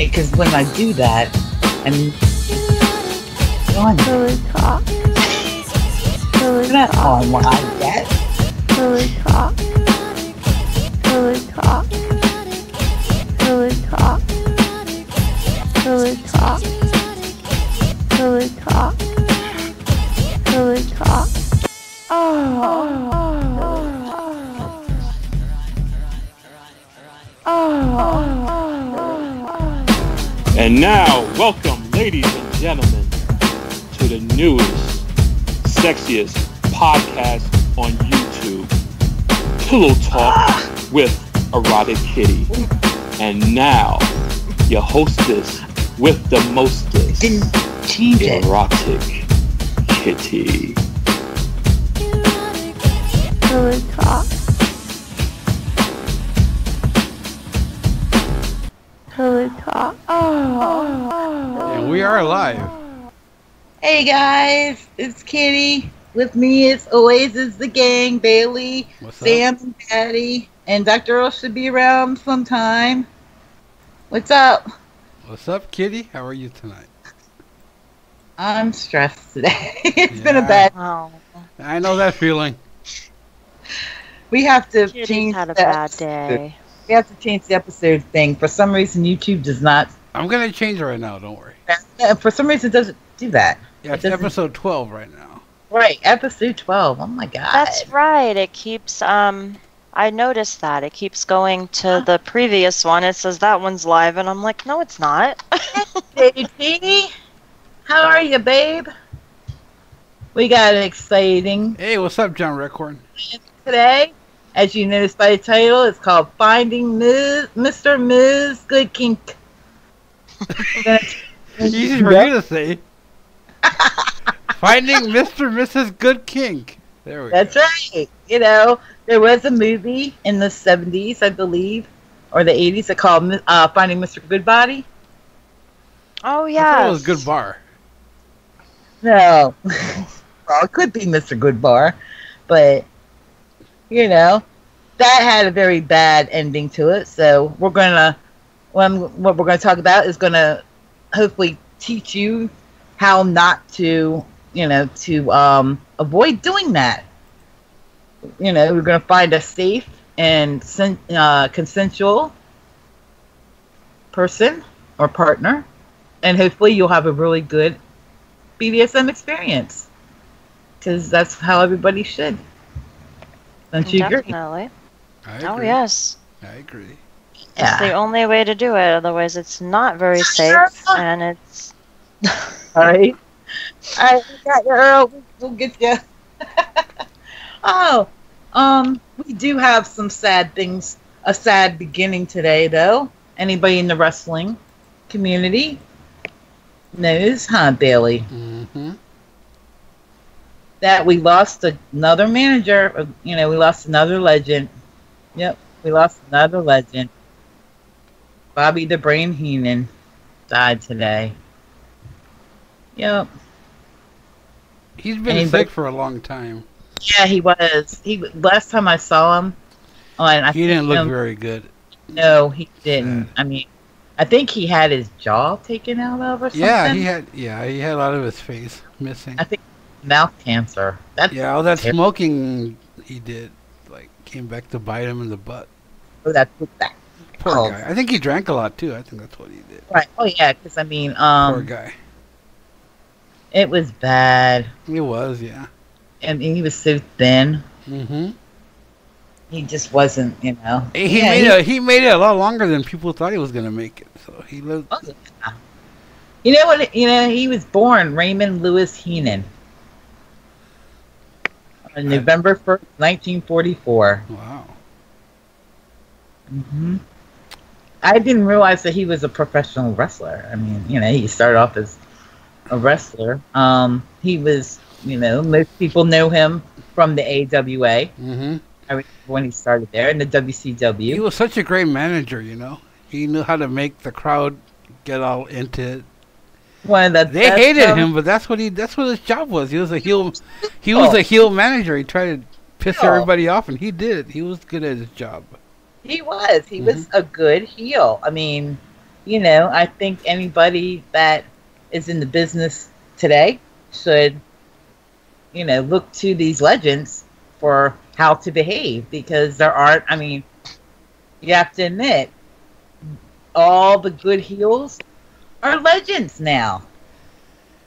because when I do that, I'm on Really talk. Really not talk. online yet. Really talk. Really talk. Really talk. Really talk. Really talk. Really talk. And now, welcome, ladies and gentlemen, to the newest, sexiest podcast on YouTube, Pillow Talk with Erotic Kitty. And now, your hostess with the mostest, Didn't change it. Erotic Kitty. Really talk. Really talk. And we are live. Hey guys, it's Kitty. With me as always is the gang, Bailey, What's Sam, up? and Daddy, and Dr. Earl should be around sometime. What's up? What's up, Kitty? How are you tonight? I'm stressed today. It's been Yeah. a bad. Oh, I know that feeling. We have to Kitty's change had a the bad episode. day. We have to change the episode thing. For some reason, YouTube does not. I'm going to change it right now, don't worry. For some reason, it doesn't do that. Yeah, it's It doesn't- episode 12 right now. Right, episode 12. Oh my god. That's right. It keeps, I noticed that. It keeps going to the previous one. It says that one's live, and I'm like, no, it's not. JT, how are you, babe? We got exciting Hey, what's up, John Recorn? today. As you noticed by the title, it's called Finding Mr. Ms. Good Kink. Easy for you to say. Finding Mr. and Mrs. Good Kink. There we That's go. right. You know, there was a movie in the 70s, I believe, or the 80s, that called Finding Mr. Goodbody. Oh, I thought yeah. it was Good Bar. No. Well, it could be Mr. Goodbar, but, you know, that had a very bad ending to it. So we're going to, what we're going to talk about is going to hopefully teach you how not to, you know, to avoid doing that. You know, we're going to find a safe and consensual person or partner, and hopefully you'll have a really good BDSM experience, because that's how everybody should. Don't you agree? Definitely. I Oh, agree. yes. I agree. It's the only way to do it. Otherwise, it's not very safe, and it's... All right. All right, we got you, Earl. We'll get you. Oh, we do have some sad things. A sad beginning today, though. Anybody in the wrestling community knows, huh, Bailey? Mm-hmm. That we lost another manager. You know, we lost another legend. Yep, we lost another legend. Bobby the Brain Heenan died today. Yep. He's been Anybody- sick for a long time. Yeah, he was. Last time I saw him, He didn't look very good. No, he didn't. I mean, I think he had his jaw taken out of or something. Yeah, he had a lot of his face missing. I think mouth cancer. That's Yeah, all that terrible. smoking he did, like, came back to bite him in the butt. Oh, that's that. Poor Oh. guy. I think he drank a lot too. I think that's what he did. Right. Oh yeah, because I mean, Poor guy. it was bad. He was, yeah. I mean, he was so thin. Mm-hmm. He just wasn't, you know. He made it a lot longer than people thought he was gonna make it. So he lived. Oh, yeah. You know what? You know, he was born Raymond Lewis Heenan on November 1st, 1944. Wow. Hmm. I didn't realize that he was a professional wrestler. I mean, you know, he started off as a wrestler. He was, you know, most people know him from the AWA. Mm-hmm. I remember when he started there in the WCW. He was such a great manager, you know. He knew how to make the crowd get all into it. One of the They best, hated him, but that's what his job was. He was a heel. He was a heel manager. He tried to piss everybody off, and he did. He was good at his job. He was. He was a good heel. I mean, I think anybody that is in the business today should, look to these legends for how to behave, because there are, I mean, you have to admit, all the good heels are legends now.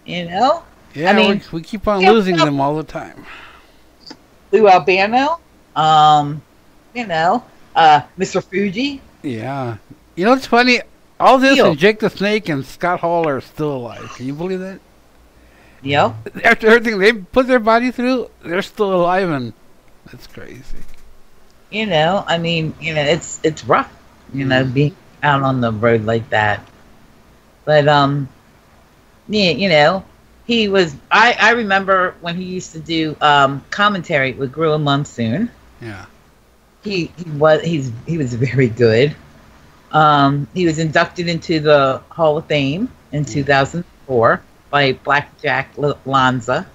Yeah, I mean, we keep on losing them all the time. Lou Albano, Mr. Fuji. Yeah. You know, it's funny. All this Heel. and Jake the Snake and Scott Hall are still alive. Can you believe that? Yep. After everything they put their body through, they're still alive, and that's crazy. I mean, it's rough, being out on the road like that. But yeah, he was. I remember when he used to do commentary with Gorilla Monsoon. Yeah. He was very good. He was inducted into the Hall of Fame in 2004 by Blackjack Lanza.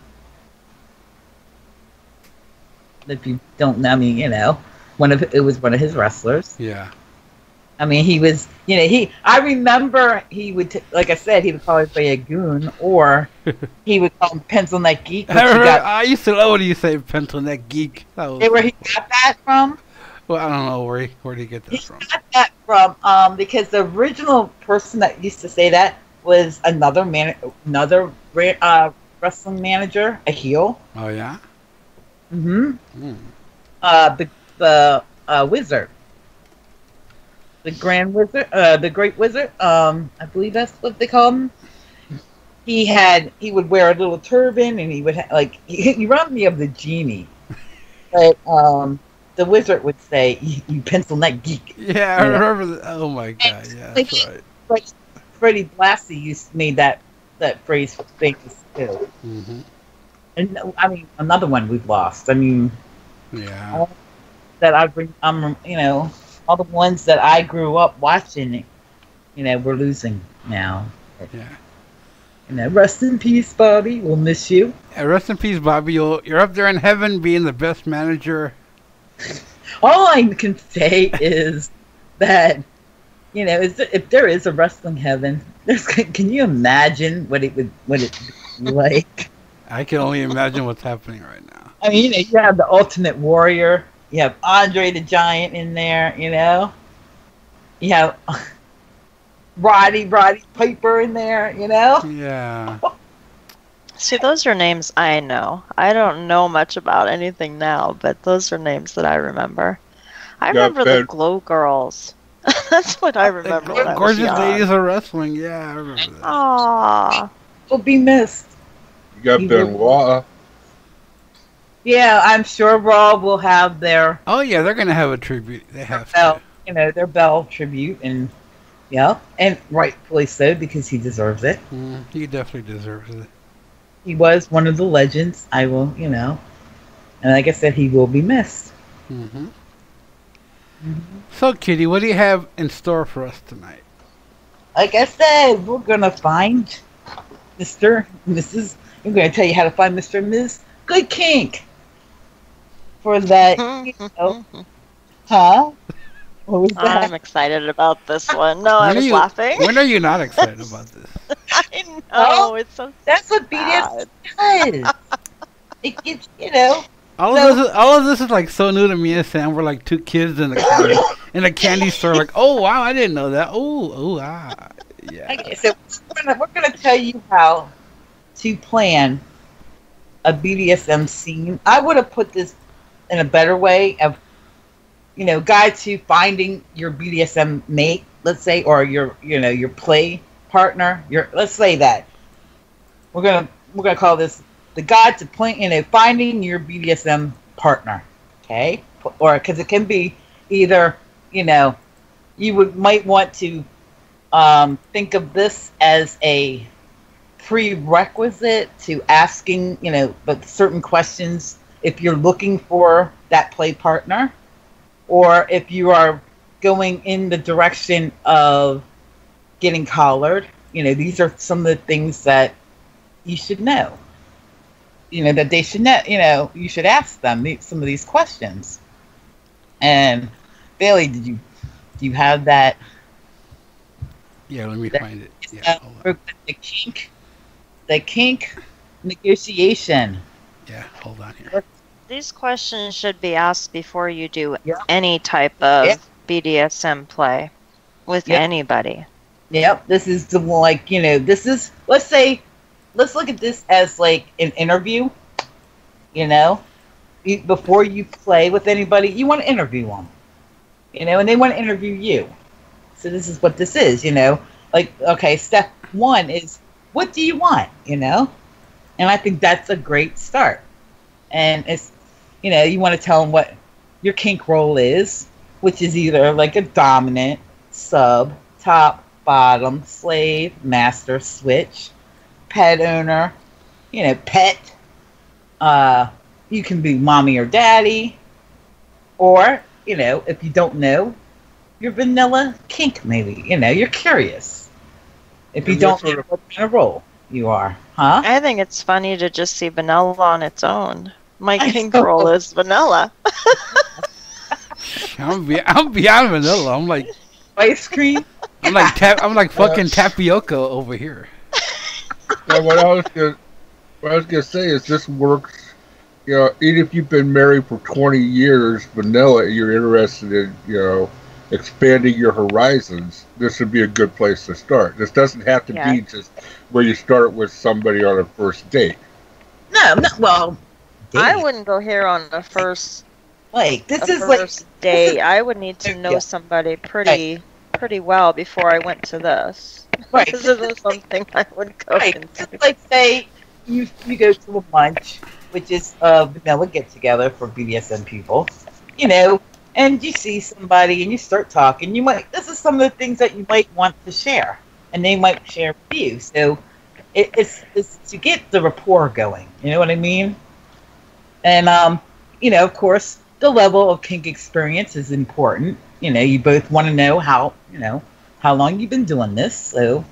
If you don't know, I mean, it was one of his wrestlers. Yeah. I mean, he was, I remember he would, like I said, he would probably play a goon, or he would call him Pencil Neck Geek. I used to love when you say Pencil Neck Geek. Where he got that from? Well, I don't know where did he get that from. He got that from, because the original person that used to say that was another wrestling manager, a heel. Oh, yeah? Mm-hmm. The Wizard. The Grand Wizard, the Great Wizard, I believe that's what they call him. He would wear a little turban, and he would he reminded me of the genie. But the Wizard would say, "You pencil neck geek." Yeah, I remember that. Oh my god, yeah, that's right. Like Freddie Blassie made that phrase famous too. Mm-hmm. And I mean, another one we've lost. I mean, yeah, all the ones that I grew up watching, we're losing now. Yeah. Rest in peace, Bobby. We'll miss you. Yeah, rest in peace, Bobby. You're up there in heaven being the best manager. All I can say is that, if there is a wrestling heaven, can you imagine what it would be like? I can only imagine what's happening right now. I mean, you have the Ultimate Warrior. You have Andre the Giant in there, You have Roddy Piper in there, Yeah. See, those are names I know. I don't know much about anything now, but those are names that I remember. I remember the Glow Girls. That's what I remember. When I was Gorgeous young. Ladies of Wrestling. Yeah, I remember that. Aww. Will be missed. You got Benoit. Yeah, I'm sure Raw will have their. Oh yeah, they're gonna have a tribute. They have to. Their Bell tribute, and and rightfully so, because he deserves it. He definitely deserves it. He was one of the legends. I will, and like I said, he will be missed. Mm-hmm. So, Kitty, what do you have in store for us tonight? Like I said, we're gonna find Mr. Mrs. I'm gonna tell you how to find Mr. and Ms. Good Kink. For that, huh? What was that? I'm excited about this one. No, I was laughing. When are you not excited about this? I know, it's so That's what BDS does. It gets, All of this is like so new to me and Sam. We're like two kids in a candy store. Like, oh wow, I didn't know that. Yeah. Okay, so we're gonna tell you how to plan a BDSM scene. I would have put this in a better way of, guide to finding your BDSM mate, let's say, or your play partner. Let's say that we're gonna call this the guide to finding your BDSM partner. Okay, or because it can be either you might want to think of this as a prerequisite to asking, but certain questions if you're looking for that play partner, or if you are going in the direction of getting collared. These are some of the things that you should know. That they should know. You should ask them some of these questions. And Bailey, do you have that Yeah, let me find it. It's, Yeah, hold on. the kink negotiation. Yeah, hold on here. These questions should be asked before you do Yeah. any type of BDSM play with Yep. anybody. Yep, this is the like, you know, this is, let's look at this as like an interview, you know. Before you play with anybody, you want to interview them, you know, and they want to interview you. So this is what this is, you know. Like, okay, step one is, what do you want, you know? And I think that's a great start. And it's, you know, you want to tell them what your kink role is, which is either like a dominant, sub, top, bottom, slave, master, switch, pet owner, you know, pet. You can be mommy or daddy, or, you know, if you don't know, you're vanilla kink maybe. You know, you're curious. If you don't know what kind of role you are, huh? I think it's funny to just see vanilla on its own. My kink role is vanilla. I'm beyond vanilla. I'm like ice cream. I'm like fucking tapioca over here. Now, what I was gonna say is this works. You know, even if you've been married for 20 years, vanilla, you're interested in, you know, expanding your horizons, this would be a good place to start. This doesn't have to be just where you start with somebody on a first date. No, well, I wouldn't go here on the first first date. I would need to know somebody pretty well before I went to this. Right. This isn't something I would go into. Just like say you go to a lunch, which is a vanilla get together for BDSM people, you know, and you see somebody and you start talking. This is some of the things that you might want to share, and they might share with you. So it's to get the rapport going. You know what I mean? And you know, of course, the level of kink experience is important. You know, you both want to know how long you've been doing this. So,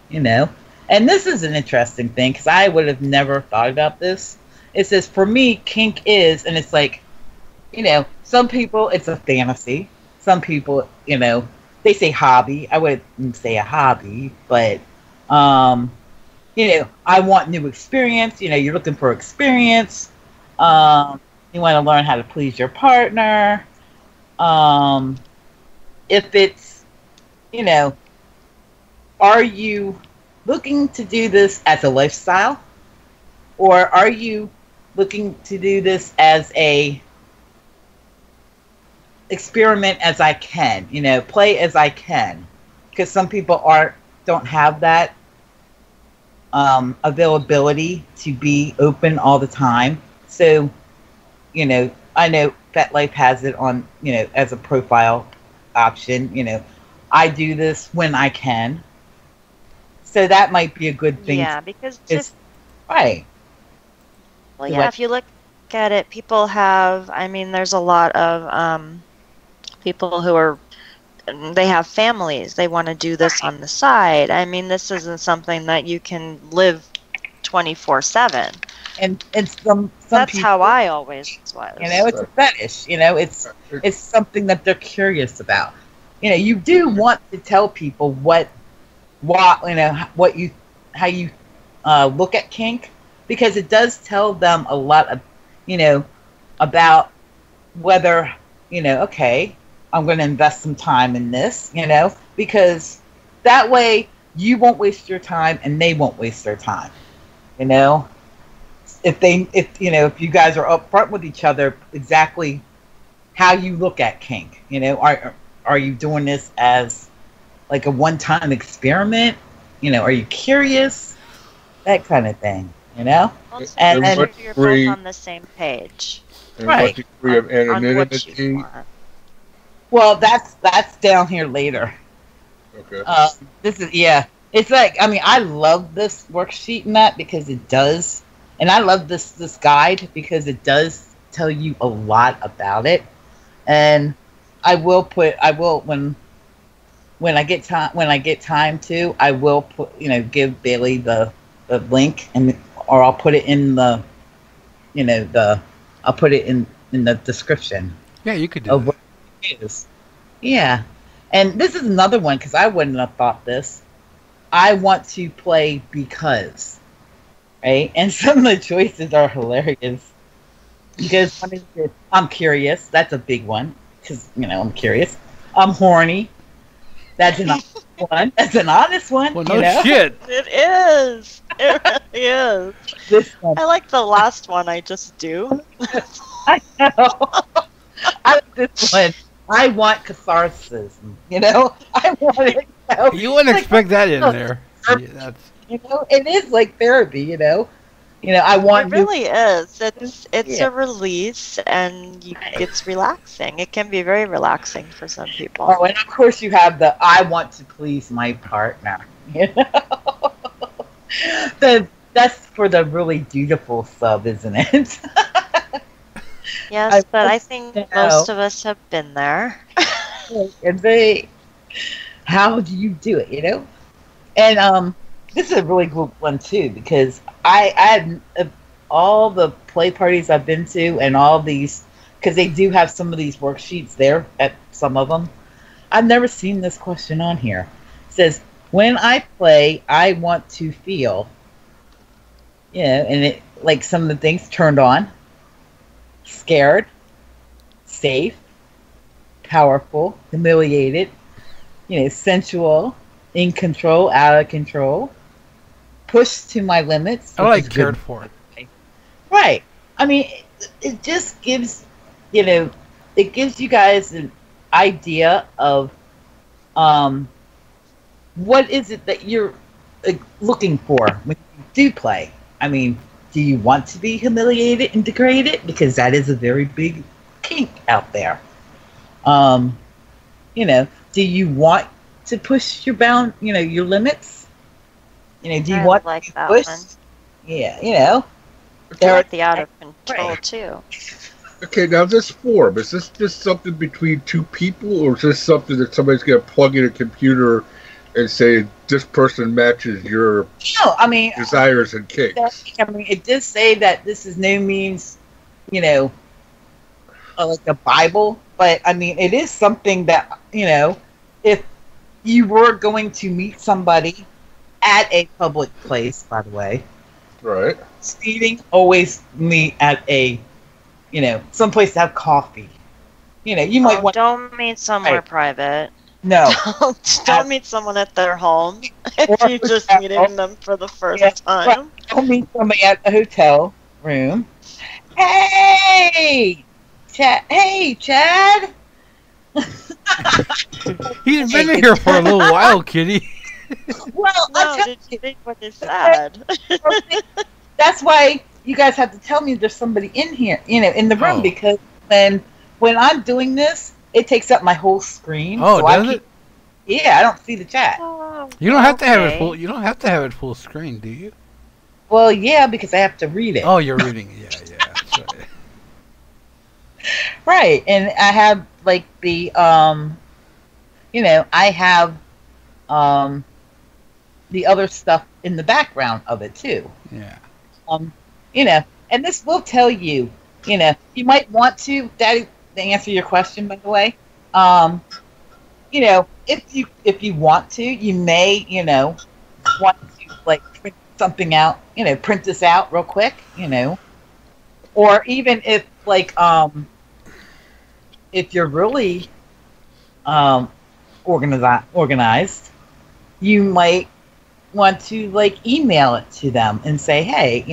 you know, and this is an interesting thing because I would have never thought about this. It says, for me, kink is, and it's like, you know, some people, it's a fantasy. Some people, you know, they say hobby. I wouldn't say a hobby, but, you know, I want new experience. You know, you're looking for experience. You want to learn how to please your partner. If it's, you know, are you looking to do this as a lifestyle? Or are you looking to do this as a experiment as I can, you know, play as I can? Because some people don't have that availability to be open all the time. So, you know, I know FETLIFE has it on, you know, as a profile option. You know, I do this when I can. So that might be a good thing. Yeah, because right. Well, yeah, if you look at it, people have, I mean, there's a lot of people who they have families. They want to do this on the side. I mean, this isn't something that you can live 24/7. And some that's people, how I always was. You know, it's a fetish. You know, it's something that they're curious about. You know, you do want to tell people you know, how you look at kink, because it does tell them a lot of, you know, about whether, you know, okay, I'm going to invest some time in this, you know, because that way you won't waste your time and they won't waste their time, you know. If you guys are upfront with each other, exactly how you look at kink, you know, are you doing this as like a one-time experiment? You know, are you curious? That kind of thing, you know. And you're both on the same page. And what degree of anonymity? Well, that's down here later. Okay. This is It's like, I mean, I love this worksheet and that because it does. And I love this guide because it does tell you a lot about it. And I will when I get time to, I will put, you know, give Bailey the link, or I'll put it in the, you know, I'll put it in the description. Yeah, you could do what it is. Yeah. And this is another one because I wouldn't have thought this. I want to play because, right? And some of the choices are hilarious. Because one is I'm curious. That's a big one because I'm curious. I'm horny. That's an honest one. That's an honest one. Well, no shit. It is. It really is. This one. I like the last one. I just do. I know. I like this one. I want catharsis. I want it. You wouldn't expect that in there. Yeah, that's... it is like therapy. I want. It really is. It's a release, and it's relaxing. It can be very relaxing for some people. Oh, and of course you have the I want to please my partner. That's for the really dutiful sub, isn't it? Yes, but I think most of us have been there. And how do you do it? And this is a really good one too because I had all the play parties I've been to and all these because they do have some of these worksheets there at some of them. I've never seen this question on here. It says, when I play, I want to feel, and it like some of the things turned on, scared, safe, powerful, humiliated, sensual, in control, out of control, pushed to my limits. I like cared for. Right. I mean, it just gives, it gives you guys an idea of what is it that you're looking for when you do play. I mean, do you want to be humiliated and degraded? Because that is a very big kink out there. Do you want to push your your limits? Do you want like to that push? one. Yeah, I like the out of control too. Okay, now this form, is this just something between two people, or is this something that somebody's going to plug in a computer and say, this person matches your desires and kinks? It does say that this is no means, like a Bible, but it is something that, if you were going to meet somebody at a public place, by the way. Right. Speeding, always meet at a, someplace to have coffee. You might want. Don't meet somewhere private. No. Don't meet someone at their home if you're just meeting them for the first time. Right. Don't meet somebody at a hotel room. Hey, Chad. Hey, Chad. He's been here for a little while, Kitty. Well, no, did you think what is sad? That's why you guys have to tell me there's somebody in here, in the room, because when I'm doing this, it takes up my whole screen. Oh, so does it? Yeah, I don't see the chat. You don't have to have it full. You don't have to have it full screen, do you? Well, yeah, because I have to read it. Oh, you're reading it. Yeah. That's right. Right, and I have like the I have the other stuff in the background of it too. Yeah. And this will tell you, you might want to, Daddy, to answer your question, by the way. If you want to, you may, want to like print something out, print this out real quick, or even if like if you're really organized, you might want to like email it to them and say, hey,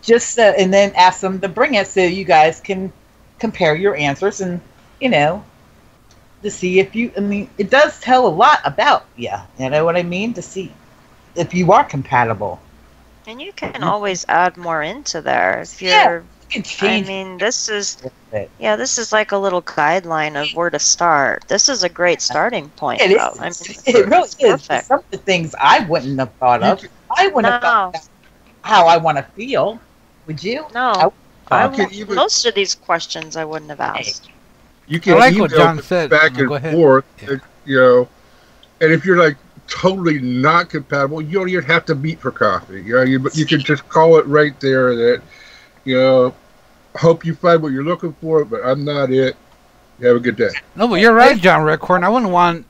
just and then ask them to bring it so you guys can compare your answers and to see if you, it does tell a lot about you know what I mean, to see if you are compatible. And you can always add more into there if you're this is like a little guideline of where to start. This is a great starting point. It really is. Perfect. Some of the things I wouldn't have thought of. I wouldn't have thought of how I want to feel. Would you? No. Most of these questions I wouldn't have asked. You can like what John said. Back and forth, and if you're like totally not compatible, you don't even have to meet for coffee. You can just call it right there that, hope you find what you're looking for, but I'm not it. You have a good day. No, but you're right, John Redcorn. I wouldn't want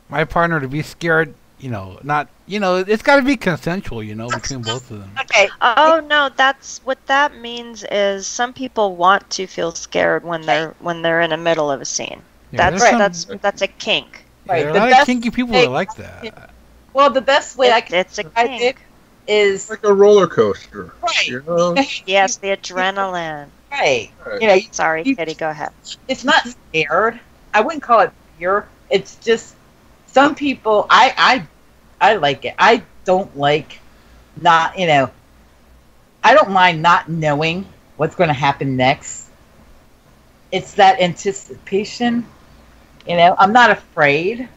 my partner to be scared. Not. It's got to be consensual. Between both of them. Okay. Oh no, that's what that means is some people want to feel scared when they're in the middle of a scene. Yeah, That's a kink. Right. There are a lot of kinky people that like that. Well, the best way I can It's a describe it kink. is It's like a roller coaster. right. You know? Yes, the adrenaline. Right. Right. Sorry, Kitty, go ahead. It's not scared. I wouldn't call it fear. It's just some people. I like it. I don't like not. I don't mind not knowing what's going to happen next. It's that anticipation. I'm not afraid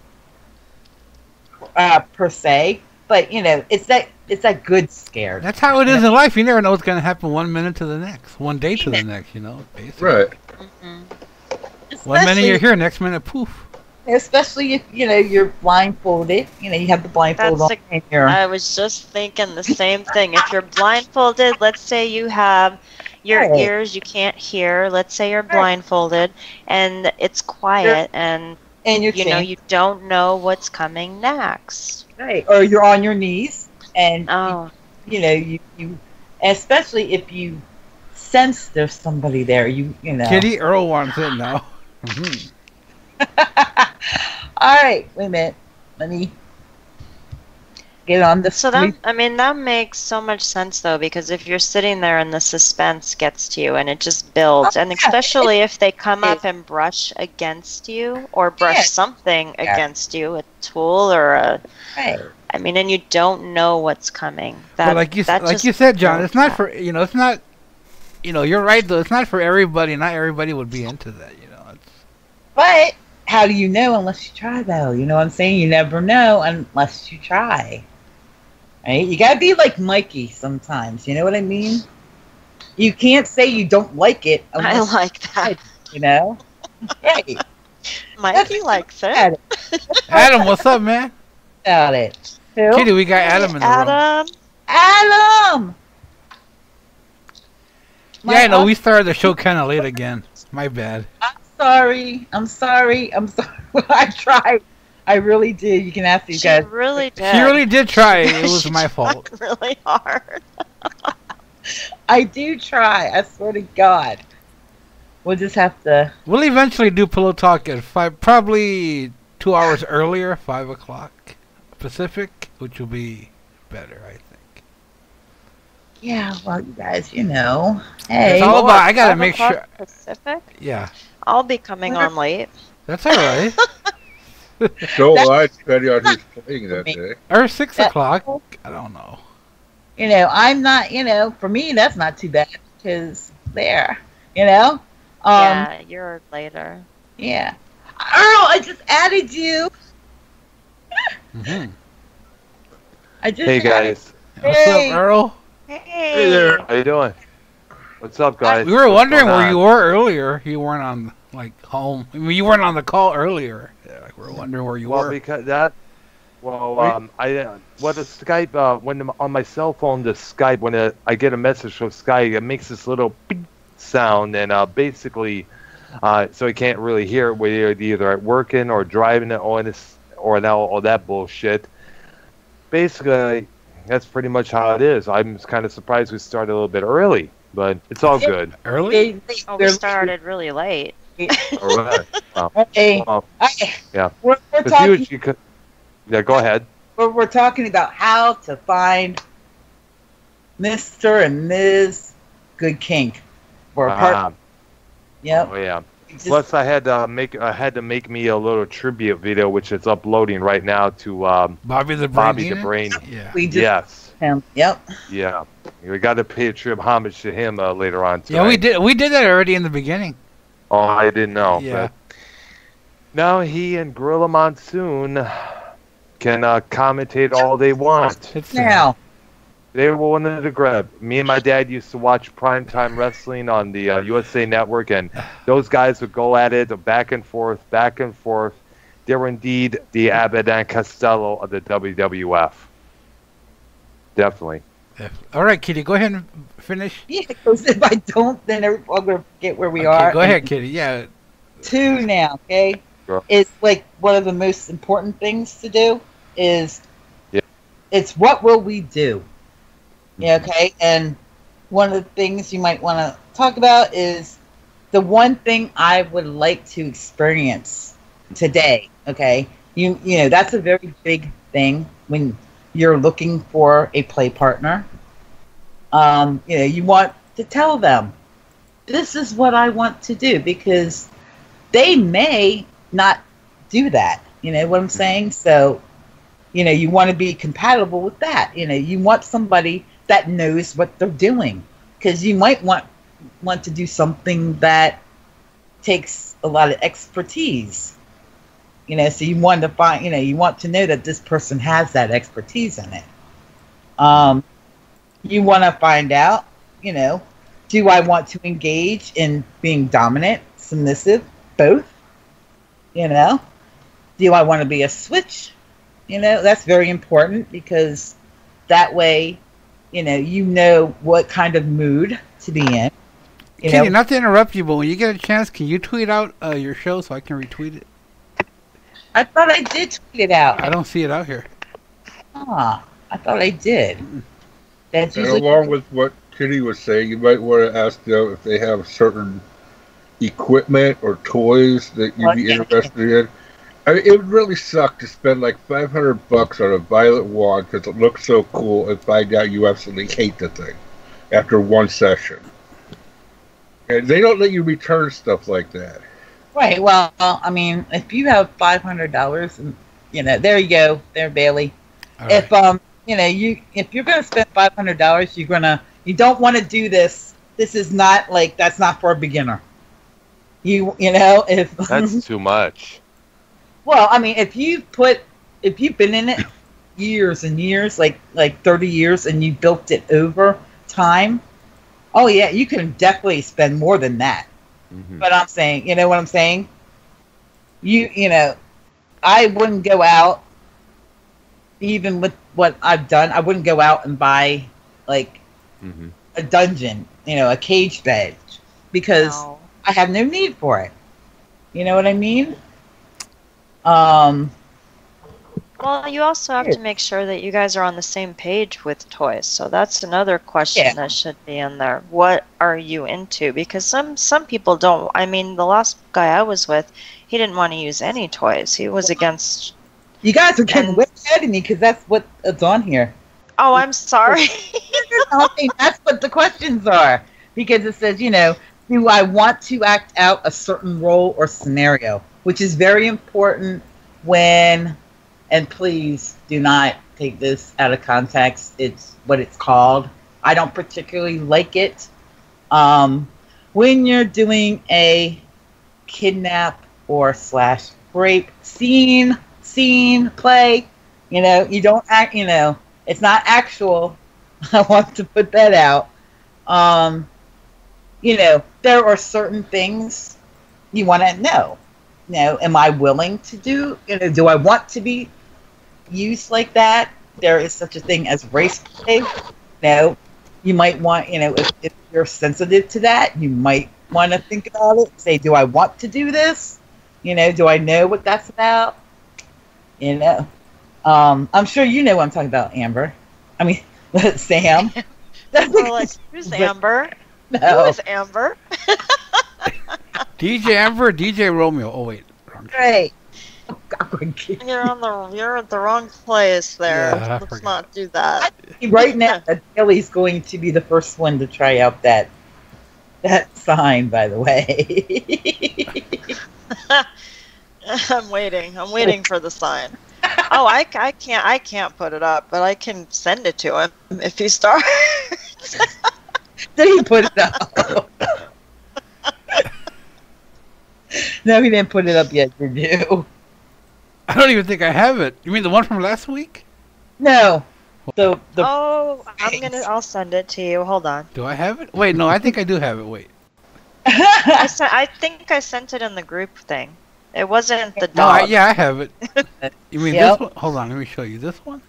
per se, but it's that good scared. That's how it is in life. You never know what's going to happen 1 minute to the next, one day to the next. Basically. Right. Mm-hmm. 1 minute you're here, next minute poof. Especially if you're blindfolded. You have the blindfold on. And I was just thinking the same thing. If you're blindfolded, let's say you have your ears, you can't hear. Let's say you're blindfolded and it's quiet and you don't know what's coming next. Right. Or you're on your knees and you especially if you sense there's somebody there, Kitty Earl wants it now. All right, wait a minute. Let me get on the. So that makes so much sense though, because if you're sitting there and the suspense gets to you and it just builds, and especially if they come up and brush against you or brush something against you, a tool or a. Right. And you don't know what's coming. Like you said, John, it's not for it's not. You're right though. It's not for everybody. Not everybody would be into that. But how do you know unless you try, though? You know what I'm saying? You never know unless you try. Right? You gotta be like Mikey sometimes. You know what I mean? You can't say you don't like it. I like that. Right. Mikey likes it. Adam, what's up, man? About it. Who? Kitty, we got Adam in the room. Adam! Yeah, I know. We started the show kind of late again. My bad. I'm sorry. I tried. I really did. You can ask these guys. She really did. She really did try. It was my fault. Really hard. I do try. I swear to God. We'll just have to. We'll eventually do Pillow Talk at 5, probably 2 hours earlier, 5 o'clock Pacific, which will be better, I think. Yeah, well, you guys, Hey. It's all about. I gotta make sure. Pacific? Yeah. I'll be coming on late. That's all right. So depending on who's playing that day. Or 6 o'clock. I don't know. I'm not. For me, that's not too bad because there. Yeah, you're later. Yeah. Earl, I just added you. Mm-hmm. Hey guys. What's up, Earl? Hey there. How you doing? What's up, guys? We were wondering where you were earlier. You weren't on home. You weren't on the call earlier. Yeah, we were wondering where you were. Well, because that. Well, the Skype when on my cell phone, the Skype when I get a message from Skype, it makes this little beep sound, and basically, so I can't really hear it when you're either working or driving or now all that bullshit. Basically, that's pretty much how it is. I'm kind of surprised we started a little bit early, but it's all good. Early? We started really late. All right. Yeah. We're talking. Yeah, go ahead. We're talking about how to find Mr. and Ms. Good Kink for a part. Yep. Oh yeah. Plus, I had to make me a little tribute video, which is uploading right now to Bobby the Brain. Yeah. Yes. Him. Yep. Yeah. We got to pay a tribute homage to him later on tonight. Yeah, we did. We did that already in the beginning. Oh, I didn't know. Yeah. But now he and Gorilla Monsoon can commentate all they want. Now. They were one of the grab. Me and my dad used to watch primetime wrestling on the USA Network, and those guys would go at it back and forth, back and forth. They were indeed the Abbott and Costello of the WWF. Definitely. All right, Kitty, go ahead and finish. Yeah, because if I don't, then I'm going to forget where we okay, are. Go ahead, Kitty. Yeah. two now, okay? Sure. It's like one of the most important things to do is Yeah. it's what will we do? Yeah, okay? And one of the things you might want to talk about is the one thing I would like to experience today, okay? You know, that's a very big thing when you're looking for a play partner. You know, you want to tell them, this is what I want to do, because they may not do that. You know what I'm saying? So, you know, you want to be compatible with that. You know, you want somebody that knows what they're doing, because you might want to do something that takes a lot of expertise. You know, so you want to find, you know, you want to know that this person has that expertise in it. You want to find out, you know, do I want to engage in being dominant, submissive, both? You know, do I want to be a switch? You know, that's very important, because that way, you know what kind of mood to be in. Kitty, not to interrupt you, but when you get a chance, can you tweet out your show so I can retweet it? I thought I did tweet it out. I don't see it out here. I thought I did. That's and along with what Kitty was saying, you might want to ask them if they have certain equipment or toys that you'd be interested in. I mean, it would really suck to spend like $500 on a violet wand because it looks so cool and find out you absolutely hate the thing after one session. And they don't let you return stuff like that. Right. Well, I mean, if you have $500, and you know, there you go, there, Bailey. All if right. you know, if you're gonna spend $500, you don't want to do this. This is not like, that's not for a beginner. You know, if That's too much. well, I mean, if you've been in it years and years, like 30 years, and you built it over time, oh yeah, you can definitely spend more than that. Mm-hmm. But I'm saying, you know what I'm saying? You know, I wouldn't go out, even with what I've done, I wouldn't go out and buy like a dungeon, you know, a cage bed, because No. I have no need for it. You know what I mean? Well, you also have to make sure that you guys are on the same page with toys. So that's another question that should be in there. What are you into? Because some people don't. I mean, the last guy I was with, he didn't want to use any toys. He was against. You guys are getting way ahead of me, because that's what's on here. Oh, I'm sorry. I mean, that's what the questions are, because it says, you know, do I want to act out a certain role or scenario, which is very important when. And please do not take this out of context. It's what it's called. I don't particularly like it. When you're doing a kidnap or / rape scene play, you know, you don't act, you know, it's not actual. I want to put that out. You know, there are certain things you want to know. You know, am I willing to do, you know, do I want to be used like that? There is such a thing as race play. You know, you might want, you know, if you're sensitive to that, you might want to think about it. Say, do I want to do this? You know, do I know what that's about? You know, I'm sure you know what I'm talking about, Amber. I mean, Sam. We're like, who's Amber? No. Who is Amber? DJ Amber, DJ Romeo. Oh wait, Right. You're at the wrong place there. Yeah, Let's not do that. Right now, Bailey's going to be the first one to try out that sign. By the way, I'm waiting for the sign. Oh, I can't put it up, but I can send it to him if he starts. Did he put it up? No, he didn't put it up yet. Did you? I don't even think I have it. You mean the one from last week? No. I'll send it to you. Hold on. Do I have it? Wait, no, I think I do have it. Wait. I think I sent it in the group thing. It wasn't the No, dog. yeah, I have it. You mean Yep. this one? Hold on, let me show you this one.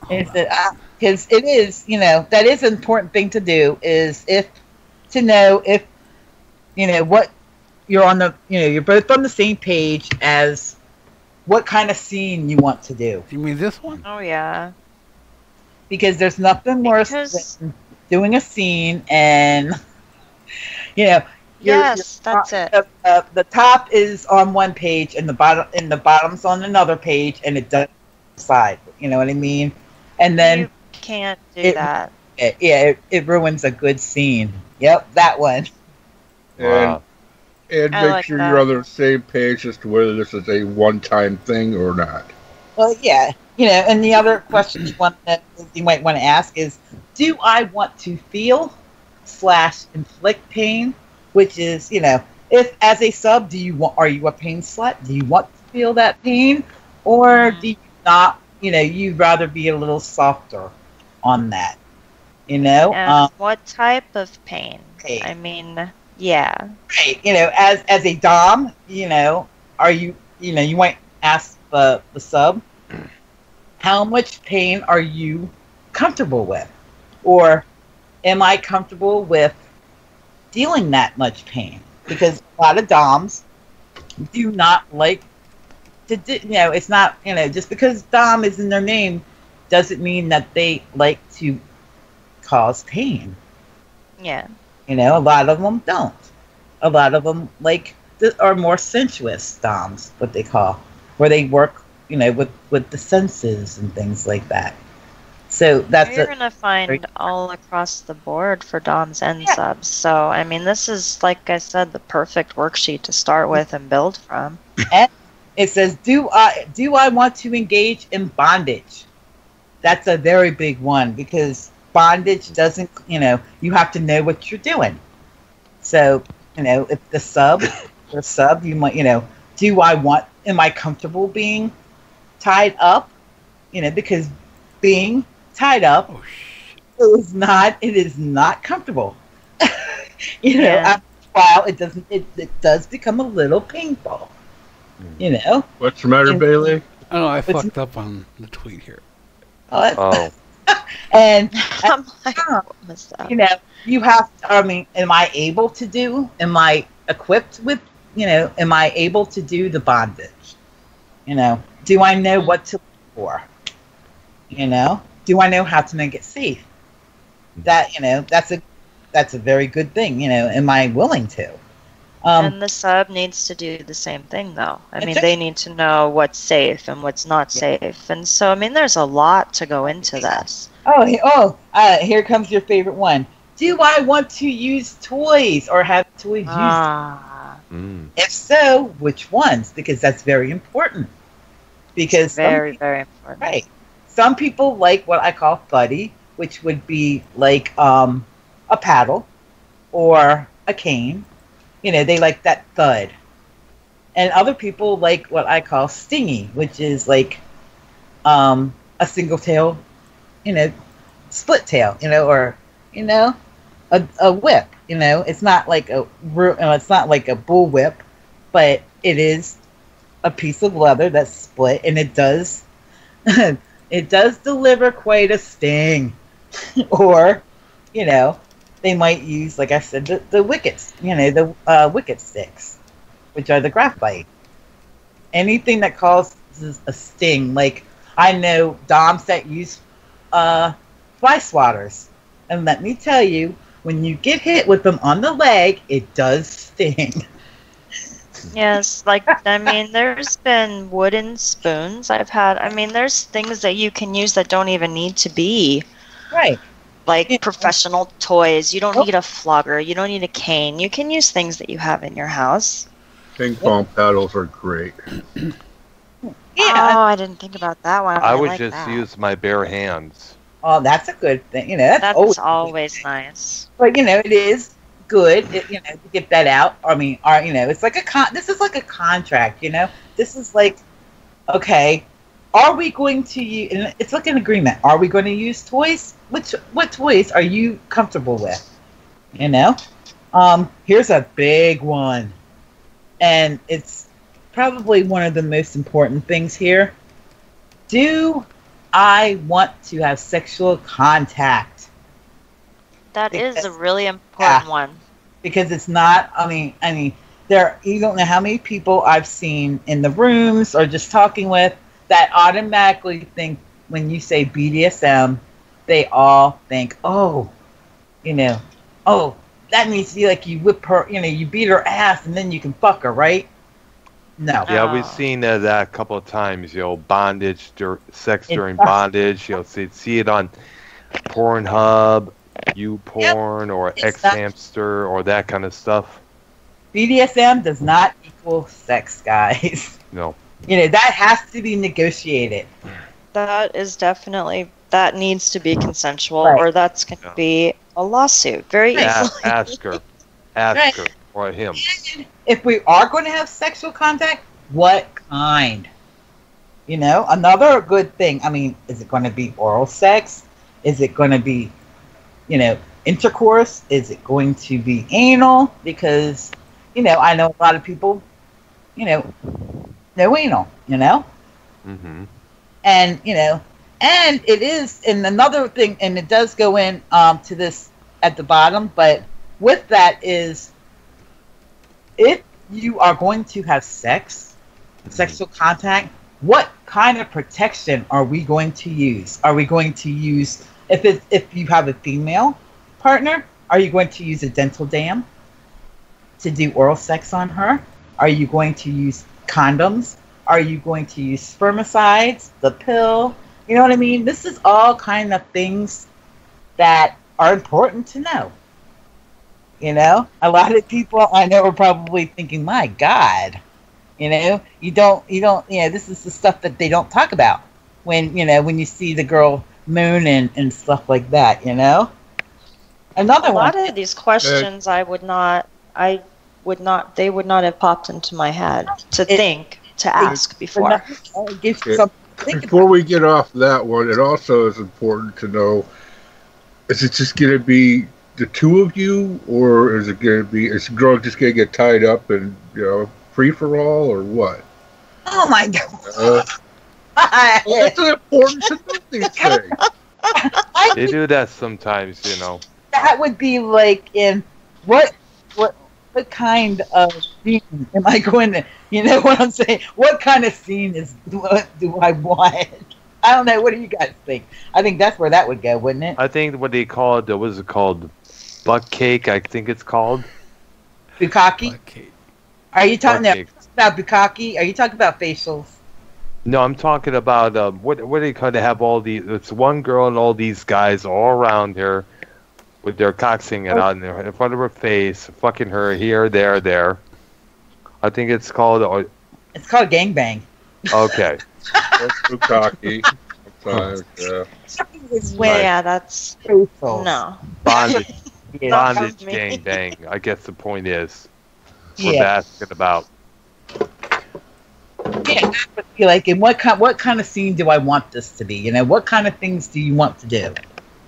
Because it is, you know, that is an important thing to do, is to know if what you're on the, you're both on the same page as what kind of scene you want to do. You mean this one? Oh yeah. Because there's nothing worse than doing a scene and, yes, that's it. The top is on one page and the bottom's on another page, and it doesn't side. You know what I mean? And then you can't do that. It ruins a good scene. Yep, that one. And make like sure that. you're on the same page as to whether this is a one-time thing or not. Well, yeah, and the other question that you might want to ask is, do I want to feel / inflict pain? Which is, if as a sub, are you a pain slut? Do you want to feel that pain, or do you not? You'd rather be a little softer on that. And what type of pain? Pain. I mean, yeah. Right. As a dom, are you? You might ask the sub, how much pain are you comfortable with, or am I comfortable with dealing that much pain? Because a lot of doms do not like to do, it's not, just because dom is in their name doesn't mean that they like to cause pain. Yeah. A lot of them don't. A lot of them are more sensuous doms, what they call, where they work, with the senses and things like that. So that's you're gonna find all across the board for doms and subs. So I mean, this is, like I said, the perfect worksheet to start with and build from. And it says, do I want to engage in bondage? That's a very big one, because bondage doesn't, you have to know what you're doing. So, if the sub, you might, am I comfortable being tied up? Because being tied up is not comfortable. After a while it does become a little painful. What's the matter, Bailey? Oh, I fucked up on the tweet here. And I'm like, what was that? you have to, am I able to do, am I equipped with, am I able to do the bondage? Do I know what to look for? Do I know how to make it safe? That, that's a very good thing. Am I willing to? And the sub needs to do the same thing, though. I mean, they need to know what's safe and what's not safe. And so, I mean, there's a lot to go into this. Here comes your favorite one. Do I want to use toys or have toys used? If so, which ones? Because that's very important. Because very important. Right. Some people like what I call fuddy, which would be like a paddle or a cane. They like that thud. And other people like what I call stingy, which is like a single tail, split tail, or a whip. It's not like a bull whip, but it is a piece of leather that's split, and it does deliver quite a sting. Or, they might use, like I said, the wickets, the wicket sticks, which are the graphite. Anything that causes a sting, like I know doms that use fly swatters, and let me tell you, when you get hit with them on the leg, it does sting. Yes, I mean, there's been wooden spoons I've had. I mean, there's things that you can use that don't even need to be right. Like professional toys. You don't need a flogger. You don't need a cane. You can use things that you have in your house. Ping pong paddles are great. Oh, I didn't think about that one. I would just use my bare hands. Oh, that's a good thing. That's always nice. But it is good. To get that out. I mean, it's like this is like a contract. This is like, okay, are we going to use? And it's like an agreement. Are we going to use toys? What toys are you comfortable with? Here's a big one, and it's probably one of the most important things here. Do I want to have sexual contact? That is a really important one. because it's not. I mean, you don't know how many people I've seen in the rooms or just talking with that automatically think when you say BDSM, they all think, oh, oh, that means to be like you whip her, you beat her ass and then you can fuck her, right? No. Yeah, we've seen that a couple of times. Bondage, sex during bondage. See it on Pornhub, YouPorn, or X-Hamster, or that kind of stuff. BDSM does not equal sex, guys. No. That has to be negotiated. That needs to be consensual, right. Or that's going to be a lawsuit. Very easily. Ask her, or him. And if we are going to have sexual contact, what kind? Another good thing. I mean, is it going to be oral sex? Is it going to be, intercourse? Is it going to be anal? Because, I know a lot of people, no anal, Mm-hmm. And, and it is, and another thing, and it does go in to this at the bottom, but with that is, if you are going to have sexual contact, what kind of protection are we going to use? Are we going to use, if you have a female partner, are you going to use a dental dam to do oral sex on her? Are you going to use condoms? Are you going to use spermicides, the pill? You know what I mean? This is all kind of things that are important to know. A lot of people I know are probably thinking, my God, you don't, this is the stuff that they don't talk about when you see the girl moon and stuff like that, Another one. A lot of these questions they would not have popped into my head to ask before. Before we get off that one, it also is important to know, is it just going to be the two of you, or is the girl just going to get tied up and, free for all, or what? Oh my God. It's important to know these things. They do that sometimes, That would be like in what kind of scene am I going to, what I'm saying? What kind of scene do I want? I don't know. What do you guys think? I think that's where that would go, wouldn't it? I think what they call it, what is it called? Butt cake, I think it's called. Bukkake? Are you talking about bukkake? Are you talking about facials? No, I'm talking about, what do you call it? They have all these, it's one girl and all these guys all around her with their cocks hanging out in front of her face, fucking her here, there. I think it's called... It's called gangbang. Okay. That's bukkake. Sometimes, Yeah, that's... No. Bondage. Yeah. Bondage gangbang, I guess the point is. What we're asking about. Yeah, like, and what kind of scene do I want this to be? What kind of things do you want to do?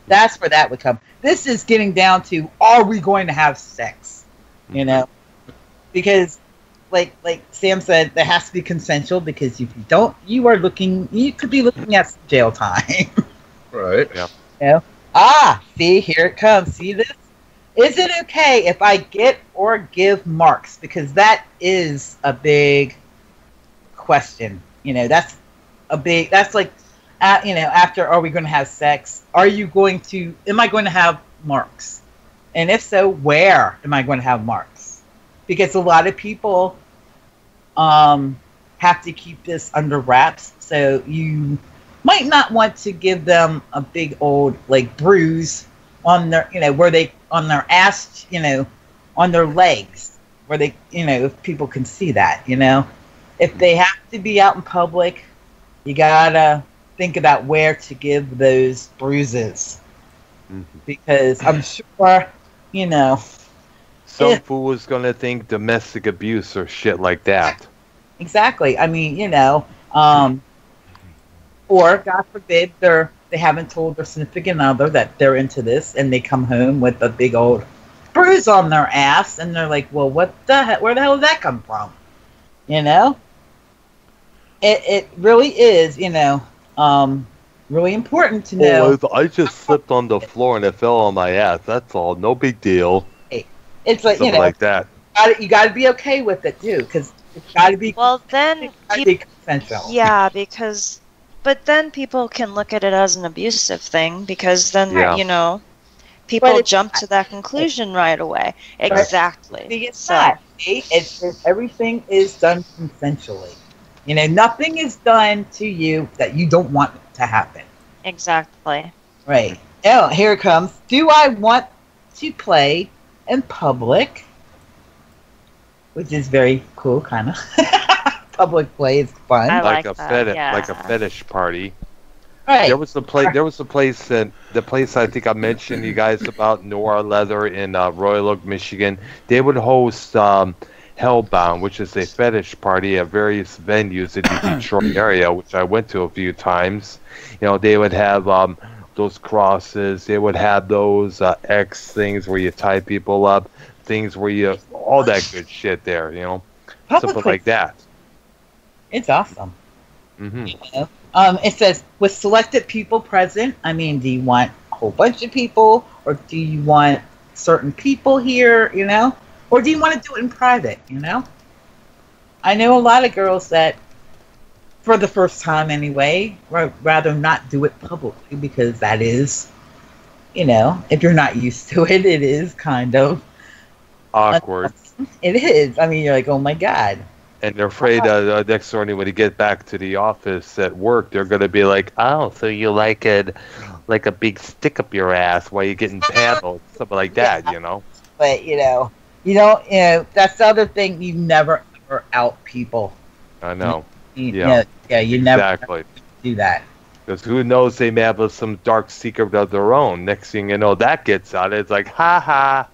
That's where that would come. This is getting down to, are we going to have sex? Because, like Sam said, there has to be consensual, because if you don't, you could be looking at some jail time. Right. Yeah. See, here it comes. See this? Is it okay if I get or give marks? Because that is a big question. That's like, after, are we going to have sex? Am I going to have marks? And if so, where am I going to have marks? Because a lot of people have to keep this under wraps. So you might not want to give them a big old, like, bruise on their, on their ass, on their legs, where they, if people can see that, If they have to be out in public, you gotta think about where to give those bruises. Because I'm sure, some fool is going to think domestic abuse or shit like that. Exactly. I mean, or God forbid they haven't told their significant other that they're into this, and they come home with a big old bruise on their ass, and they're like, well, what the hell? Where the hell did that come from? It really is, really important to know. I just slipped on the floor and it fell on my ass. That's all. No big deal. It's like, Something like that. you got to be okay with it too, because it's got to be. Well, then consensual. Yeah, but then people can look at it as an abusive thing because then people jump to that conclusion right away. Exactly. It's not. Everything is done consensually. Nothing is done to you that you don't want to happen. Exactly. Right. Oh, here it comes. Do I want to play in public? Which is very cool, kind of. Public play is fun. I like like a that, fetish, yeah. like a fetish party. Right. There was a place I think I mentioned you guys about Nora Leather in Royal Oak, Michigan. They would host Hellbound, which is a fetish party at various venues in the Detroit area, which I went to a few times. They would have those crosses. They would have those X things where you tie people up, things where you all that good shit there. Something like that. It's awesome. Mm-hmm. It says, with selected people present, do you want a whole bunch of people, or do you want certain people here, or do you want to do it in private, I know a lot of girls that, for the first time anyway, rather not do it publicly, because that is, if you're not used to it, it is kind of awkward. It is. You're like, oh my God. And they're afraid next morning when you get back to the office at work, they're going to be like, oh, so you like a big stick up your ass while you're getting paddled, something like that, But, that's the other thing. You never ever out people. I know. You never do that. Because who knows, they may have some dark secret of their own. Next thing you know, that gets out. It's like, ha ha.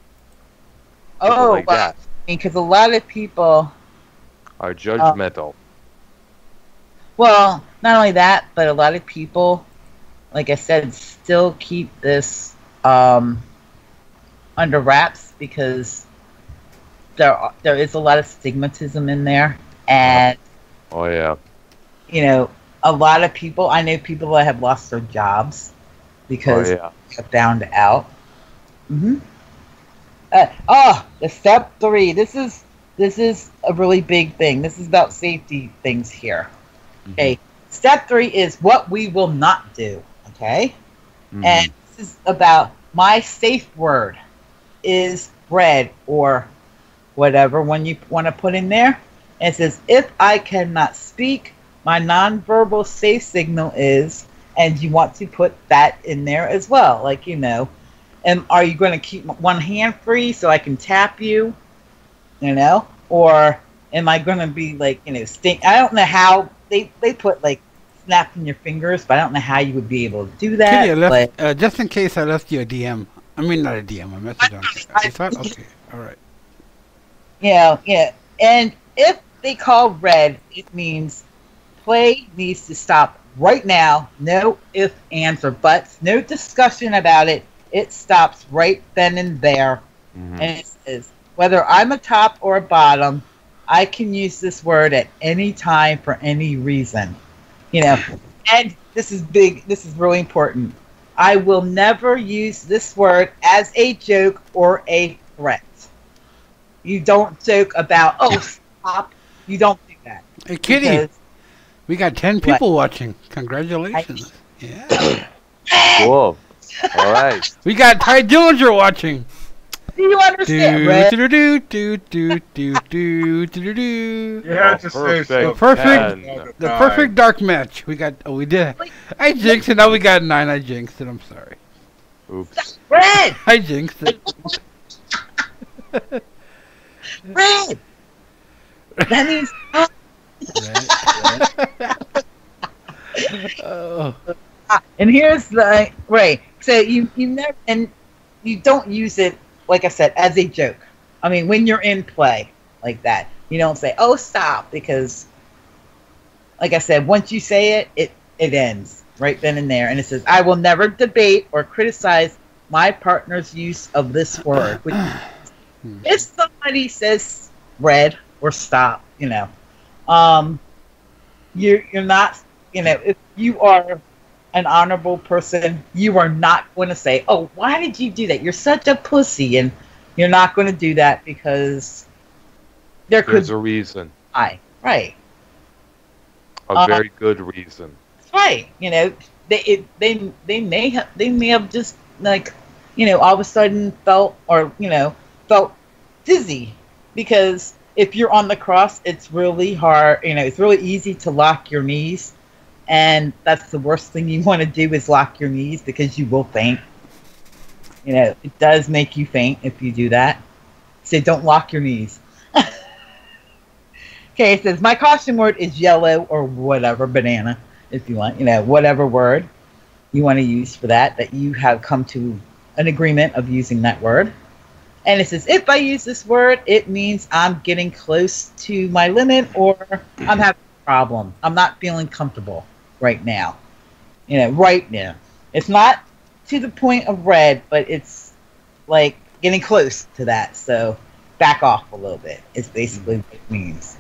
Oh, like that. Because a lot of people are judgmental. Well, not only that, but a lot of people, like I said, still keep this under wraps because there is a lot of stigmatism in there, and oh yeah, a lot of people. I know people that have lost their jobs because they found out. Mm-hmm. The step 3. This is a really big thing. This is about safety things here. Okay. Mm-hmm. Step 3 is what we will not do. Okay. Mm-hmm. And this is about my safe word is red or whatever when you want to put in there. And it says, if I cannot speak, my nonverbal safe signal is, and you want to put that in there as well. Like, and are you going to keep one hand free so I can tap you? Or am I going to be like, I don't know how they put like snapping your fingers, but I don't know how you would be able to do that. Just in case I left you a DM. I mean, not a DM, a message on Skype. Okay, all right. Yeah. And if they call red, it means play needs to stop right now. No ifs, ands, or buts. No discussion about it. It stops right then and there. Mm-hmm. And it says, whether I'm a top or a bottom, I can use this word at any time for any reason. And this is big. This is really important. I will never use this word as a joke or a threat. You don't joke about, oh, stop. You don't do that. Hey, Kitty, we got 10 people watching. Congratulations. Yeah. Cool. All right. We got Ty Dillinger watching. Do you understand, Red? Yeah, just say so. The perfect dark match. We did. I jinxed it. Now we got 9. I jinxed it. I'm sorry. Oops. Red! I jinxed it. Red! That means... Oh. And here's the... Right. So you never... And you don't use it, like I said, as a joke. When you're in play like that, you don't say, oh, stop, because, like I said, once you say it, it ends right then and there. And it says, I will never debate or criticize my partner's use of this word. Which, if somebody says red or stop, you're not, if you are an honorable person, you are not going to say, oh, why did you do that? You're such a pussy. And You're not going to do that because there's a reason. Right. A very good reason. That's right. You know, they may have just like, you know, all of a sudden felt dizzy, because if you're on the cross, it's really hard. You know, it's really easy to lock your knees, and that's the worst thing you want to do is lock your knees, because you will faint. You know, it does make you faint if you do that. So don't lock your knees. Okay, it says, my caution word is yellow or whatever, banana, if you want, you know, whatever word you want to use for that you have come to an agreement of using that word. And it says, if I use this word, it means I'm getting close to my limit, or I'm having a problem. I'm not feeling comfortable right now. You know, right now. It's not to the point of red, but it's like getting close to that. So back off a little bit is basically what it means.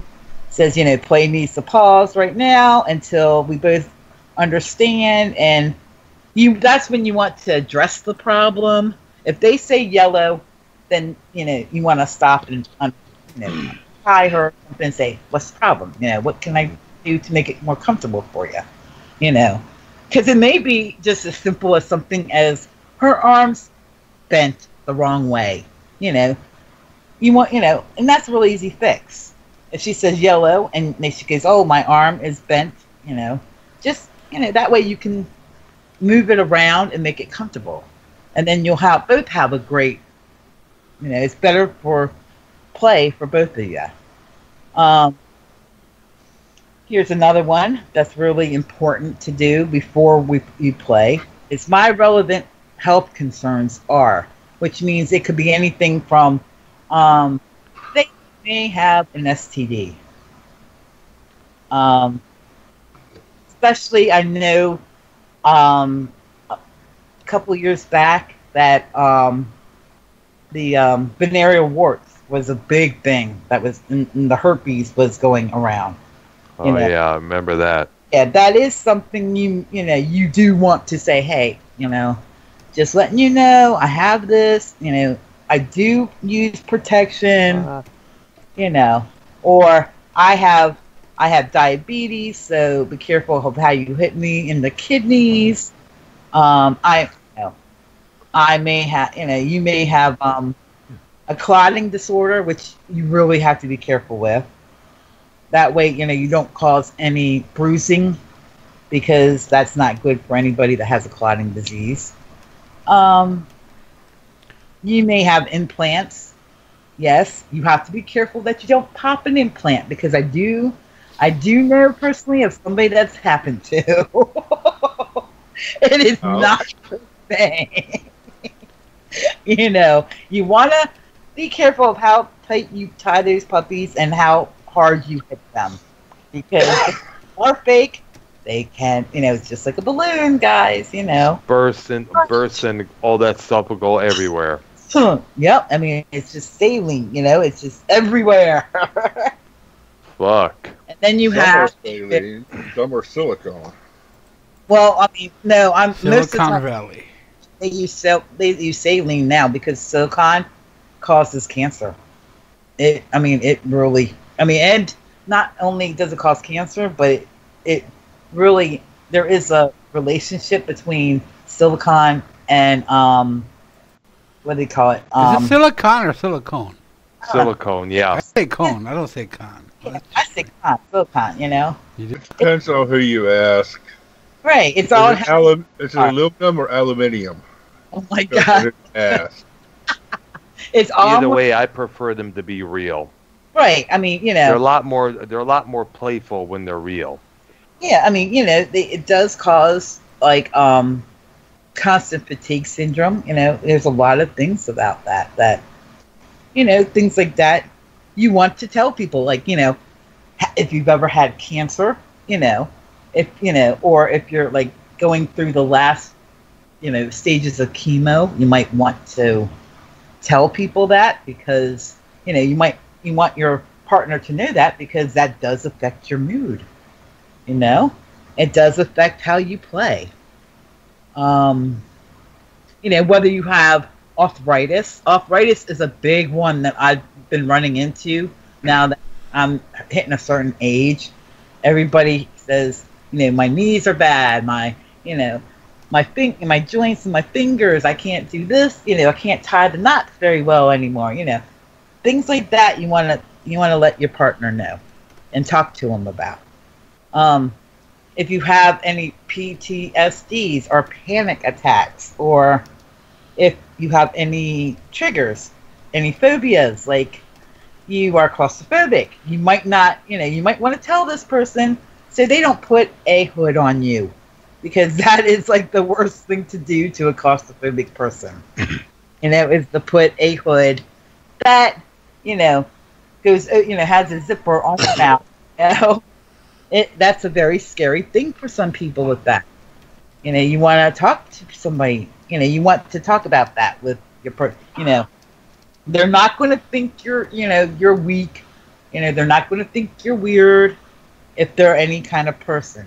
Says, you know, play needs to pause right now until we both understand, and that's when you want to address the problem. If they say yellow, then, you know, you want to stop and, you know, tie her and say, what's the problem? You know, what can I do to make it more comfortable for you? You know, because it may be just as simple as something as her arms bent the wrong way. You know, you want, you know, and that's a really easy fix. If she says yellow and she goes, oh, my arm is bent, you know, just, you know, that way you can move it around and make it comfortable. And then you'll both have a great, you know, it's better for play for both of you. Here's another one that's really important to do before you play. It's my relevant health concerns are, which means it could be anything from, they may have an STD. Especially, I know a couple years back that the venereal warts was a big thing that was, and the herpes was going around. Oh, yeah, I remember that. Yeah, that is something you know, you do want to say, hey, you know, just letting you know, I have this, you know, I do use protection, you know, or I have diabetes, so be careful of how you hit me in the kidneys. I may have, you know, you may have a clotting disorder, which you really have to be careful with. That way, you know, you don't cause any bruising, because that's not good for anybody that has a clotting disease. You may have implants. Yes, you have to be careful that you don't pop an implant, because I do know personally of somebody that's happened to. It is not a thing. You know, you want to be careful of how tight you tie those puppies and how hard you hit them, because if they are fake, they can, you know, it's just like a balloon, guys, you know. Burst and all that stuff will go everywhere. Yep, I mean, it's just saline, you know, it's just everywhere. Fuck. And then you have saline, some are silicone. Well, I mean, no, I'm most of the Silicon time, Valley. they use saline now, because silicone causes cancer. It really, and not only does it cause cancer, but it really, there is a relationship between silicone and what do they call it? Is it silicon or silicone? Silicone, yeah. I say cone. I don't say con. I say silicone, you know. It depends on who you ask. Right, it's Is all. it aluminum or aluminium? Oh my god! It's all. Either way, I prefer them to be real. Right, I mean, you know, They're a lot more playful when they're real. yeah, I mean, you know, it does cause like constant fatigue syndrome. You know, there's a lot of things about that, you know, things like that. You want to tell people, like, you know, if you've ever had cancer, you know, if you know, or if you're like going through the last, you know, stages of chemo, you might want to tell people that, because, you know, you want your partner to know that, because that does affect your mood. You know, it does affect how you play. You know, whether you have arthritis. Arthritis is a big one that I've been running into now that I'm hitting a certain age. Everybody says, my knees are bad, my joints and my fingers, I can't do this, I can't tie the knots very well anymore, Things like that you want to let your partner know and talk to them about. If you have any PTSDs or panic attacks, or if you have any triggers, any phobias, like you are claustrophobic, you might not, you might want to tell this person so they don't put a hood on you, because that is like the worst thing to do to a claustrophobic person. Is to put a hood that, goes, has a zipper on the mouth. That's a very scary thing for some people with that. You want to talk to somebody, you want to talk about that with your they're not going to think you're weak. They're not going to think you're weird if they're any kind of person,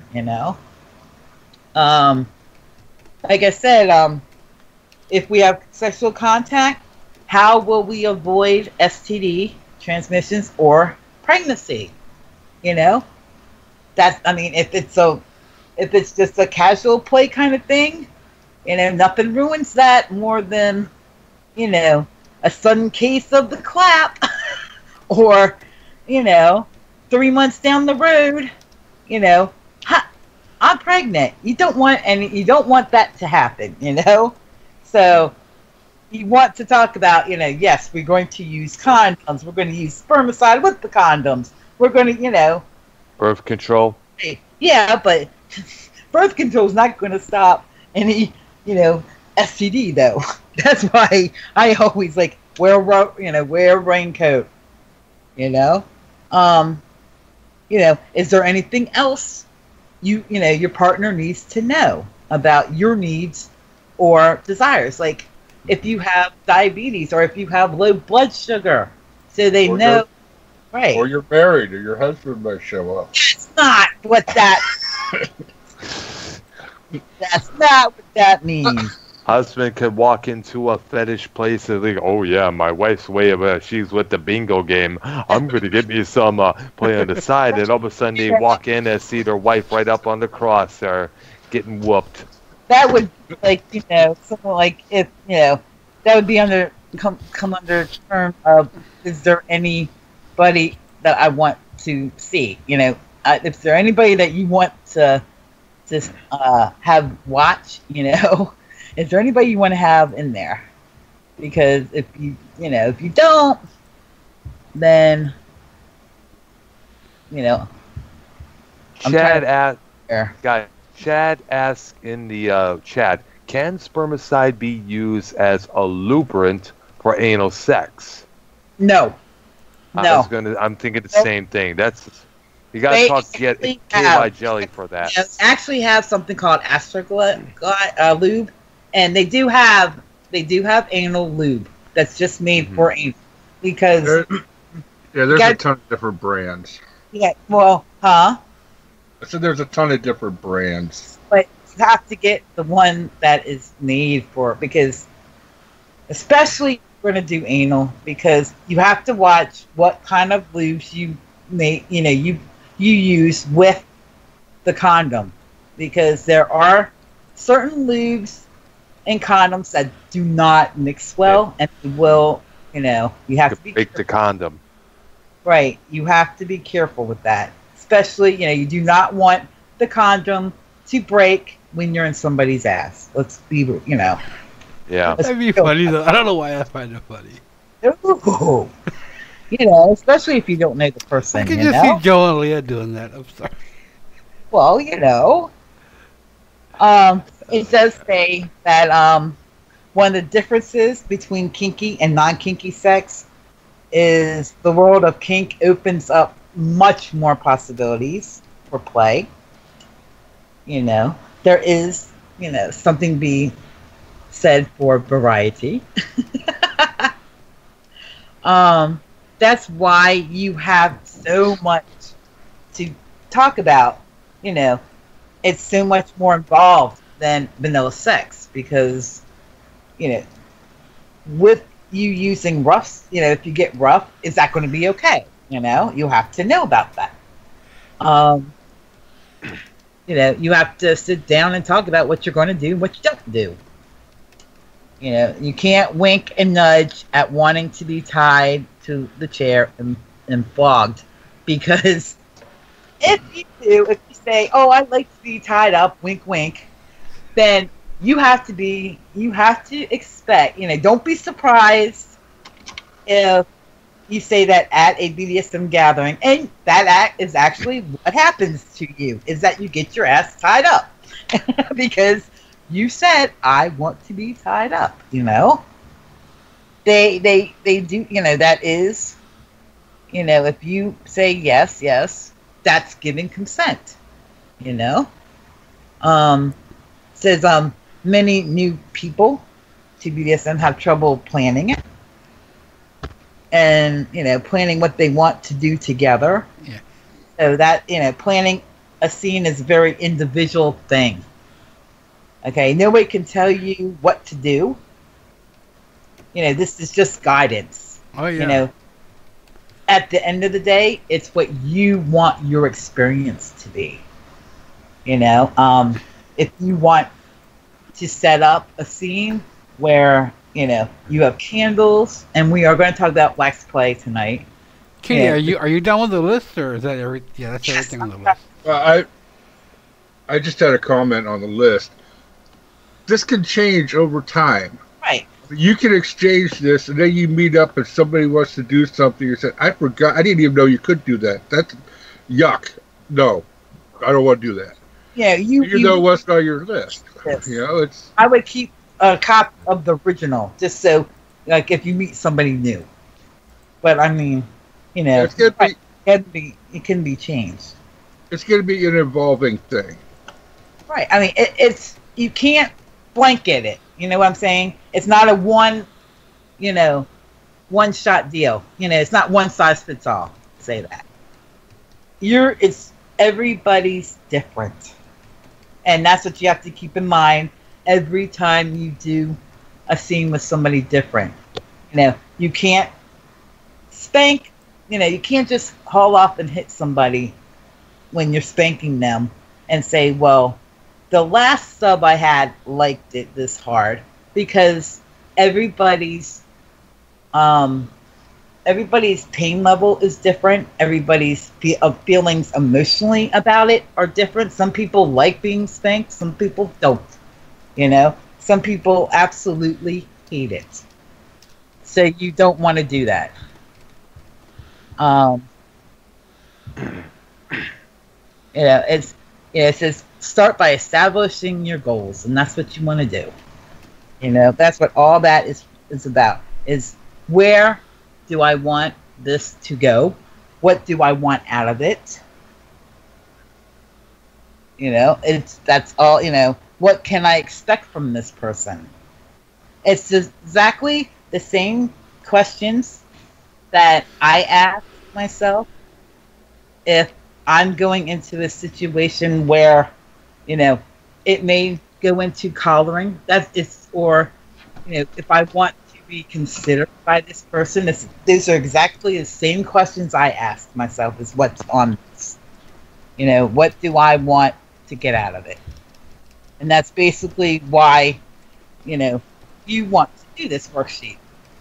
Like I said, if we have sexual contact, how will we avoid STD transmissions or pregnancy? If it's just a casual play kind of thing, nothing ruins that more than, a sudden case of the clap, or, 3 months down the road, I'm pregnant. You don't want that to happen, So you want to talk about, yes, we're going to use condoms. We're going to use spermicide with the condoms. We're going to, birth control. Yeah, but birth control is not going to stop any, STD though. That's why I always wear a raincoat. Is there anything else your partner needs to know about your needs or desires? Like if you have diabetes or if you have low blood sugar, so they know. Right. Or you're married, or your husband might show up. That's not what that. That's not what that means. Husband could walk into a fetish place and think, "Oh yeah, my wife's she's with the bingo game. I'm going to get me some play on the side." And all of a sudden, they walk in and see their wife right up on the cross, or getting whooped. That would something like if that would be come under term of, is there anybody that I want to see? If there anybody that you want to just have watch, is there anybody you want to have in there? Because if you don't, then Chad asks in the chat, can spermicide be used as a lubricant for anal sex? No. No. I'm thinking the same thing. You gotta talk KY jelly for that. They actually have something called lube, and they do have anal lube that's just made for anal, because there's a ton of different brands. Yeah, well, huh? So there's a ton of different brands, but you have to get the one that is made for, because especially if you're going to do anal, because you have to watch what kind of lubes you use with the condom, because there are certain lubes and condoms that do not mix well, and will, you have to break the condom. Right, you have to be careful with that. Especially, you do not want the condom to break when you're in somebody's ass. Let's be, Yeah. That'd be funny though. I don't know why I find it funny. Ooh. Especially if you don't know the person. I can just see Joe and Leah doing that. I'm sorry. Well, it does say that one of the differences between kinky and non-kinky sex is the world of kink opens up much more possibilities for play. There is, something to be said for variety. That's why you have so much to talk about. It's so much more involved than vanilla sex, because, with you using roughs, if you get rough, is that going to be okay? You have to know about that. You have to sit down and talk about what you're going to do and what you don't do. You can't wink and nudge at wanting to be tied to the chair and flogged, because if you say, "Oh, I'd like to be tied up," wink, wink, then you have to expect, don't be surprised if you say that at a BDSM gathering, and that act is actually what happens to you, is that you get your ass tied up because you said, "I want to be tied up." They do. That is, if you say yes, that's giving consent. Says many new people to BDSM have trouble planning it. And, planning what they want to do together. Yeah. So that, planning a scene is a very individual thing. Okay, nobody can tell you what to do. This is just guidance. Oh, yeah. At the end of the day, it's what you want your experience to be. If you want to set up a scene where you have candles, and we are going to talk about wax play tonight. Kitty, are you done with the list, or is that Yeah, that's everything on the list. I just had a comment on the list. This can change over time. Right. You can exchange this, and then you meet up, and somebody wants to do something. You say, "I forgot. I didn't even know you could do that. That's yuck. No, I don't want to do that." Yeah, you know what's on your list. Yes. It's. I would keep a copy of the original, just so, if you meet somebody new. But I mean, it can be changed. It's going to be an evolving thing. Right. I mean, it's you can't blanket it. You know what I'm saying? It's not a one shot deal. It's not one size fits all. Say that. It's everybody's different, and that's what you have to keep in mind. Every time you do a scene with somebody different, you can't spank, you can't just haul off and hit somebody when you're spanking them and say, "Well, the last sub I had liked it this hard," because everybody's pain level is different. Everybody's feelings emotionally about it are different. Some people like being spanked, some people don't. Some people absolutely hate it. So you don't want to do that. It says start by establishing your goals, and that's what you want to do. That's what all that is about. Is where do I want this to go? What do I want out of it? That's all. What can I expect from this person? It's exactly the same questions that I ask myself if I'm going into a situation where, it may go into collaring. If I want to be considered by this person, these are exactly the same questions I ask myself as what's on this. What do I want to get out of it? And that's basically why, you want to do this worksheet.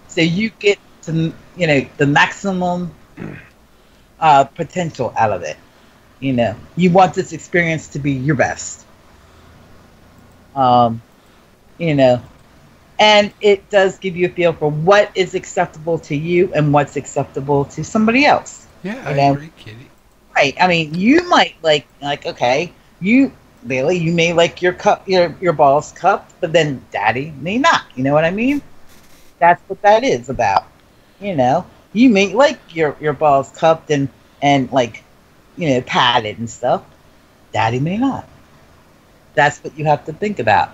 So you get to, the maximum potential out of it. You want this experience to be your best. And it does give you a feel for what is acceptable to you and what's acceptable to somebody else. Yeah, I agree, Kitty. Right. I mean, you might like okay, Bailey, you may like your balls cupped, but then Daddy may not. You know what I mean? That's what that is about. You may like your balls cupped and padded and stuff. Daddy may not. That's what you have to think about.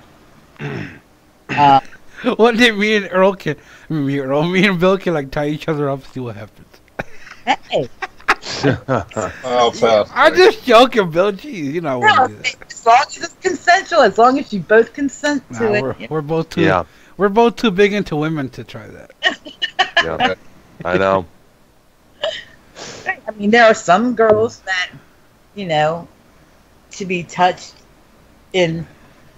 What did me and Earl me and Bill can tie each other up, see what happens. Hey. I'll pass. I'm just joking, Bill. Jeez, as long as it's consensual, as long as you both consent to it. We're both too We're both too big into women to try that. Yeah, I know. I mean, there are some girls that, you know, to be touched in,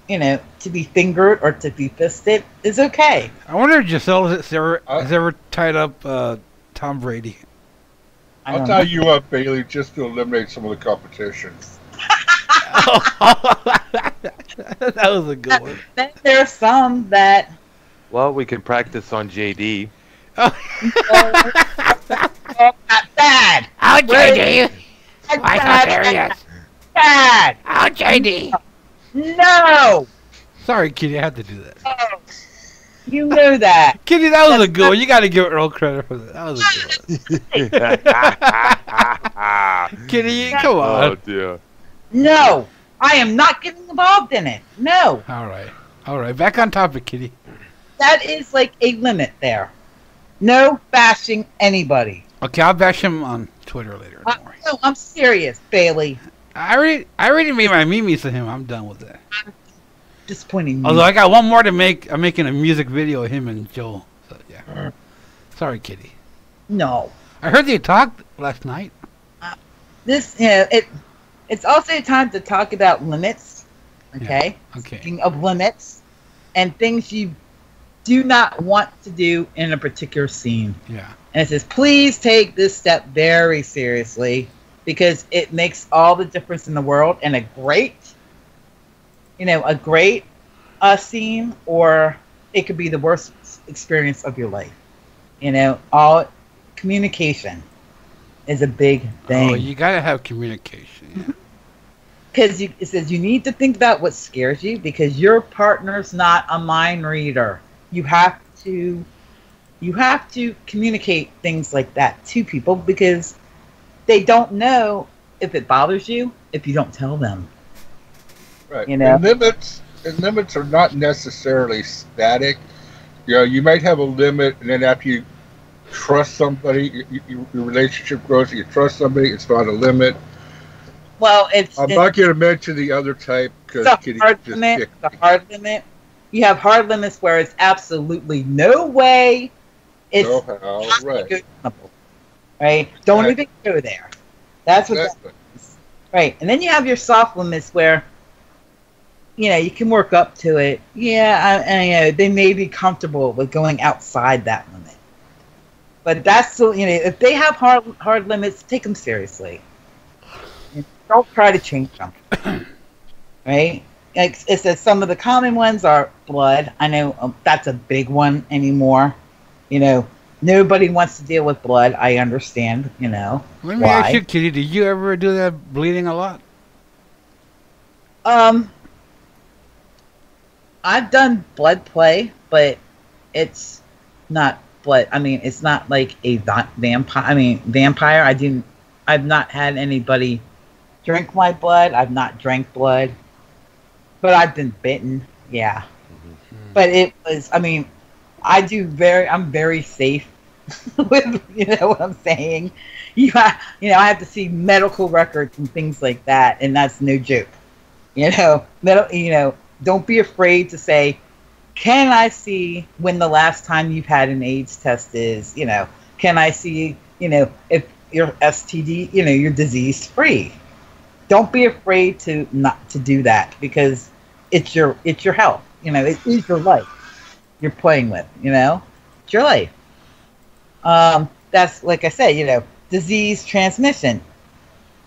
you know, to be fingered or to be fisted is okay. I wonder if Giselle has ever tied up Tom Brady. I'll tie you up, Bailey, just to eliminate some of the competition. That was a good one. Then there are some that. Well, we can practice on JD. Not bad. Oh, JD. I thought serious. Bad. Oh, JD. No. Sorry, Kitty, I had to do that. Oh, you know that. Kitty, that was a good one. You got to give Earl credit for that. That was a good one. Kitty, come on. Oh, dear. No, I am not getting involved in it. No. All right. Back on topic, Kitty. That is like a limit there. No bashing anybody. Okay, I'll bash him on Twitter later. Don't worry. No, I'm serious, Bailey. I already made my memes to him. I'm done with that. Disappointing. Although I got one more to make. I'm making a music video of him and Joel. So yeah. Sorry, Kitty. No. I heard they talked last night. This, you know, it's also time to talk about limits. Okay. Yeah. Okay. Speaking of limits and things you do not want to do in a particular scene. Yeah. And it says, please take this step very seriously because it makes all the difference in the world. And a great scene, or it could be the worst experience of your life. You know, all communication is a big thing. Oh, you gotta have communication. Because it says you need to think about what scares you because your partner's not a mind reader. You have to communicate things like that to people because they don't know if it bothers you if you don't tell them. Right. You know? And limits are not necessarily static. You know, you might have a limit, and then after you trust somebody, your relationship grows. You trust somebody, it's not a limit. Well, I'm not going to mention the other type because Kitty hard just limit. kicked The me. hard limit. You have hard limits where it's absolutely no way. It's not right. negotiable. Right? Don't Right. even go there. That's what. Exactly. Right, and then you have your soft limits where, you know, you can work up to it. Yeah, and you know, they may be comfortable with going outside that limit. But that's still, you know, if they have hard limits, take them seriously. Don't try to change them. Right? Like it says, some of the common ones are blood. I know that's a big one anymore. You know, nobody wants to deal with blood. I understand. You know. Let me ask you, Kitty. Did you ever do that bleeding a lot? I've done blood play, but it's not blood. I mean, it's not like a vampire. I mean, vampire. I've not had anybody drink my blood. I've not drank blood, but I've been bitten. Yeah, but it was. I mean, I'm very safe with, you know what I'm saying. I have to see medical records and things like that, and that's no joke. You know, don't be afraid to say, can I see when the last time you've had an AIDS test is? You know, can I see, you know, if you're STD, you know, you're disease free. Don't be afraid to not to do that because it's your health. You know, it is your life you're playing with. You know, it's your life. That's like I said, you know, disease transmission.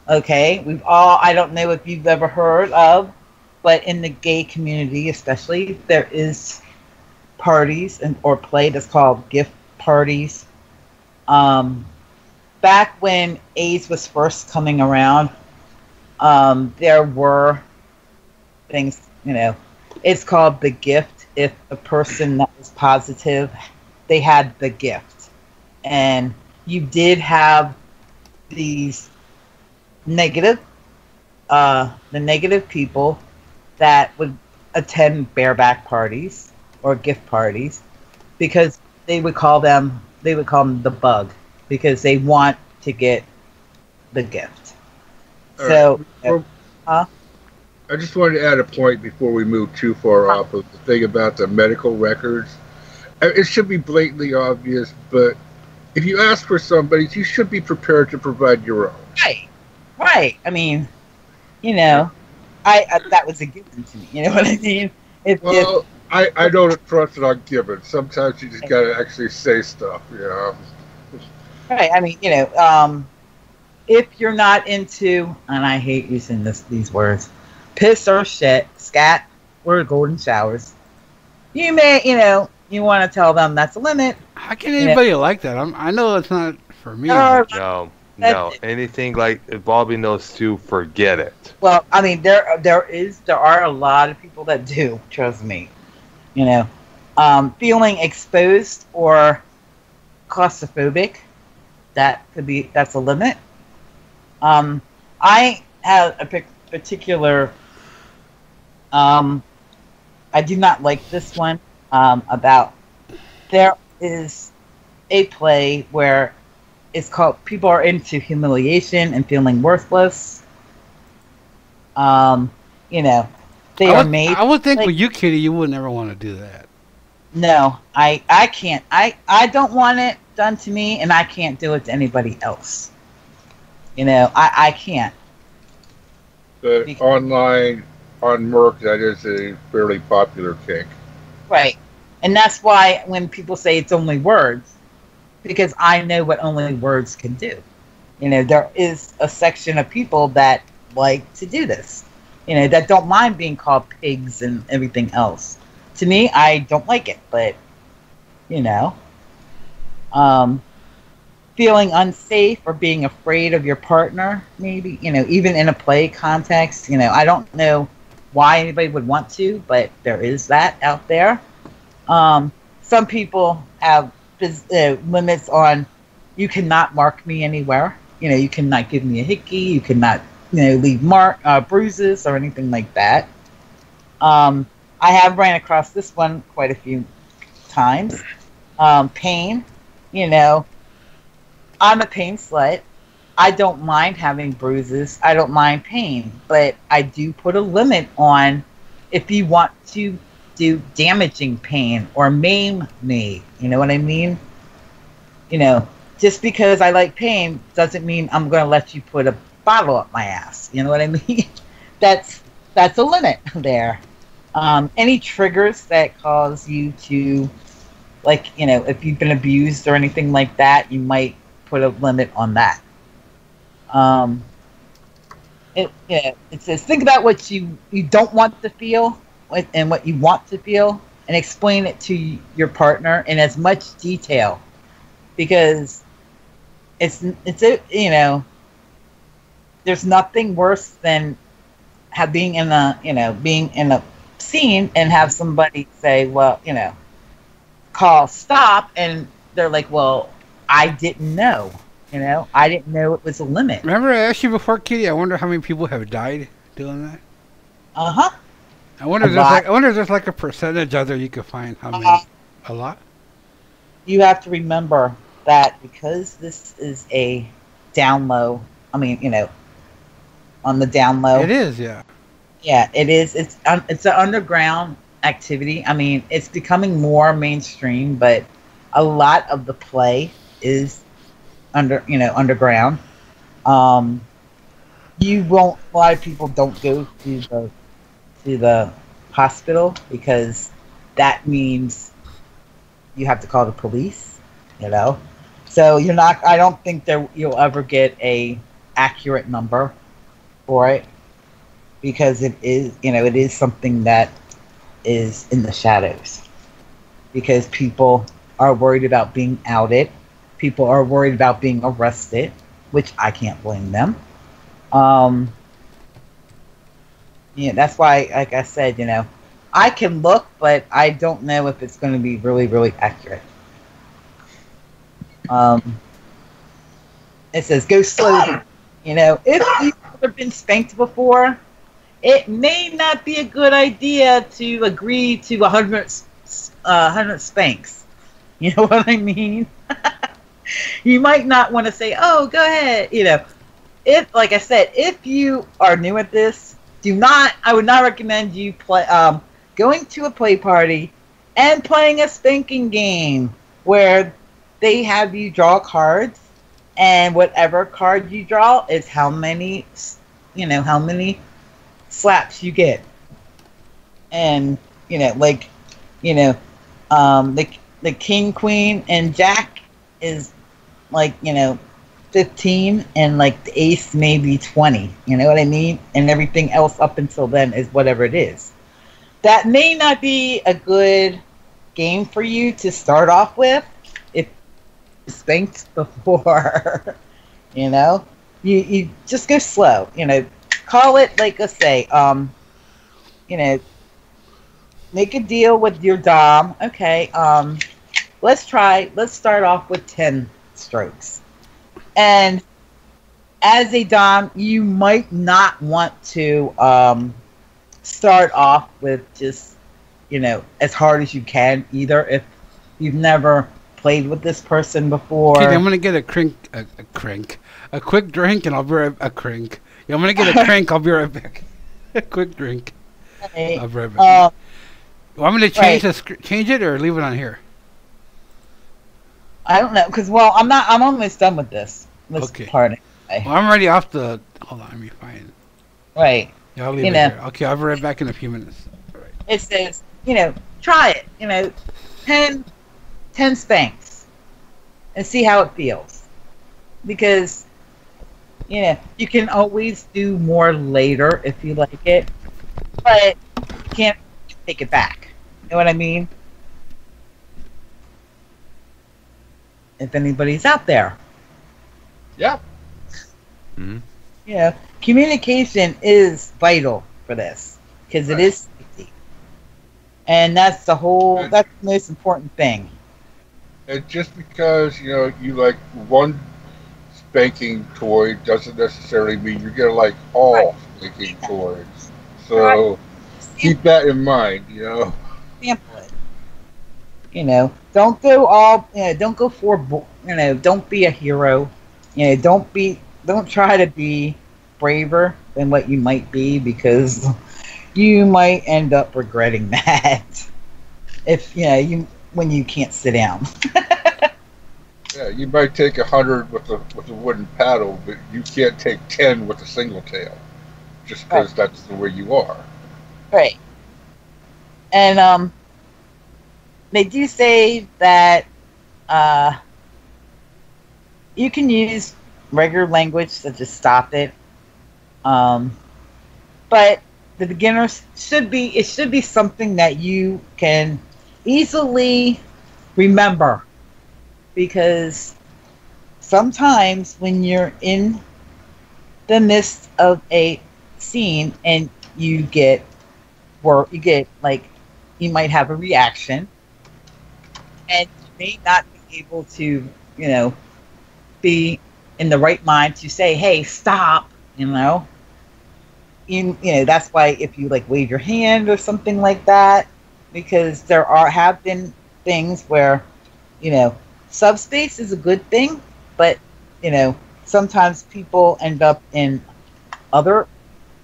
Okay, I don't know if you've ever heard of, but in the gay community especially, there is parties or play that's called gift parties. Back when AIDS was first coming around, there were things, you know, it's called the gift. If a person that was positive, they had the gift. And you did have these the negative people that would attend bareback parties or gift parties because they would call them the bug because they want to get the gift. So, I just wanted to add a point before we move too far off of the thing about the medical records. it should be blatantly obvious, but if you ask for somebody, you should be prepared to provide your own. Right. Right. I mean, you know, I that was a given to me. You know what I mean? Well, I don't trust it on given. Sometimes you just gotta actually say stuff, you know. Right. I mean, you know, if you're not into, and I hate using these words, piss or shit, scat, or golden showers, you may, you know, you want to tell them that's a limit. How can anybody like that? I know it's not for me. No, anything like involving those two, forget it. Well, I mean, there are a lot of people that do. Trust me, you know, feeling exposed or claustrophobic, that's a limit. I have a particular. I do not like this one. About there is a play where it's called people are into humiliation and feeling worthless. You know, they are made. I would think with you, Kitty, you would never want to do that. No, I can't. I don't want it done to me, and I can't do it to anybody else. You know, I can't. The online on Merc, that is a fairly popular kink. Right. And that's why when people say it's only words, because I know what only words can do. You know, there is a section of people that like to do this. You know, that don't mind being called pigs and everything else. To me, I don't like it, but, you know, feeling unsafe or being afraid of your partner, maybe, you know, even in a play context, you know, I don't know why anybody would want to, but there is that out there. Some people have limits on, you cannot mark me anywhere. You know, you cannot give me a hickey. You cannot, you know, leave bruises or anything like that. I have ran across this one quite a few times. Pain, you know, I'm a pain slut. I don't mind having bruises. I don't mind pain, but I do put a limit on if you want to do damaging pain or maim me. You know what I mean? You know, just because I like pain doesn't mean I'm going to let you put a bottle up my ass. You know what I mean? That's a limit there. Any triggers that cause you to, like, you know, if you've been abused or anything like that, you might put a limit on that. It says think about what you don't want to feel and what you want to feel, and explain it to your partner in as much detail, because it's you know, there's nothing worse than being in a scene and have somebody say, well, you know, call stop, and they're like, well, I didn't know. You know, I didn't know it was a limit. Remember I asked you before, Kitty? I wonder how many people have died doing that. I wonder if there's like a percentage out there you could find. How many? A lot. You have to remember that because this is a down low. I mean, you know, on the down low. It is, yeah. Yeah, it is. It's an underground activity. I mean, it's becoming more mainstream, but a lot of the play is underground. You won't. A lot of people don't go to the hospital because that means you have to call the police. You know, so you're not. I don't think you'll ever get a accurate number for it, because it is something that is in the shadows, because people are worried about being outed. People are worried about being arrested, which I can't blame them. Yeah, that's why, like I said, you know, I can look, but I don't know if it's going to be really, really accurate. It says, go slowly. You know, if you've never been spanked before, it may not be a good idea to agree to 100 spanks. You know what I mean? You might not want to say, oh, go ahead. You know, like I said, if you are new at this, I would not recommend you going to a play party And playing a spanking game where they have you draw cards, and whatever card you draw is how many, how many slaps you get. And, like, you know, the king, queen, and jack is like, 15, and like the ace maybe 20. You know what I mean? And everything else up until then is whatever it is. That may not be a good game for you to start off with if you spanked before. You just go slow. Call it, like, let's say, make a deal with your dom. Okay, let's start off with 10 strokes. And as a dom, you might not want to start off with just, as hard as you can either if you've never played with this person before. Okay, I'm gonna get a quick drink, and I'll be right back. Yeah, I'm gonna get a crank. I'll be right back. A quick drink. Okay. I'll be right back. Well, I'm gonna change right. change it or leave it on here. I don't know, because I'm almost done with this Okay. part. Well, I'm already off the. Hold on, let me find. Right. Yeah, I'll leave it here. Okay, I'll be right back in a few minutes. All right. It says, try it. 10 spanks, and see how it feels. Because, you can always do more later if you like it, but you can't take it back. You know what I mean? If anybody's out there. Yeah. Mm-hmm. Communication is vital for this, because it is safety. And that's the most important thing. And just because, you like one spanking toy doesn't necessarily mean you're going to like all spanking toys. So keep that in mind, Sample it. Don't go all, don't go for, don't be a hero. Don't try to be braver than what you might be, because you might end up regretting that if, when you can't sit down. Yeah, you might take 100 with a wooden paddle, but you can't take 10 with a single tail, just because that's the way you are. Right. And they do say that you can use regular language to just stop it. But the beginners should be something that you can easily remember, because sometimes when you're in the midst of a scene and you might have a reaction, and you may not be able to, be in the right mind to say, hey, stop, that's why if you wave your hand or something like that, because have been things where, subspace is a good thing, but, sometimes people end up in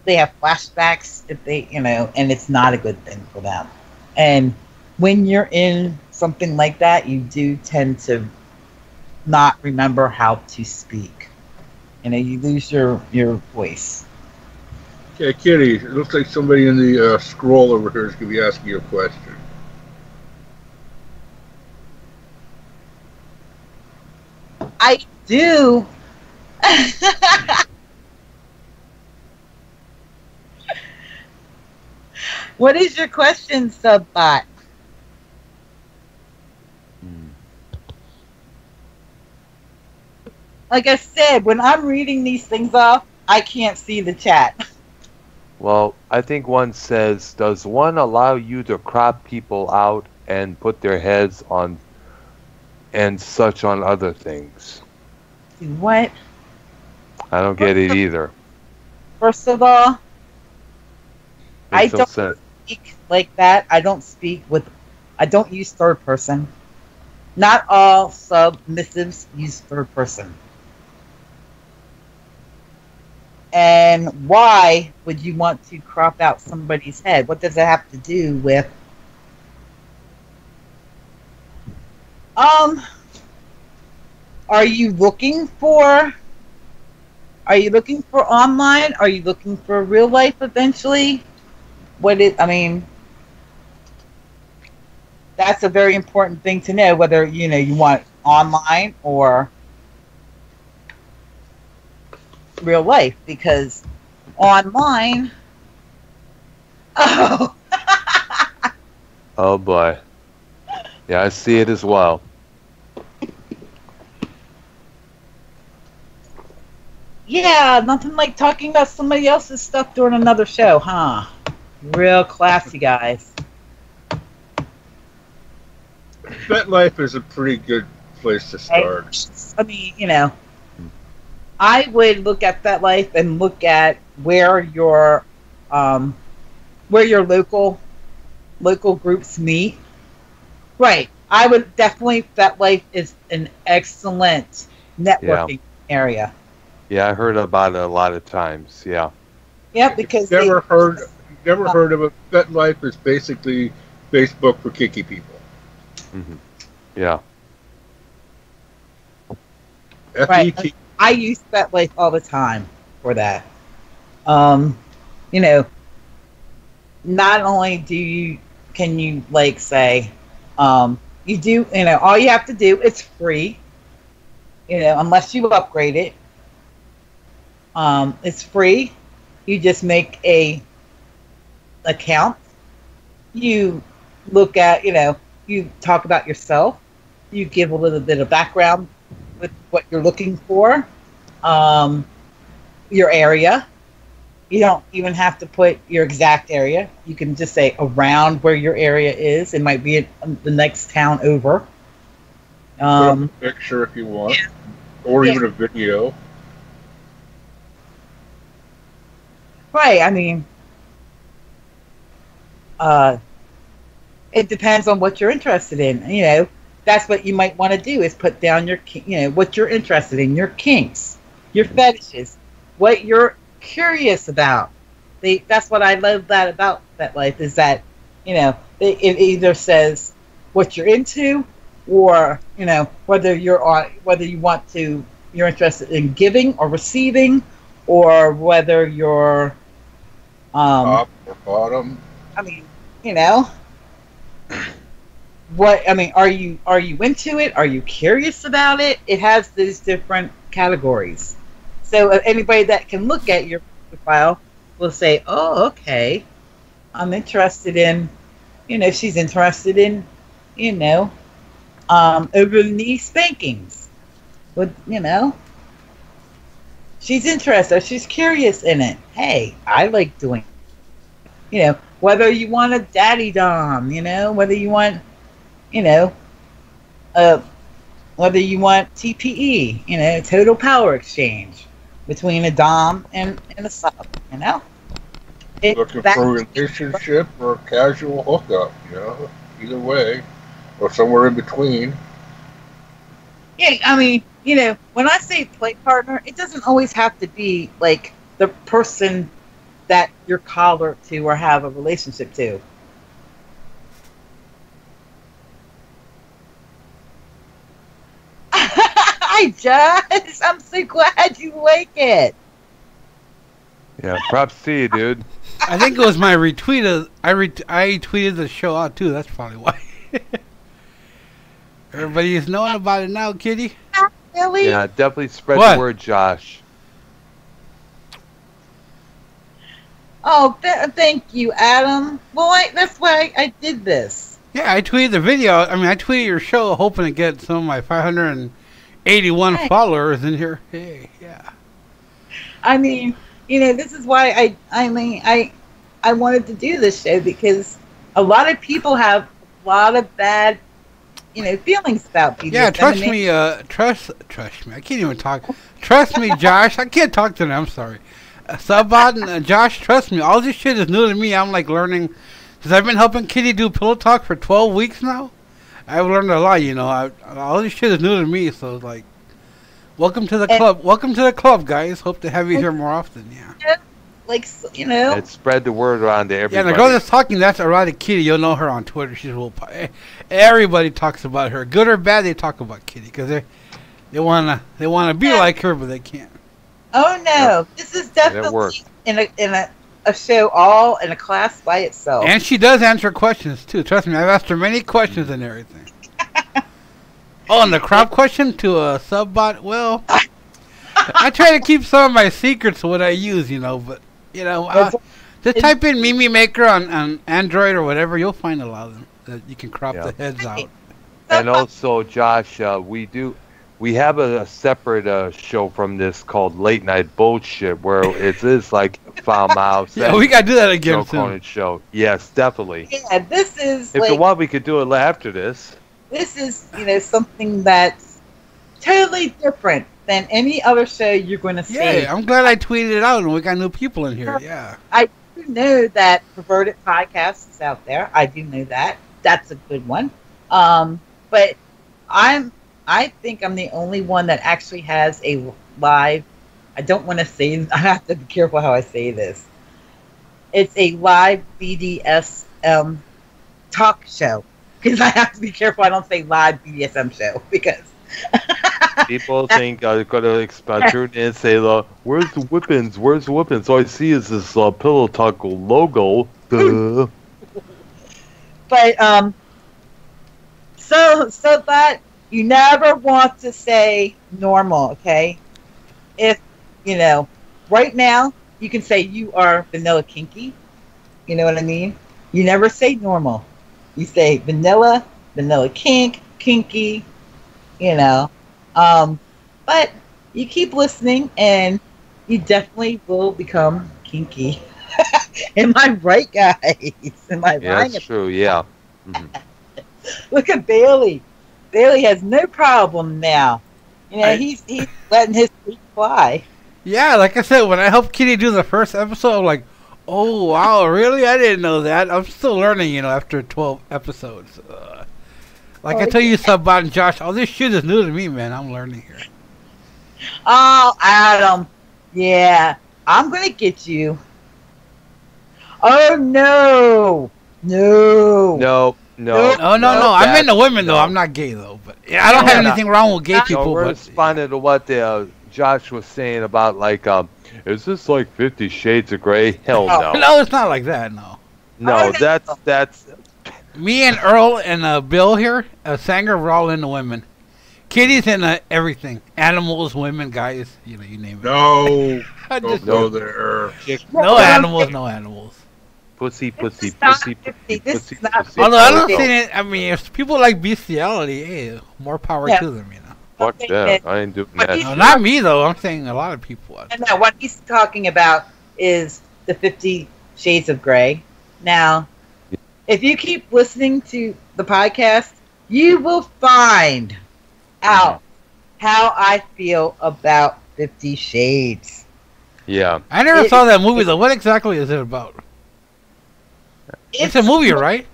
they have flashbacks if they, and it's not a good thing for them. And when you're in something like that, you do tend to not remember how to speak. You lose your voice. Okay, Kitty, it looks like somebody in the scroll over here is going to be asking you a question. I do. What is your question, Subbot? Like I said, when I'm reading these things off, I can't see the chat. Well, I think one says, does one allow you to crop people out and put their heads on and such on other things? What? I don't get it either. First of all, I don't sense. speak like that. I don't use third person. Not all submissives use third person. And why would you want to crop out somebody's head? What does it have to do with Um, are you looking for? Are you looking for online? Are you looking for real life eventually? I mean, that's a very important thing to know. Whether you want online or real life, because online. Oh. Oh boy. Yeah, I see it as well. Yeah, nothing like talking about somebody else's stuff during another show, huh? Real classy, guys. FetLife is a pretty good place to start. I mean, I would look at FetLife and look at where your local groups meet. Right. I would definitely. FetLife is an excellent networking area. Yeah, I heard about it a lot of times. Yeah. Yeah, because never heard of it. FetLife is basically Facebook for kinky people. Mm-hmm. Yeah. Right. I use FetLife all the time for that. Not only can you like say, you do, all you have to do, it's free, unless you upgrade it. It's free. You just make a account. You look at, you talk about yourself. You give a little bit of background with what you're looking for. Your area. You don't even have to put your exact area. You can just say around where your area is. It might be the next town over. Put up a picture if you want, or even a video. Right. I mean, it depends on what you're interested in. That's what you might want to do, is put down your, what you're interested in, your kinks, your fetishes, what you're curious about. That's what I love about FetLife, is that, it either says what you're into, or, whether you're interested in giving or receiving, or whether you're top or bottom. I mean, are you into it? Are you curious about it? It has these different categories. So anybody that can look at your profile will say, "Oh, okay, I'm interested in," she's interested in, over the knee spankings. But she's interested. She's curious in it. Hey, I like doing it. Whether you want a daddy dom, whether you want, whether you want TPE, total power exchange between a dom and a sub, Looking for a relationship or a casual hookup, either way, or somewhere in between. Yeah, I mean, when I say play partner, it doesn't always have to be like the person that you're collared to or have a relationship to. Hi, Josh. I'm so glad you like it. Yeah, props to you, dude. I think it was my retweet. I tweeted the show out too. That's probably why. Everybody's knowing about it now, Kitty. Really? Yeah, definitely spread the word, Josh. Oh, thank you, Adam. Well, that's why I did this. Yeah, I tweeted the video. I mean, I tweeted your show hoping to get some of my 581 followers in here. Hey, yeah. I mean, this is why I wanted to do this show, because a lot of people have a lot of bad, feelings about people. Yeah, trust me. Trust me. I can't even talk. Trust me, Josh. I can't talk to them. I'm sorry. Subbot and Josh, trust me. All this shit is new to me. I'm like learning, because I've been helping Kitty do pillow talk for 12 weeks now. I've learned a lot. All this shit is new to me. So welcome to the club. Welcome to the club, guys. Hope to have you here more often. Yeah. like, you know. And spread the word around to everybody. Yeah, the girl that's talking, that's Erotic Kitty. You'll know her on Twitter. She's real. Everybody talks about her, good or bad. They talk about Kitty because they wanna be like her, but they can't. Oh no, this is definitely in a show all in a class by itself. And she does answer questions too. Trust me, I've asked her many questions and everything. Oh, and the crop question to a subbot. Well, I try to keep some of my secrets what I use, you know. But you know, just type in Mimi Maker on Android or whatever. You'll find a lot of them that you can crop the heads out. And also, Josh, we have a separate show from this called Late Night Bullshit, where it is like Foul Mouse. Yeah, we gotta do that again soon. Show. Yes, definitely. Yeah, this is. If you want, we could do it after this. This is, you know, something that's totally different than any other show you're going to see. Yeah, I'm glad I tweeted it out and we got new people in here. Yeah. I do know that Perverted Podcast is out there. I do know that. That's a good one. But I think I'm the only one that actually has a live. I don't want to say. I have to be careful how I say this. It's a live BDSM talk show. Because I have to be careful I don't say live BDSM show, because people think I'm going to tune in and say, where's the whippings? Where's the whippings? All I see is this Pillow Talk logo. Duh. But, so that you never want to say normal, okay? If, you know, right now, you can say you are vanilla kinky. You know what I mean? You never say normal. You say vanilla kink, kinky, you know. But you keep listening and you definitely will become kinky. Am I right, guys? Am I right? That's true, yeah. Mm-hmm. Look at Bailey. Bailey has no problem now. You know, he's letting his feet fly. Yeah, like I said, when I helped Kitty do the first episode, I'm like, oh, wow, really? I didn't know that. I'm still learning, you know, after 12 episodes. Like I tell you, Subbot and Josh, all this shit is new to me, man. I'm learning here. Oh, Adam. Yeah, I'm going to get you. Oh, no. No. I'm into women, though. I'm not gay, though. But I don't have anything wrong with gay people. We're responding to what Josh was saying about, like, is this like 50 Shades of Grey? Hell no. No, it's not like that, no. No, that's... Me and Earl and Bill here, Sanger, we're all into women. Kitty's into everything. Animals, women, guys, you know, you name it. No. Don't go there. No animals. Pussy. Although I don't see it, I mean, if people like bestiality, hey, more power to them, you know. Fuck that. I ain't doing that. No, not me, though. I'm saying a lot of people. And now what he's talking about is the 50 Shades of Grey. Now, if you keep listening to the podcast, you will find out how I feel about 50 Shades. Yeah. I never saw that movie, though. What exactly is it about? It's a movie, right?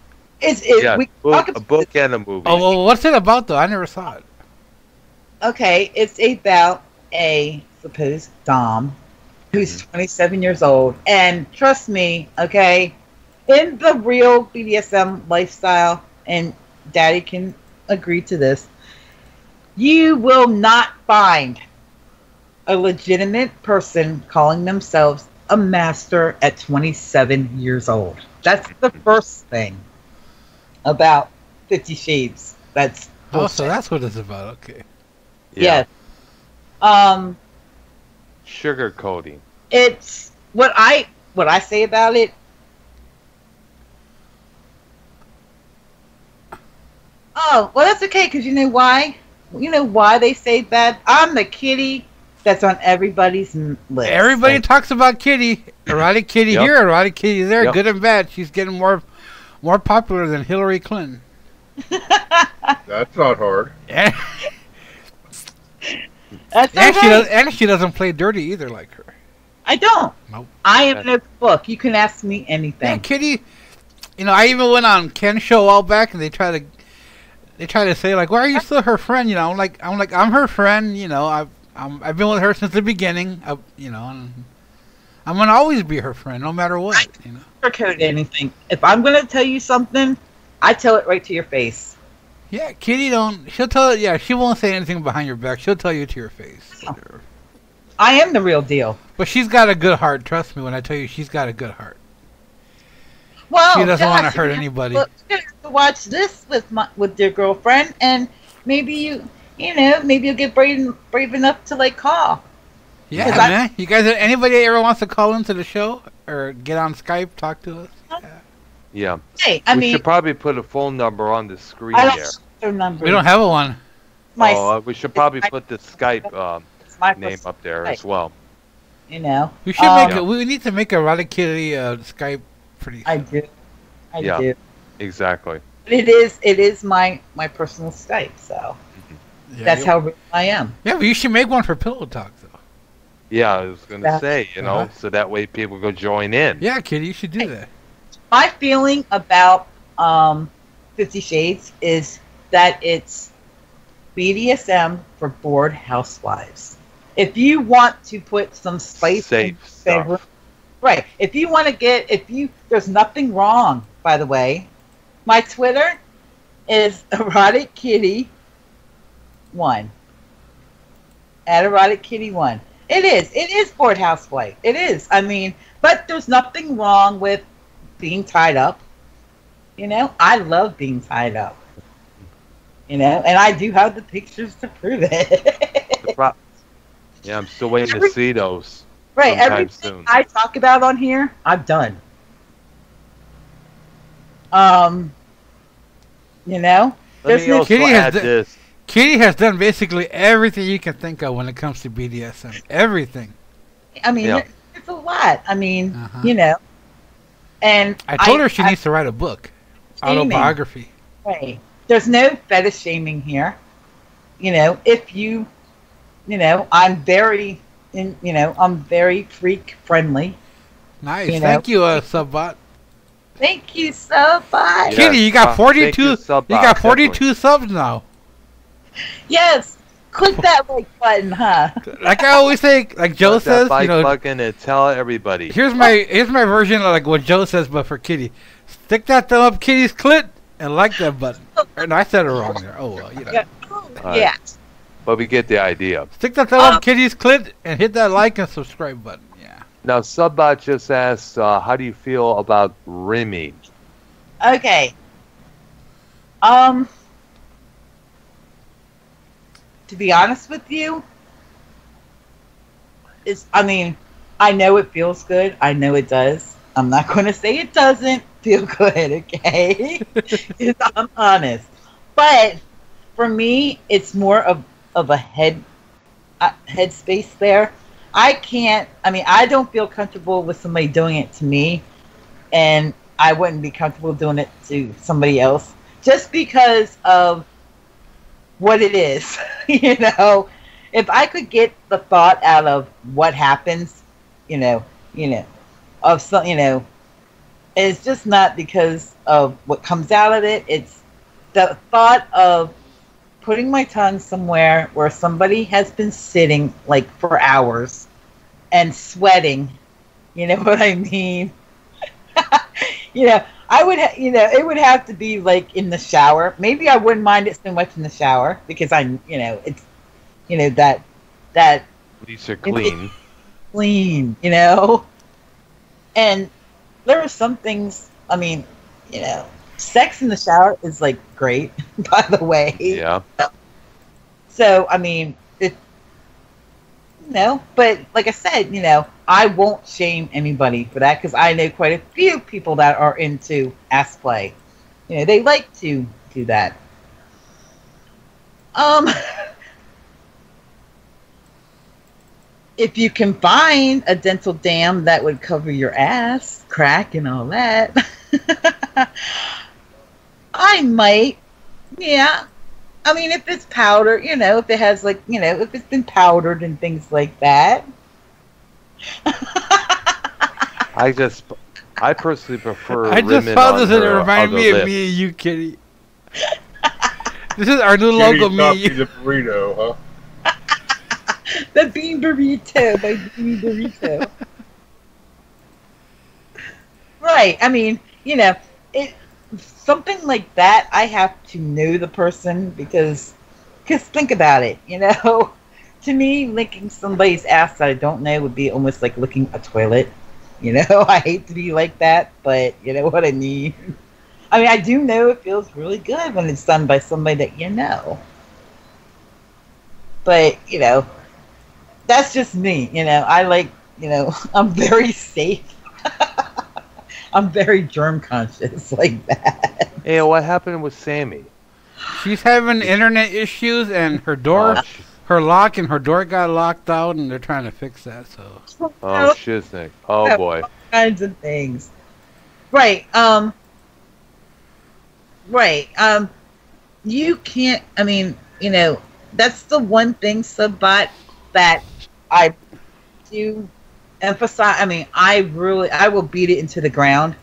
Yeah, a book and a movie. Oh, well, what's it about, though? I never saw it. Okay, it's about a supposed Dom who's 27 years old. And trust me, okay, in the real BDSM lifestyle, and Daddy can agree to this, you will not find a legitimate person calling themselves a master at 27 years old. That's the first thing about 50 Shades. That's bullshit. Oh, so that's what it's about. Okay. Yeah. Sugar coating. It's what I say about it. Oh, well, that's okay, because you know why? You know why they say that? I'm the kitty that's on everybody's list. Everybody talks about Kitty. Erotic Kitty here, erotic Kitty there, good and bad. She's getting more popular than Hillary Clinton. That's not hard. And she doesn't play dirty either like her. I don't. Nope. I am no book. You can ask me anything. Yeah, Kitty. You know, I even went on Ken's show a while back, and they try to say like, "Why are you still her friend?" You know, I'm her friend. You know, I've been with her since the beginning. You know, and I'm gonna always be her friend, no matter what. You know. Sugarcoat anything. If I'm gonna tell you something, I tell it right to your face. Yeah, Kitty don't. She'll tell it. Yeah, she won't say anything behind your back. She'll tell you to your face. Oh. I am the real deal. But she's got a good heart. Trust me when I tell you, she's got a good heart. Well, she doesn't want to hurt anybody. Look, you have to watch this with your girlfriend, and maybe maybe you'll get brave enough to like call. Yeah, man. You guys, anybody ever wants to call into the show or get on Skype, talk to us? Yeah. Hey, we should probably put a phone number on the screen here. Number. We don't have one. We should probably put the Skype name up there as well. You know. We should we need to make Erotic Kitty Skype pretty soon. I do. I do. Exactly. It is my personal Skype, so that's how real I am. Yeah, but you should make one for Pillow Talk, though. Yeah, I was going to say, so that way people go join in. Yeah, Kitty, you should do that. My feeling about 50 Shades is that it's BDSM for bored housewives. If you want to put some spice in favor, right? If you want to there's nothing wrong, by the way. My Twitter is Erotic Kitty 1. At Erotic Kitty 1. It is bored housewife. It is. I mean, but there's nothing wrong with being tied up. You know, I love being tied up. You know, and I do have the pictures to prove it. Yeah, I'm still waiting to see those. Right, everything I talk about on here, I've done. You know, Kitty has done basically everything you can think of when it comes to BDSM. Everything. I mean, it's a lot. I mean, you know. And I told her she needs to write a book, autobiography. Right. There's no fetish shaming here. You know, if you know, I'm very freak friendly. Nice. Thank you, Subbot. Thank you, Subbot. Kitty, you got 42. You got 42 subs now. Yes. Click that like button, huh? Like I always say, like Joe says, you know. Button and tell everybody. Here's my version of like what Joe says, but for Kitty. Stick that thumb up Kitty's clit and like that button. And I said it wrong there. Oh well, you know. Yeah. But we get the idea. Stick that thumb up Kitty's clit and hit that like and subscribe button. Yeah. Now Subbot just asked, how do you feel about rimming? Okay. To be honest with you, I know it feels good. I know it does. I'm not going to say it doesn't feel good, okay? Because I'm honest. But for me, it's more of a headspace there. I don't feel comfortable with somebody doing it to me, and I wouldn't be comfortable doing it to somebody else just because of what it is. You know, if I could get the thought out of what happens, of some, it's just not because of what comes out of it. It's the thought of putting my tongue somewhere where somebody has been sitting like for hours and sweating. You know what I mean? I would, it would have to be like in the shower. Maybe I wouldn't mind it so much in the shower because it's, that. At least you're clean. Clean, And there are some things, sex in the shower is like great, by the way. Yeah. So, but like I said, I won't shame anybody for that because I know quite a few people that are into ass play. They like to do that. If you can find a dental dam that would cover your ass crack and all that, I might. Yeah. If it's powder, if it has like, if it's been powdered and things like that. I personally prefer. I just found this and it reminded me of me and you, Kitty. This is our new logo, me and you. The burrito, huh? The bean burrito, my bean burrito. Right. I mean, it something like that. I have to know the person because think about it. To me, licking somebody's ass that I don't know would be almost like licking a toilet. I hate to be like that, but you know what I mean. I mean, I do know it feels really good when it's done by somebody that you know. But that's just me. I like. I'm very safe. I'm very germ conscious like that. Hey, what happened with Sammy? She's having internet issues, and her door, her lock, and her door got locked out, and they're trying to fix that. So. Oh, shiznick. Oh boy. All kinds of things. Right. Right. You can't. I mean, that's the one thing, Subbot, that I do emphasize. I mean, I will beat it into the ground.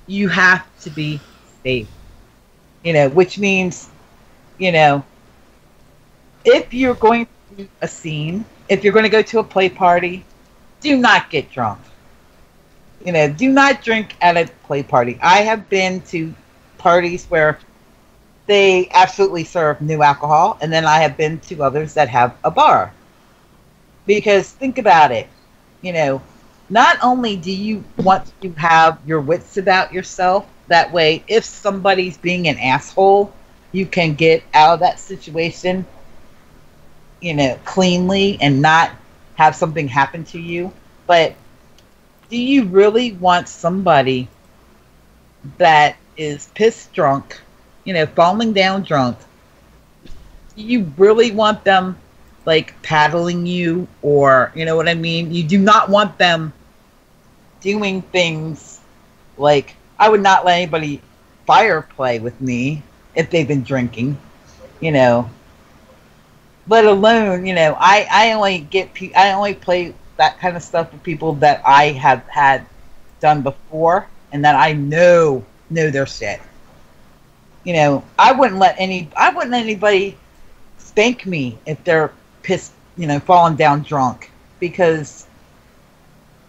You have to be safe. Which means, if you're going to a scene, if you're going to go to a play party, do not get drunk. Do not drink at a play party. I have been to parties where they absolutely serve no alcohol, and then I have been to others that have a bar. Because think about it, not only do you want to have your wits about yourself, that way if somebody's being an asshole, you can get out of that situation, cleanly and not have something happen to you. But do you really want somebody that is pissed drunk, falling down drunk? Do you really want them like paddling you, or you know what I mean? You do not want them doing things like, I would not let anybody fire play with me if they've been drinking, let alone, I only play that kind of stuff with people that I have had done before and that I know their shit. I wouldn't let anybody spank me if they're pissed, falling down drunk, because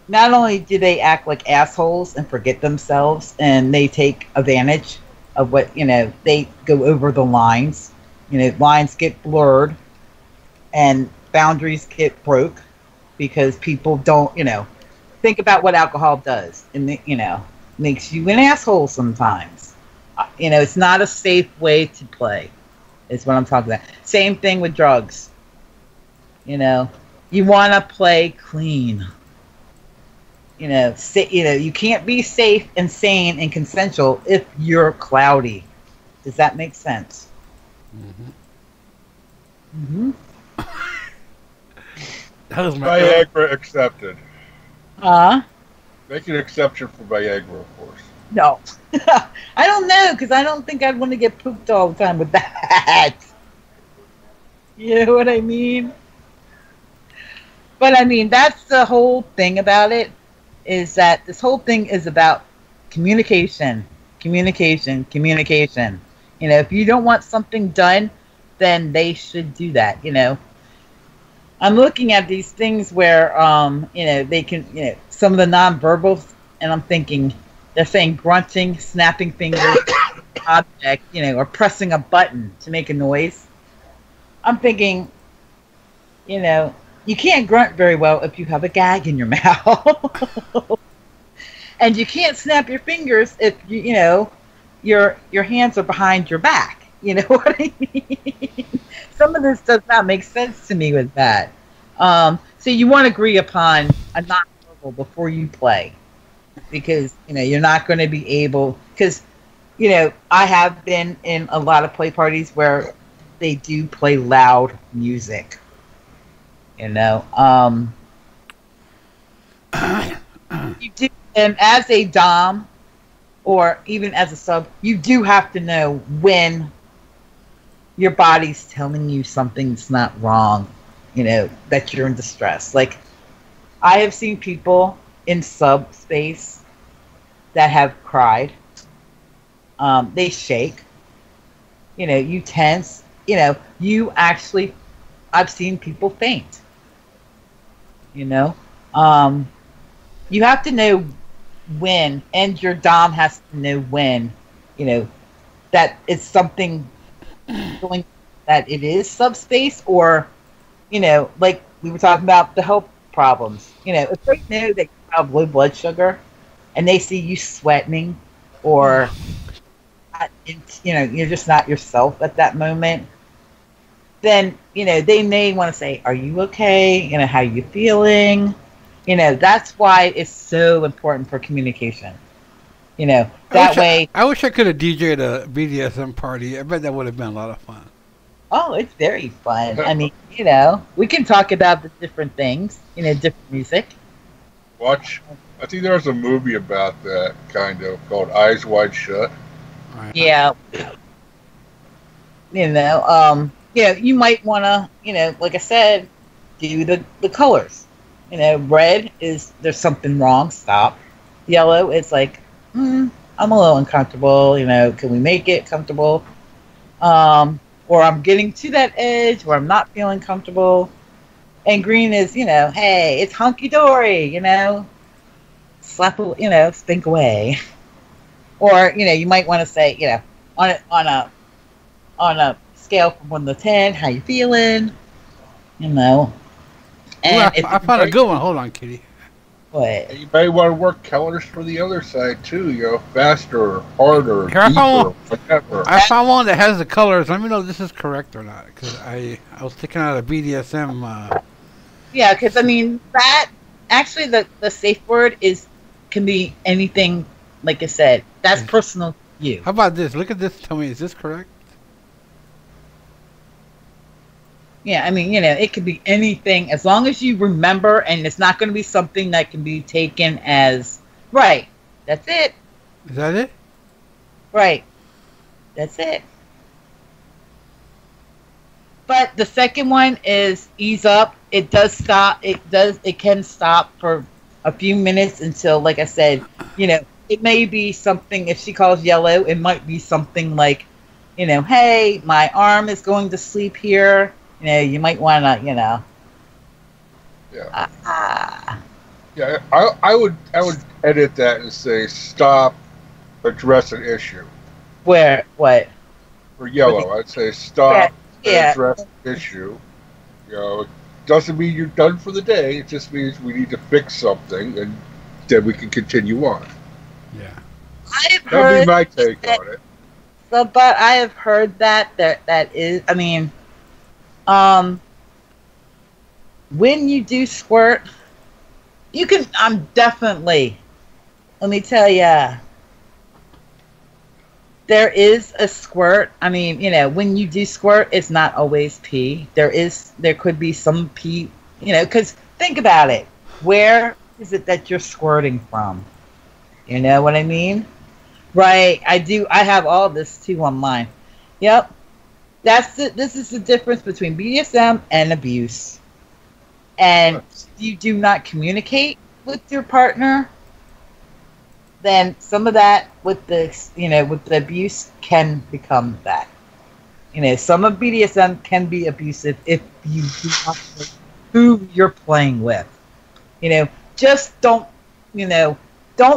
not only do they act like assholes and forget themselves, and they take advantage of what, they go over the lines. Lines get blurred and boundaries get broke because people don't, think about what alcohol does. And, makes you an asshole sometimes. It's not a safe way to play, is what I'm talking about. Same thing with drugs. You want to play clean. You can't be safe and sane and consensual if you're cloudy. Does that make sense? Mm-hmm. That was my Viagra accepted. Huh? Make an exception for Viagra, of course. No. I don't know, because I don't think I'd want to get pooped all the time with that. You know what I mean? But I mean, that's the whole thing about it, is that this whole thing is about communication. Communication. If you don't want something done, then they should do that, I'm looking at these things where, they can, some of the nonverbals, and I'm thinking, they're saying grunting, snapping fingers, object, or pressing a button to make a noise. I'm thinking, you can't grunt very well if you have a gag in your mouth. And you can't snap your fingers if, your hands are behind your back. You know what I mean? Some of this does not make sense to me with that. So you want to agree upon a nonverbal before you play. Because, you're not going to be able... Because, I have been in a lot of play parties where they do play loud music. You do, and as a dom, or even as a sub, you do have to know when your body's telling you something's not wrong, that you're in distress. Like, I have seen people in sub space that have cried. They shake. You tense. You actually, I've seen people faint. You have to know when, and your dom has to know when, you know, that it's something going, that it is subspace, or, you know, like we were talking about the health problems. You know, if they know that you have low blood sugar and they see you sweating, or you know, you're just not yourself at that moment, then, you know, they may want to say, are you okay? You know, how you feeling? You know, that's why it's so important for communication. You know, that way. I wish I could have DJ'd a BDSM party. I bet that would have been a lot of fun. Oh, it's very fun. I mean, you know, we can talk about the different things, you know, different music. Watch. I think there's a movie about that, kind of, called Eyes Wide Shut. Yeah. You know, you might want to, you know, like I said, do the colors. You know, red is there's something wrong, stop. Yellow is like, I'm a little uncomfortable, you know, can we make it comfortable? Or I'm getting to that edge where I'm not feeling comfortable. And green is, you know, hey, it's hunky-dory, you know, slap, you know, stink away. Or, you know, you might want to say, you know, on a scale from 1 to 10, how you feeling? You know. And Ooh, I found a good one. Hold on, Kitty. What? You may want to work colors for the other side too. You know, faster, harder, Here, deeper, whatever. I found one that has the colors. Let me know if this is correct or not, because I was thinking out of BDSM. Yeah, because I mean that actually the safe word can be anything. Like I said, that's personal to you. How about this? Look at this. Tell me, is this correct? Yeah, I mean, you know, it could be anything as long as you remember, and it's not going to be something that can be taken as right. That's it. Is that it? Right. That's it. But the second one is ease up. It does stop. It can stop for a few minutes until, like I said, you know, it may be something, if she calls yellow, it might be something like, you know, hey, my arm is going to sleep here. You know, you might want to, you know. Yeah. Yeah, I would edit that and say stop, address an issue. Where, what? For yellow, I'd say stop, yeah. address the issue. You know, it doesn't mean you're done for the day. It just means we need to fix something, and then we can continue on. Yeah. That'd be my take on it. So, but I have heard that is, I mean, when you do squirt, you can, definitely, let me tell ya, there is a squirt. I mean, you know, when you do squirt, it's not always pee. There could be some pee, you know, because think about it. Where is it that you're squirting from? You know what I mean? Right. I have all this too on mine. Yep. This is the difference between BDSM and abuse. And you do not communicate with your partner, then some of that with the, you know, with the abuse can become that. You know, some of BDSM can be abusive if you do not know who you're playing with. You know, just don't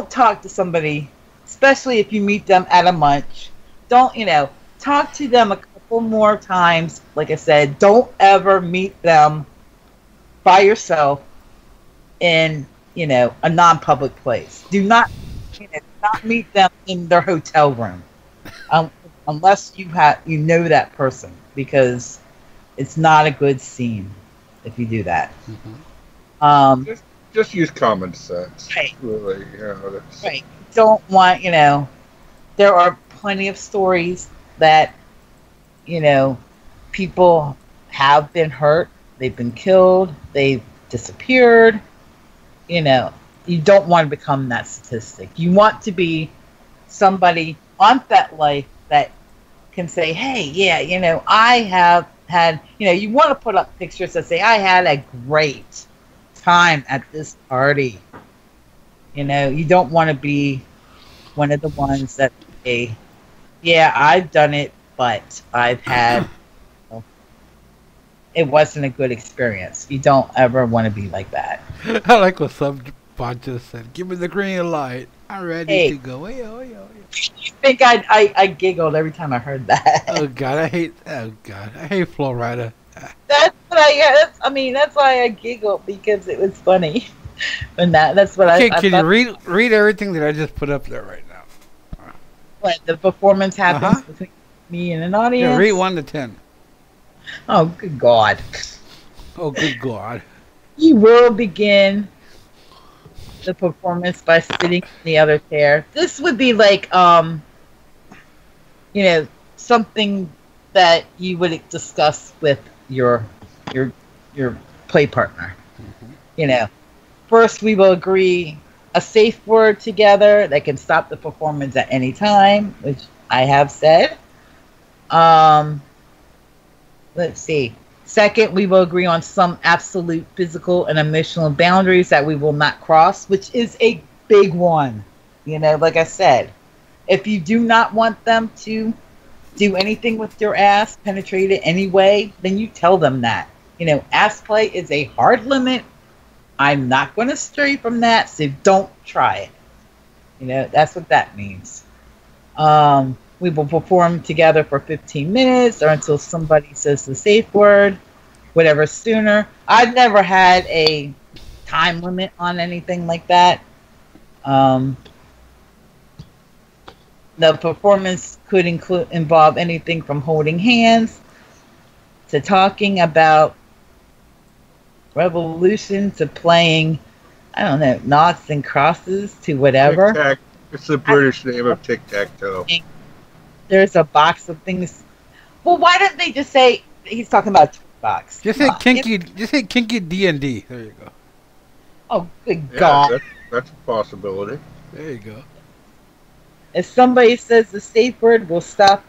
talk to somebody, especially if you meet them at a munch. Don't, you know, talk to them a couple more times. Like I said, don't ever meet them by yourself in, you know, a non-public place. Do not, you know, not meet them in their hotel room, unless you know that person, because it's not a good scene if you do that. Mm-hmm. Just use common sense. Right. Really, you know, right. Don't want, you know, there are plenty of stories that, you know, people have been hurt, they've been killed, they've disappeared. You know, you don't want to become that statistic. You want to be somebody on FETLIFE that can say, hey, yeah, you know, I have had, you know, you want to put up pictures that say, I had a great time at this party. You know, you don't want to be one of the ones that say, yeah, I've done it, but I've had, you know, it wasn't a good experience. You don't ever want to be like that. I like what Subbot just said. Give me the green light. I'm ready Hey. to go. You think I giggled every time I heard that? Oh God, I hate Florida. That's what that's why I giggled, because it was funny. And that's what Okay, I can thought. you read everything that I just put up there right now? What, the performance happens Uh-huh. between me and an audience? Yeah, read 1 to 10. Oh, good God. Oh, good God. You will begin the performance by sitting in the other chair. This would be like, something that you would discuss with your play partner. First we will agree a safe word together that can stop the performance at any time, which I have said. Let's see. Second, we will agree on some absolute physical and emotional boundaries that we will not cross, which is a big one. Like I said, if you do not want them to do anything with your ass, penetrate it anyway, then you tell them that. Ass play is a hard limit. I'm not going to stray from that, so don't try it. That's what that means. We will perform together for 15 minutes or until somebody says the safe word, whatever sooner. I've never had a time limit on anything like that. The performance could involve anything from holding hands to talking about revolution to playing, I don't know, knots and crosses to whatever. Tic-tac. It's the British name of tic-tac-toe. There's a box of things. Well, why don't they just say he's talking about a box? Just say kinky. Just say kinky D&D. There you go. Oh, good Yeah, God! that's a possibility. There you go. If somebody says the safe word, we'll stop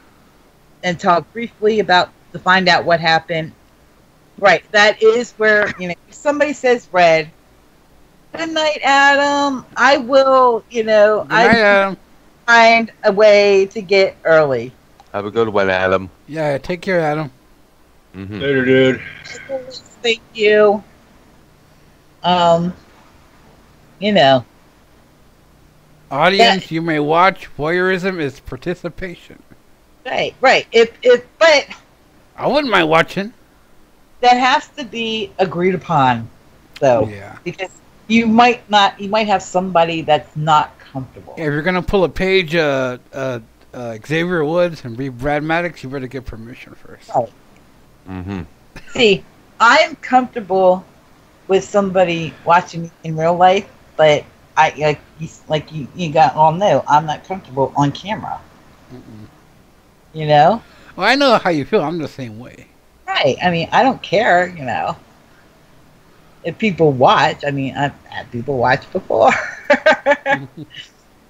and talk briefly to find out what happened. Right, that is where, if somebody says red, good night, Adam. I will, Good night, Adam. find a way to get early. Have a good one, Adam. Yeah, take care, Adam. Mm-hmm. Later, dude. Thank you. Audience, you may watch. Voyeurism is participation. Right. But I wouldn't mind watching. that has to be agreed upon, though. Yeah. Because you might have somebody that's not comfortable. Yeah, if you're gonna pull a page, Xavier Woods and read Brad Maddox, you better get permission first. Oh. Mm-hmm. See, I'm comfortable with somebody watching me in real life, but you got all know, I'm not comfortable on camera. Well, I know how you feel. I'm the same way. Right. I mean, I don't care, if people watch. I mean, I've had people watch before.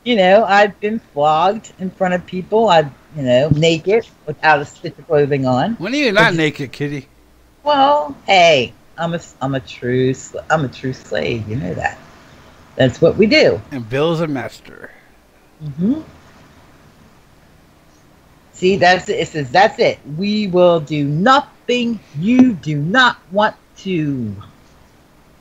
I've been flogged in front of people. I've, naked without a stitch of clothing on. When are you not naked, kitty? Well, hey, I'm a true slave. You know that. That's what we do. And Bill's a master. Mm-hmm. See, that's it. It says that's it. We will do nothing you do not want to.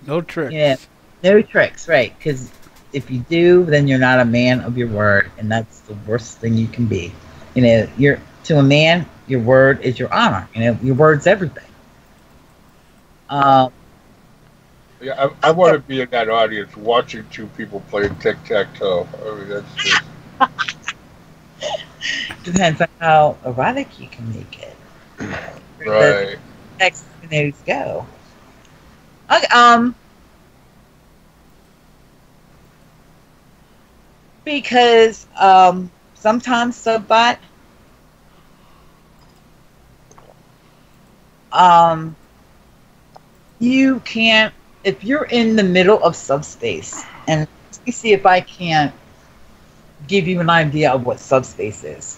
No tricks. Yeah, no tricks, right? Because if you do, then you're not a man of your word, and that's the worst thing you can be. You're to a man, your word is your honor. Your word's everything. Yeah, I want to be in that audience watching two people playing tic-tac-toe. I mean, that's just... Depends on how erotic you can make it. Right. Next notes go. Okay, because sometimes Subbot you can't, if you're in the middle of subspace, and let me see if I can't give you an idea of what subspace is.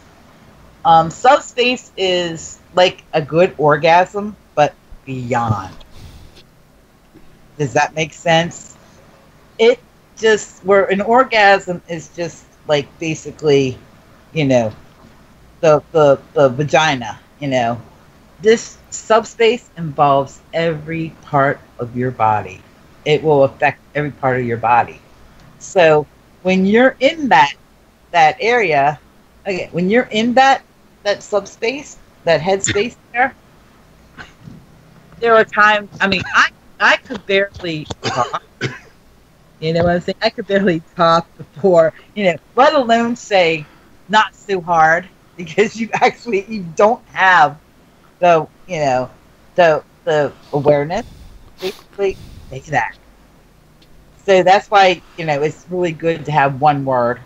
Subspace is like a good orgasm, but beyond. Does that make sense? It just, where an orgasm is just like basically, the vagina, This subspace involves every part of your body. It will affect every part of your body. So when you're in that area, okay, when you're in that subspace, that headspace there are times. I mean, I could barely talk. You know what I'm saying? I could barely talk before, let alone say not so hard because you don't have the awareness basically say that. So that's why, it's really good to have one word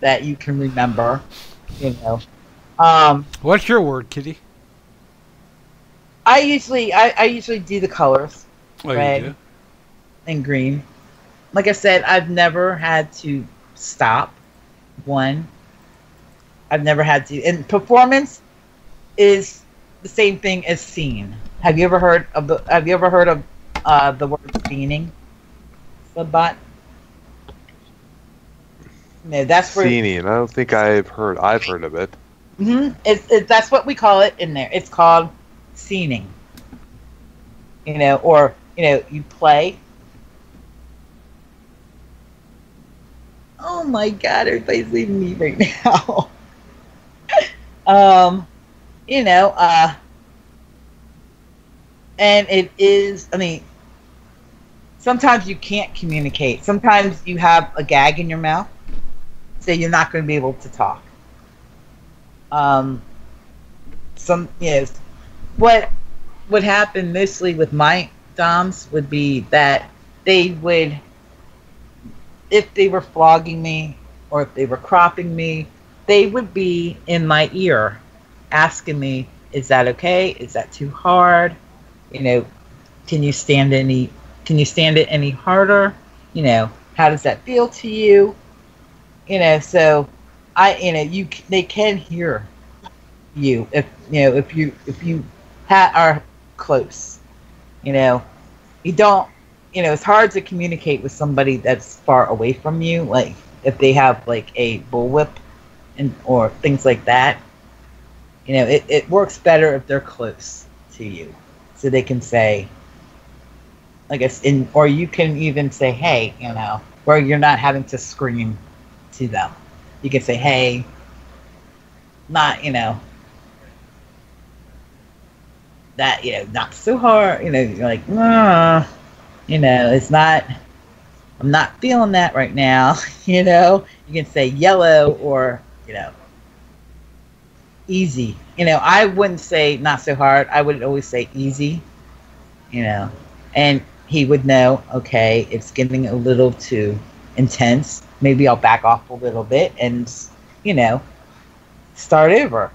that you can remember, you know. What's your word, Kitty? I usually do the colors, Oh, you red do? and green. Like I said, I've never had to stop one. I've never had to. And performance is the same thing as scene. Have you ever heard of the word scening? Subbot? No, that's where. Scening. I don't think I've heard of it. That's what we call it in there. It's called scening. Or you play. Oh my God! Everybody's leaving me right now. You know, and it is. I mean, sometimes you can't communicate. Sometimes you have a gag in your mouth, so you're not going to be able to talk. What would happen mostly with my doms would be that they would, if they were flogging me or if they were cropping me, they would be in my ear asking me, is that okay? Is that too hard? Can you stand it any harder? How does that feel to you? So they can hear you if you are close. You don't, it's hard to communicate with somebody that's far away from you, like if they have like a bullwhip or things like that. It works better if they're close to you, so they can say, I guess, or you can even say, hey, where you're not having to scream to them. You can say, hey, not, that, not so hard, you're like, it's not, I'm not feeling that right now. You can say yellow or, easy. I wouldn't say not so hard. I would always say easy, and he would know, okay, it's getting a little too intense. Maybe I'll back off a little bit and, start over.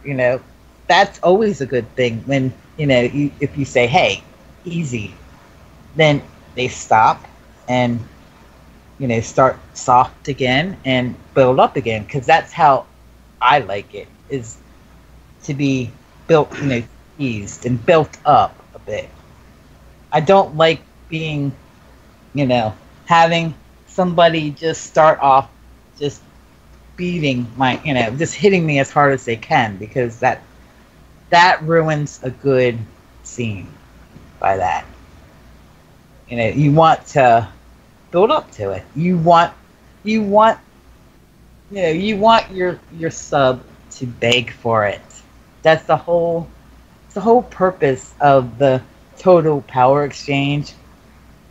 That's always a good thing when, if you say, hey, easy, then they stop and, start soft again and build up again. Because that's how I like it, is to be built, eased and built up a bit. I don't like being, having somebody just start off just beating my, just hitting me as hard as they can, because that ruins a good scene by that. You want to build up to it. You want your sub to beg for it. That's the whole purpose of the total power exchange,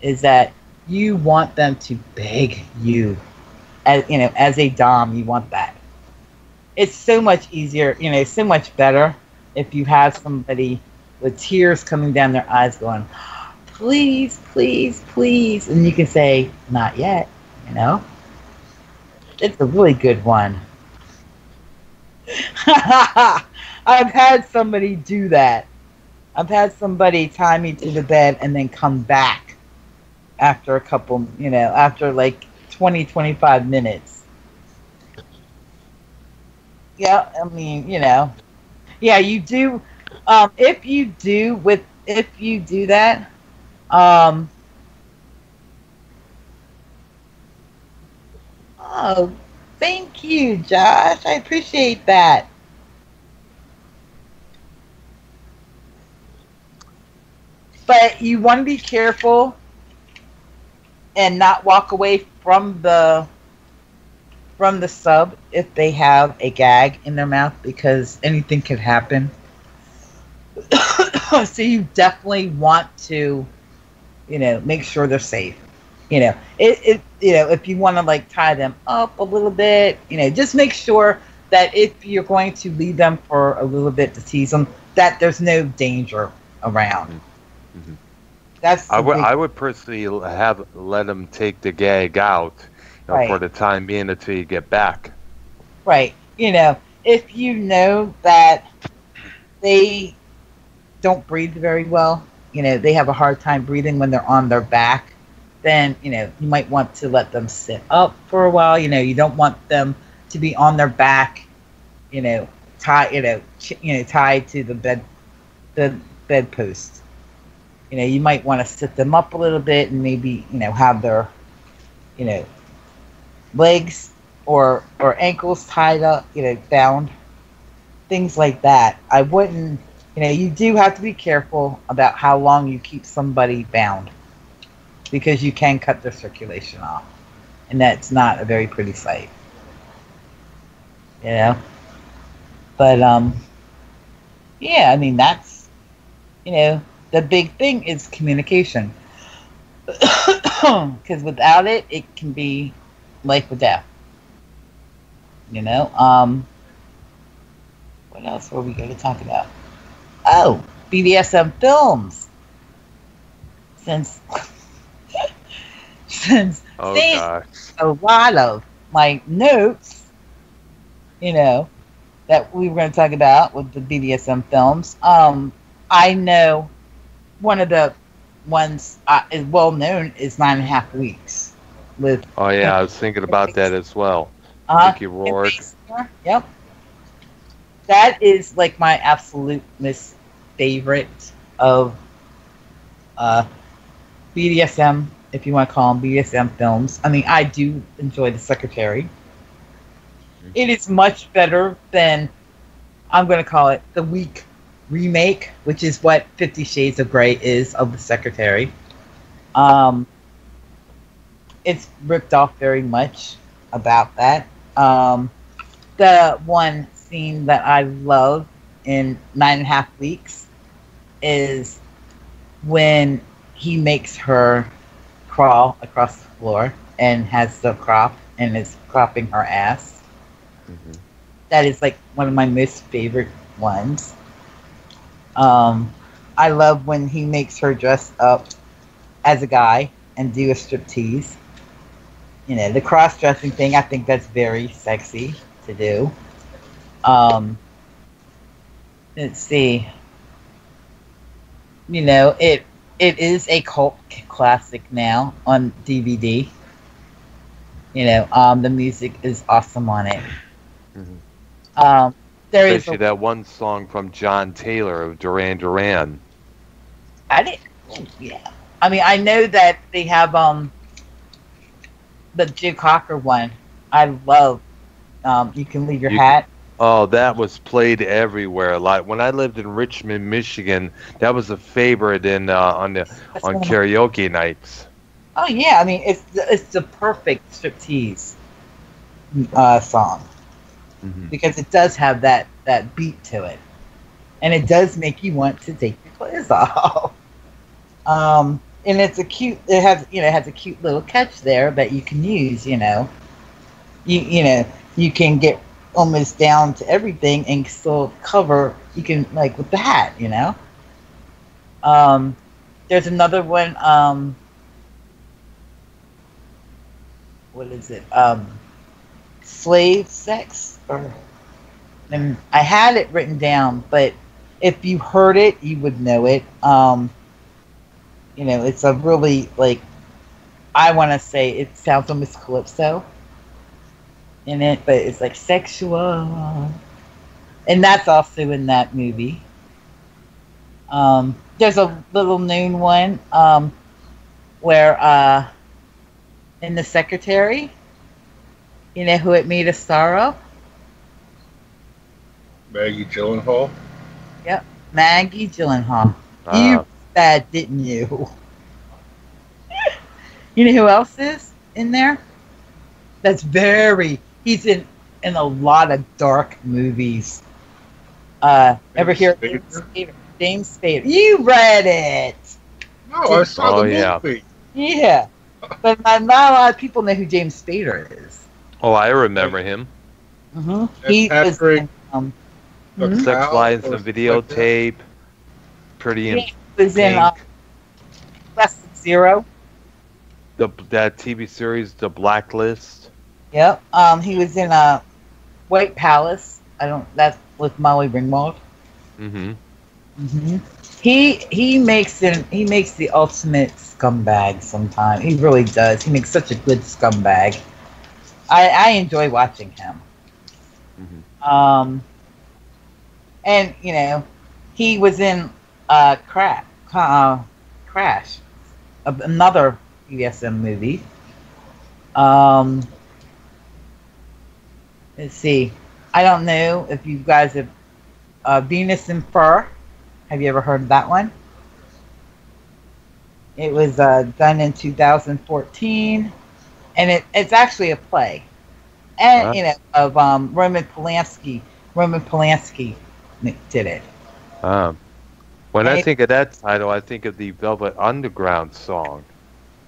is that you want them to beg you. As a dom, you want that. It's so much easier, so much better if you have somebody with tears coming down their eyes going, please, please, please, and you can say, not yet. It's a really good one. I've had somebody do that. I've had somebody tie me to the bed and then come back after a couple, after like 20, 25 minutes. Yeah, I mean, yeah, you do. If you do that, oh, thank you, Josh. I appreciate that. But you want to be careful and not walk away from the from the sub if they have a gag in their mouth because anything could happen. So you definitely want to, make sure they're safe. If you want to like tie them up a little bit, just make sure that if you're going to leave them for a little bit to tease them, that there's no danger around. Mm-hmm. That's I would personally let them take the gag out Right. for the time being until you get back. Right. If you know that they don't breathe very well, they have a hard time breathing when they're on their back, then, you might want to let them sit up for a while. You don't want them to be on their back, tied to the bedpost. You might want to sit them up a little bit and maybe, have their, legs or ankles tied up, bound, things like that. I wouldn't, you do have to be careful about how long you keep somebody bound because you can cut their circulation off, and that's not a very pretty sight. But yeah, I mean that's, the big thing is communication, because without it, it can be life or death. What else were we going to talk about? Oh, BDSM films. Since Gosh. a lot of my notes, that we were going to talk about with the BDSM films. I know one of the ones is well known is 9.5 Weeks with. Oh yeah, I was thinking about that as well. Mickey Rourke. Yep. That is like my absolute favorite of BDSM, if you want to call them BDSM films. I mean, I do enjoy The Secretary. It is much better than, I'm going to call it, the weak remake, which is what 50 Shades of Grey is of The Secretary. It's ripped off very much about that. The one scene that I love in 9.5 Weeks is when he makes her crawl across the floor and has the crop and is cropping her ass. Mm-hmm. That is like one of my most favorite ones. I love when he makes her dress up as a guy and do a striptease. The cross-dressing thing, I think that's very sexy to do. Let's see. It is a cult classic now on DVD. The music is awesome on it. Mm-hmm. Especially that one song from John Taylor of Duran Duran. Yeah. I mean, I know that they have the Joe Cocker one. I love. You Can Leave Your Hat. Oh, that was played everywhere. Like when I lived in Richmond, Michigan, that was a favorite on karaoke nights. Oh yeah, I mean it's the perfect striptease song, mm-hmm. because it does have that beat to it, and it does make you want to take your clothes off. And it's it has a cute little catch there that you can use. You can get almost down to everything and still cover. You can, like with the hat. There's another one. What is it? Slave sex, and I had it written down, but if you heard it, you would know it. It's a really, like, I want to say it sounds almost calypso in it, but it's like sexual, and that's also in that movie. There's a little known one where in The Secretary, who it made a star of? Maggie Gyllenhaal. Yep, Maggie Gyllenhaal. You that, didn't you? You know who else is in there? That's very, He's in a lot of dark movies. Ever hear of James Spader? James Spader. You read it. No, I saw the yeah. movie. Yeah. But not a lot of people know who James Spader is. Oh, I remember him. Mm-hmm. He was Patrick, in, Sex Al, Lies or and something like that. Videotape. Pretty he was in Kink. Less Than Zero. That TV series, The Blacklist. Yep. He was in White Palace. That's with Molly Ringwald. Mm-hmm. Mm-hmm. He makes the ultimate scumbag sometimes. He really does. He makes such a good scumbag. I enjoy watching him. Mm-hmm. And you know, he was in Crash, another USM movie. Let's see. I don't know if you guys have Venus in Fur. Have you ever heard of that one? It was done in 2014, and it's actually a play, and you know, of Roman Polanski. Roman Polanski did it. When I think of that title, I think of the Velvet Underground song.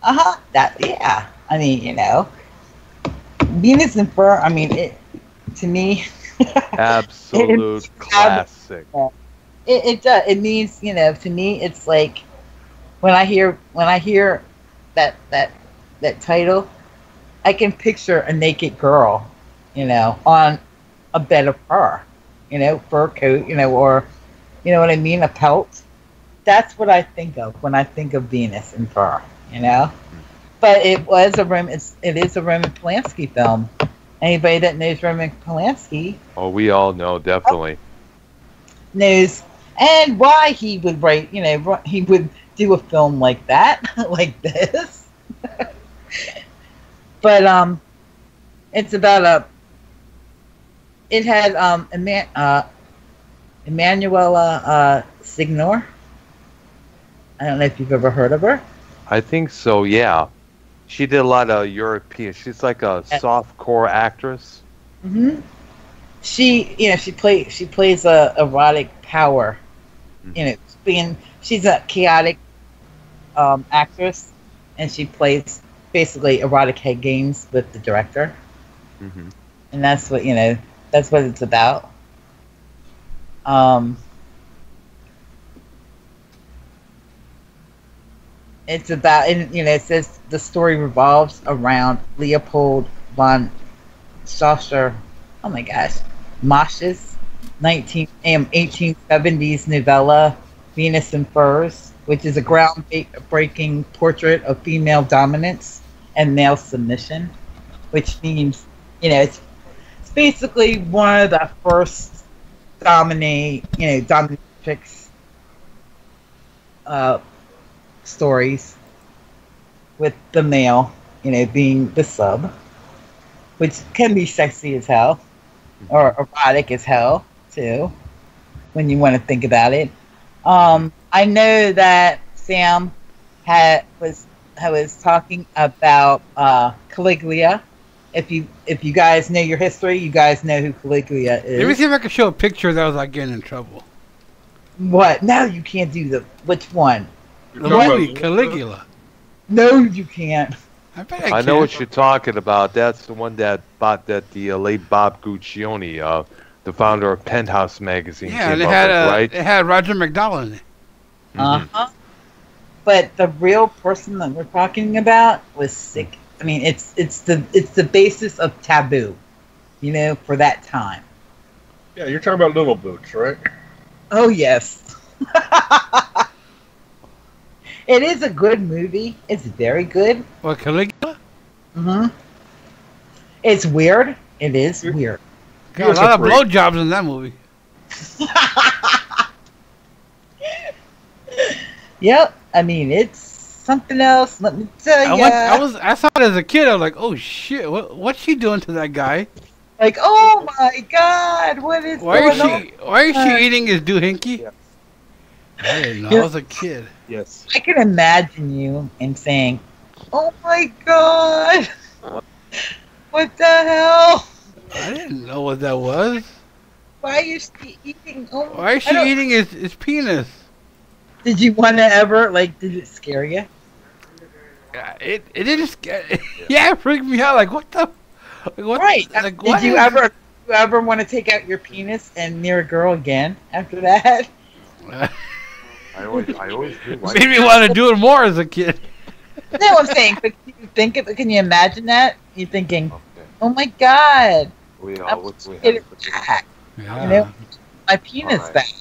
Yeah. I mean, you know, Venus in Fur. I mean, it to me. Absolute classic. It does. It means, you know, to me, it's like when I hear that title, I can picture a naked girl, you know, on a bed of fur, you know, fur coat, you know, or you know what I mean, a pelt. That's what I think of when I think of Venus in Fur, you know. But it is a Roman Polanski film. Anybody that knows Roman Polanski, Oh, we all know, definitely. knows and why he would write, you know, he would do a film like that, like this. But it's about it had Emanuela Signor. I don't know if you've ever heard of her. I think so, yeah. She did a lot of European. She's like a soft-core actress. Mm-hmm. She plays a erotic power. You know, she's a chaotic actress, and she plays basically erotic head games with the director. Mm-hmm. And that's what it's about. It's about, and you know, it says the story revolves around Leopold von Saucer. Oh my gosh, Mosch's 1870s novella Venus in Furs, which is a groundbreaking portrait of female dominance and male submission, which means, you know, it's basically one of the first dominatrix stories with the male, you know, being the sub, which can be sexy as hell or erotic as hell too, when you want to think about it. I know that Sam was talking about Caligula. If you guys know your history, you guys know who Caligula is. Let me see if I can show a picture that was like getting in trouble. What? No, you can't do which one? The movie Caligula. No, you can't. I bet I I know what you're talking about. That's the one that the late Bob Guccione, the founder of Penthouse magazine, Yeah, came up with, right? it had Roger McDowell in it. Uh-huh. But the real person that we're talking about was sick. I mean, it's the basis of taboo, you know, for that time. Yeah, you're talking about Little Boots, right? Oh yes. It is a good movie. It's very good. What, Caligula? Mm-hmm. It's weird. It is weird. Got a lot of blowjobs in that movie. Yep. I mean, it's something else. Let me tell you. I saw it as a kid. I was like, oh shit, what's she doing to that guy? Like, oh my god, what is going on? Why is she eating his doohickey? Yeah. I didn't know. I was a kid. Yes. I can imagine you and saying, "Oh my god, what the hell?" I didn't know what that was. Why are you eating? Oh, Why is she eating his penis? Did you want to ever, like, did it scare you? It didn't scare. Yeah, it freaked me out. Like, what the? Like, what? Right. Like, Did what you ever want to take out your penis and near a girl again after that? I always do. Made me want to do it more as a kid. No, I'm saying, but can you imagine that? You're thinking, oh my God. We I'm always we get have it back. Yeah. You know, my penis Alright. back.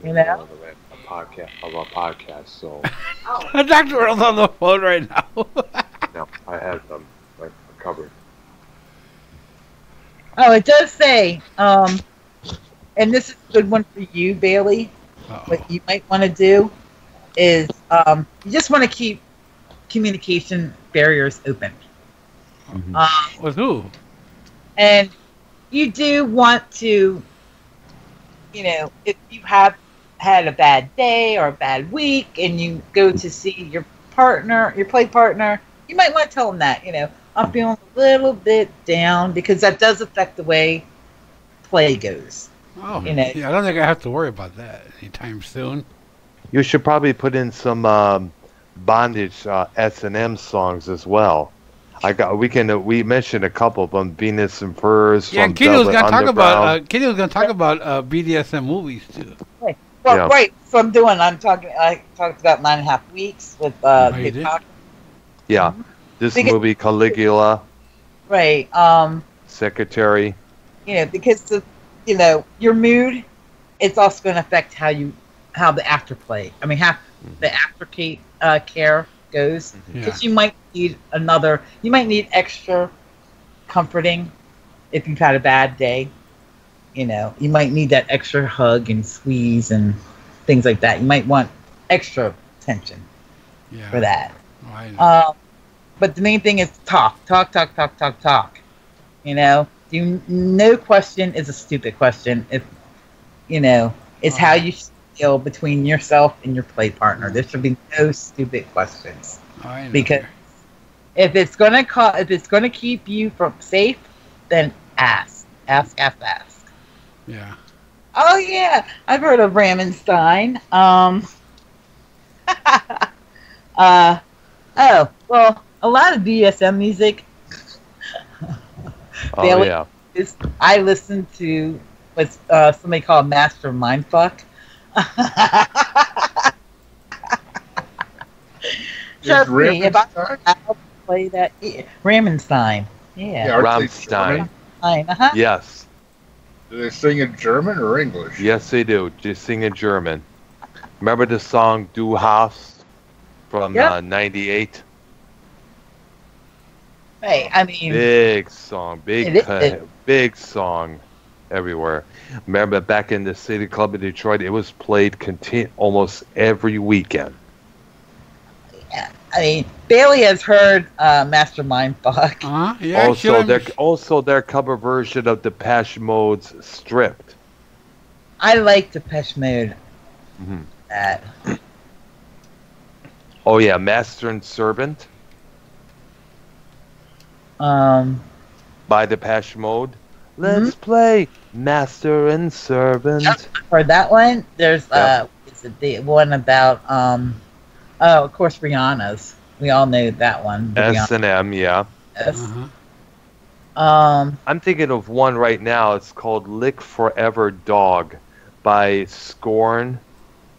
You know? A podcast, so Dr. Earl's on the phone right now. no, I have them like covered. Oh, it does say, and this is a good one for you, Bailey. What you might want to do is you just want to keep communication barriers open. With who? And you do want to, you know, if you have had a bad day or a bad week and you go to see your partner, your play partner, you might want to tell them that, you know, I'm feeling a little bit down, because that does affect the way play goes. Oh, you know. yeah, I don't think I have to worry about that anytime soon. You should probably put in some bondage S&M songs as well. We mentioned a couple of them, Venus and Furs. Yeah, from and Kitty was Velvet gonna talk about Underground. BDSM movies too. Right. Well, Yeah. right. So I talked about 9.5 Weeks with you did? TikTok. Yeah, this Because- movie Caligula, Right. Secretary. You know, because you know, your mood, it's also going to affect how the afterplay. I mean, how the care goes. Because you might need extra comforting if you've had a bad day. You know, you might need that extra hug and squeeze and things like that. You might want extra attention for that. Oh, I know. But the main thing is talk. You know, no question is a stupid question. If you know, it's how you feel between yourself and your play partner. There should be no stupid questions. I know. Because if it's gonna keep you from safe, then ask. Yeah. Oh yeah, I've heard of Ramenstein. Oh well, a lot of BDSM music. Oh yeah. I listen to what's somebody called Master Mindfuck. Trust me, if I'll play that, Ramenstein. Yeah. Rammstein. Uh-huh. Yes. Do they sing in German or English? Yes, they do. Just sing in German. Remember the song Du hast from '98? Hey, I mean, Big song, big song everywhere. Remember back in the City Club in Detroit, it was played almost every weekend. I mean, Bailey has heard Master Mindfuck. Yeah. Also their cover version of Depeche Mode's Stripped. I like Depeche Mode. That. Oh yeah, Master and Servant. By Depeche Mode. Let's play Master and Servant. Yep, I've heard that one. There's is it the one about of course Rihanna's. We all know that one. S&M, yeah. Yes. I'm thinking of one right now. It's called Lick Forever Dog by Scorn.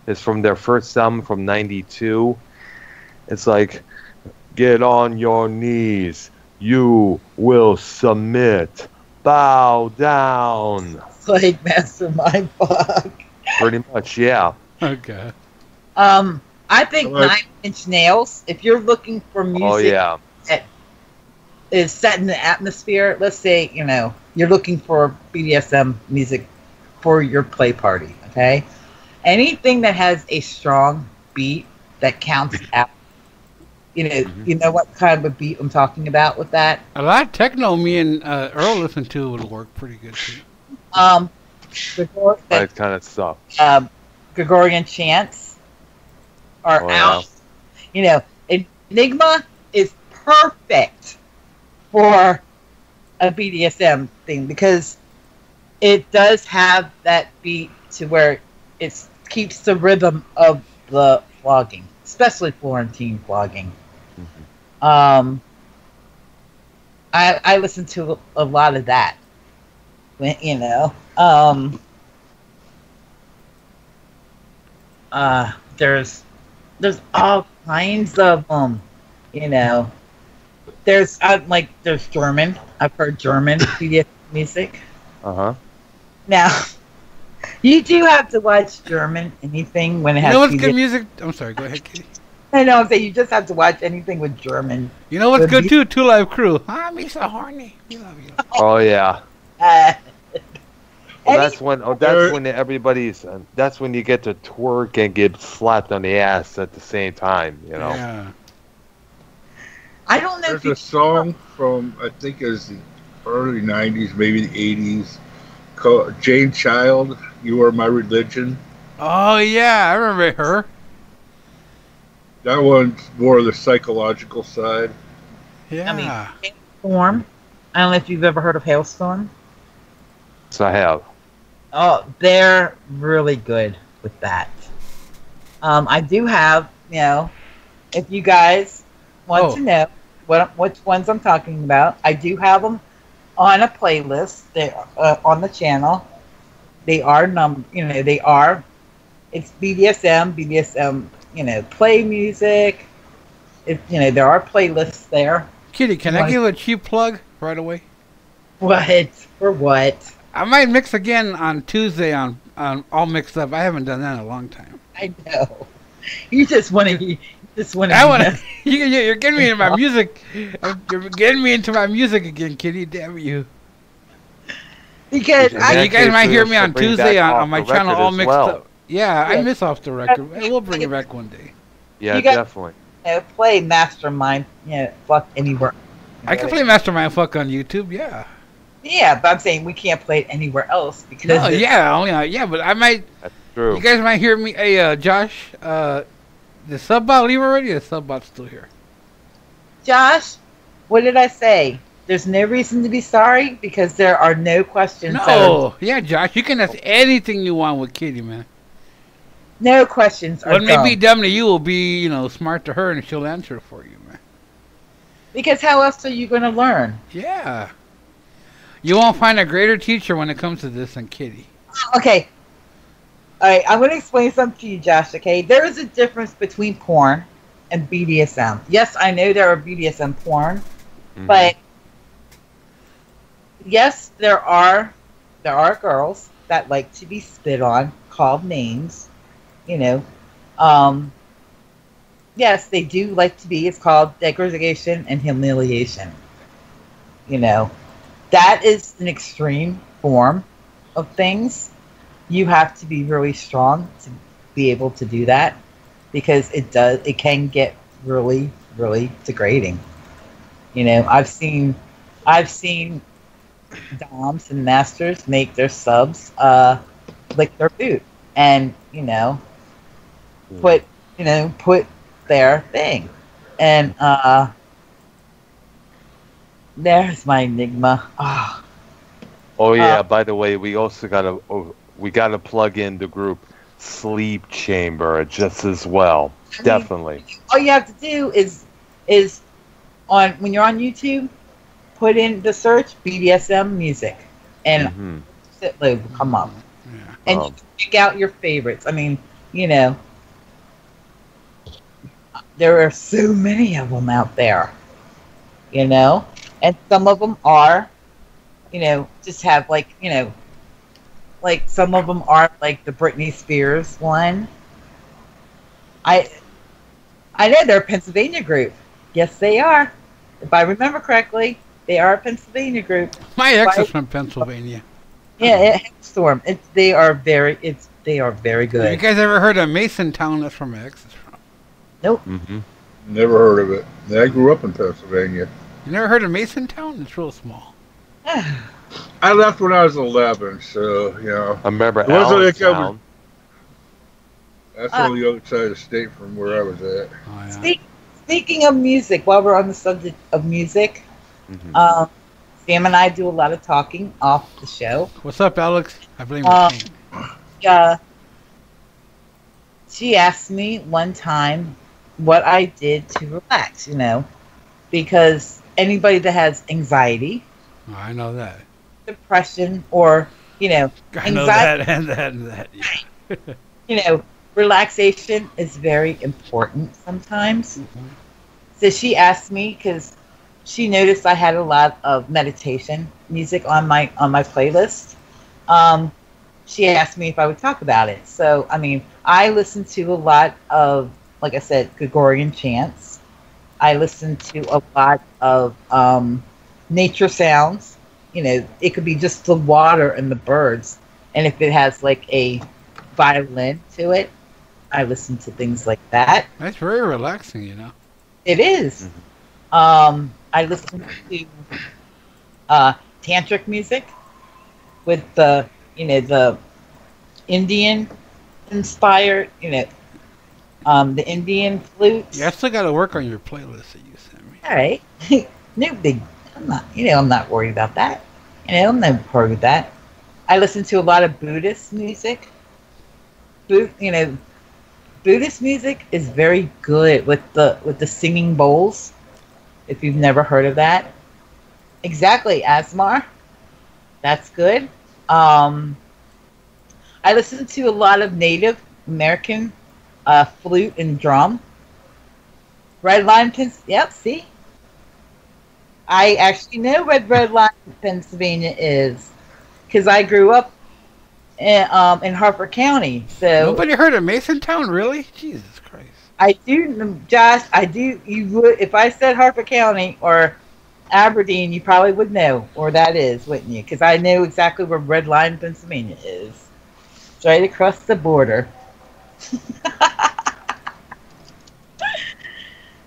It's from their first album from '92. It's like, get on your knees. You will submit. Bow down. It's like Master Mindfuck. Pretty much, yeah. Okay. I think 9 Inch Nails, if you're looking for music that is set in the atmosphere, let's say, you know, you're looking for BDSM music for your play party, okay? Anything that has a strong beat that counts out, you know what kind of a beat I'm talking about with that? A lot of techno me and Earl listen to would work pretty good too. That kind of stuff. Gregorian chants are out. You know, Enigma is perfect for a BDSM thing because it does have that beat to where it keeps the rhythm of the flogging, especially Florentine flogging. I listen to a lot of that, you know. There's all kinds of you know. There's there's German. I've heard German BDSM music. Now, you do have to watch German anything when it has. You know what's good music? I'm sorry. Go ahead, Kitty. I know. I'm saying you just have to watch anything with German. You know what's good too? Two Live Crew. I'm so horny. We love you. Oh yeah. Well, that's when everybody's. That's when you get to twerk and get slapped on the ass at the same time. You know. Yeah. I don't know. There's a song from I think it's the early '90s, maybe the '80s, called Jane Child. You Are My Religion. Oh yeah, I remember her. That one's more of the psychological side. Yeah. I mean, Hailstorm. I don't know if you've ever heard of Hailstorm. So I have. Oh, they're really good with that. I do have, you know, if you guys want to know which ones I'm talking about, I do have them on a playlist. They're on the channel. They are it's BDSM, you know, play music. You know, there are playlists there. Kitty, can I give a cheap plug right away? What? For what? I might mix again on Tuesday on All Mixed Up. I haven't done that in a long time. I know. You just want to. You're getting me into my music. You're getting me into my music again, Kitty. Damn you. Because you guys might hear me on Tuesday on my channel, All Mixed Up. Yeah, I miss Off the Record. We'll bring it back one day. Yeah, definitely. You know, play Mastermind. You know, fuck anywhere. I can play Mastermind fuck on YouTube. Yeah. Yeah, but I'm saying we can't play it anywhere else because. No, yeah, but I might. That's true. You guys might hear me. Hey, Josh, the subbot leave already? The subbot's still here. Josh, what did I say? There's no reason to be sorry because there are no questions. No, yeah, Josh, you can ask anything you want with Kitty, man. No questions are what may be dumb to you will be, you know, smart to her, and she'll answer it for you, man. Because how else are you going to learn? Yeah. You won't find a greater teacher when it comes to this than Kitty. Okay. All right, I'm going to explain something to you, Josh, okay? There is a difference between porn and BDSM. Yes, I know there are BDSM porn, but yes, there are girls that like to be spit on, called names, you know. Yes, they do like to be. It's called degradation and humiliation. You know, that is an extreme form of things. You have to be really strong to be able to do that because it can get really, really degrading. You know, I've seen doms and masters make their subs lick their boot and, you know, put their thing. And there's my enigma. Oh yeah, by the way, we also gotta plug in the group Sleep Chamber just as well. Definitely. All you have to do is when you're on YouTube, put in the search BDSM music and it will come up. Yeah. And you can pick out your favorites. I mean, you know, there are so many of them out there, you know, and some of them are, you know, just have like, you know, like some of them are like the Britney Spears one. I know they're a Pennsylvania group. Yes, they are. If I remember correctly, they are a Pennsylvania group. My ex is from Pennsylvania. Yeah, Storm. They are very good. Have you guys ever heard of Mason Town? That's where my ex is from. Nope. Never heard of it. I grew up in Pennsylvania. You never heard of Mason Town? It's real small. I left when I was 11, so, you know. I remember Allentown. That's on the other side of the state from where I was at. Oh, yeah. Speaking of music, while we're on the subject of music, Sam and I do a lot of talking off the show. What's up, Alex? I blame Um, the king. She asked me one time what I did to relax, because anybody that has anxiety, Oh, I know that. depression, or, I know anxiety, that and that and that. Yeah. relaxation is very important sometimes. So she asked me because she noticed I had a lot of meditation music on my playlist. She asked me if I would talk about it. So, I mean, I listen to a lot of, like I said, Gregorian chants. I listen to a lot of nature sounds. It could be just the water and the birds. And if it has like a violin to it, I listen to things like that. That's very relaxing. It is. I listen to tantric music with the Indian inspired, the Indian flutes. Yeah, I still got to work on your playlist that you sent me. All right. No big. I'm not worried about that. I'm not worried with that. I listen to a lot of Buddhist music. Buddhist music is very good with the singing bowls. If you've never heard of that, exactly, Asmar. That's good. I listen to a lot of Native American flute and drum. Red Line, yep. See, I actually know what Red Line, Pennsylvania is because I grew up in Harper County. So nobody heard of Masontown, really? Jesus Christ! I do, Josh. I do. You would, if I said Harper County or Aberdeen, you probably would know where that is, wouldn't you? Because I know exactly where Red Line, Pennsylvania is. It's right across the border.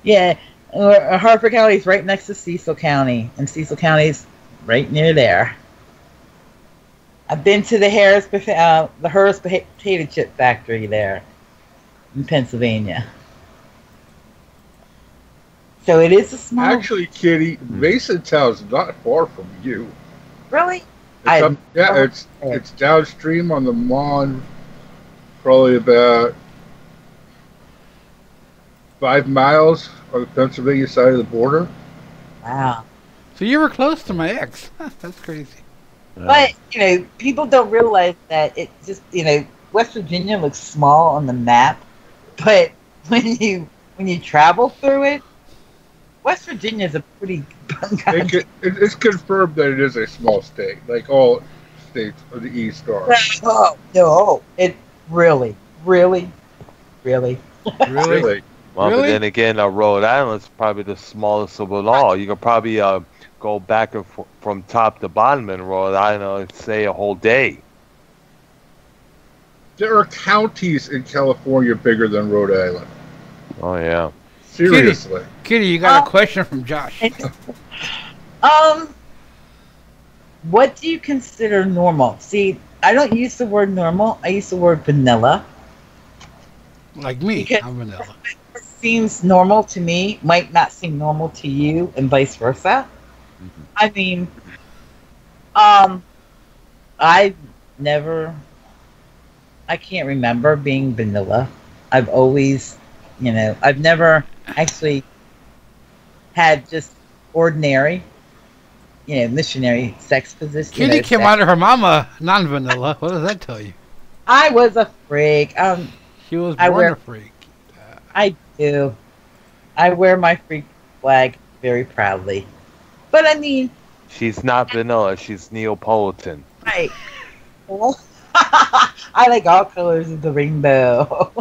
Yeah, Harper County is right next to Cecil County, and Cecil County's right near there. I've been to the Harris potato chip factory there in Pennsylvania. So it is a small. Actually, Kitty, Masontown's not far from you. Really? It's downstream on the Mon, probably about 5 miles on the Pennsylvania side of the border. Wow. So you were close to my ex. That's crazy. But, people don't realize that it just, West Virginia looks small on the map, but when you travel through it, West Virginia is a pretty It's confirmed that it is a small state, like all states of the East are. Oh, no. It really. Really? Well, Really? but then again, Rhode Island's probably the smallest of it all. You could probably go back and from top to bottom in Rhode Island, say a whole day. There are counties in California bigger than Rhode Island. Oh, yeah. Seriously. Kitty, you got a question from Josh. What do you consider normal? See, I don't use the word normal. I use the word vanilla. Like me, Because I'm vanilla. what seems normal to me might not seem normal to you, and vice versa. I mean, I can't remember being vanilla. I've always, I've never actually had just ordinary, missionary sex position. Kitty came out of her mama non-vanilla. What does that tell you? I was a freak. She was born a freak. I do. I wear my freak flag very proudly. But I mean, She's not vanilla. She's Neapolitan. right. Well, I like all colors of the rainbow.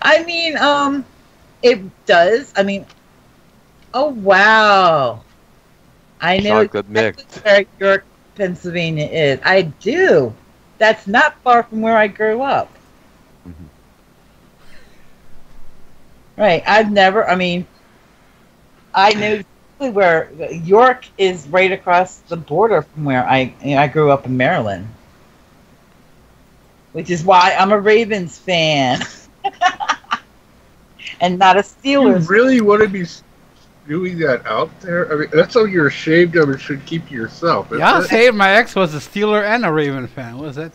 I mean, it does. I mean, oh wow. I know Chocolate mix. where York, Pennsylvania is. I do. That's not far from where I grew up. Right. I know exactly where York is, right across the border from where I grew up in Maryland. Which is why I'm a Ravens fan. And not a Steelers. You really want to be, doing that out there? I mean, that's something you're ashamed of and should keep to yourself. Yeah, I'll say my ex was a Steeler and a Raven fan. What was that?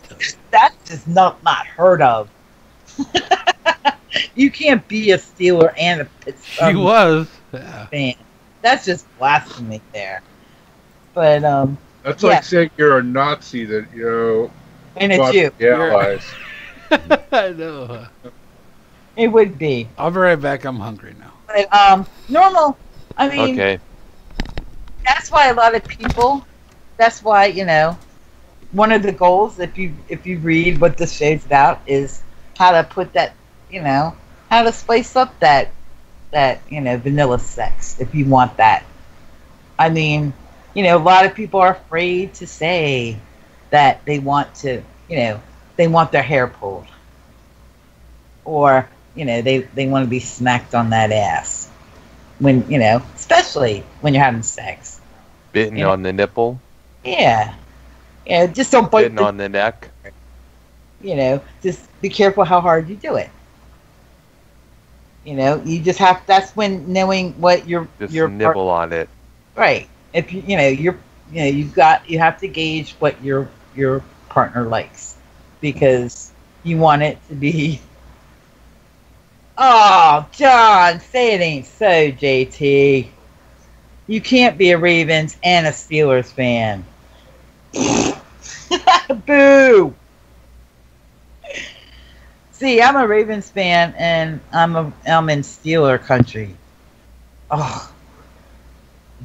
That's just not heard of. You can't be a Steeler and a Pittsburgh She was. Yeah. fan. That's just blasphemy there. But that's like saying you're a Nazi that and it's you. The Allies. I know. It would be. I'll be right back. I'm hungry now. But normal. I mean, Okay. that's why a lot of people. That's why one of the goals, if you read what this show's about, is how to put that, how to spice up that vanilla sex if you want that. I mean, a lot of people are afraid to say that they want to, they want their hair pulled, or they want to be smacked on that ass when especially when you're having sex. Bitten on the nipple. Yeah, just don't bite. Bitten on the neck. Just be careful how hard you do it. You just have. That's when knowing what your nibble on it. Right. If you you have to gauge what your partner likes, because you want it to be. Oh, John, say it ain't so, JT. You can't be a Ravens and a Steelers fan. Boo. See, I'm a Ravens fan, and I'm in Steeler country. Oh,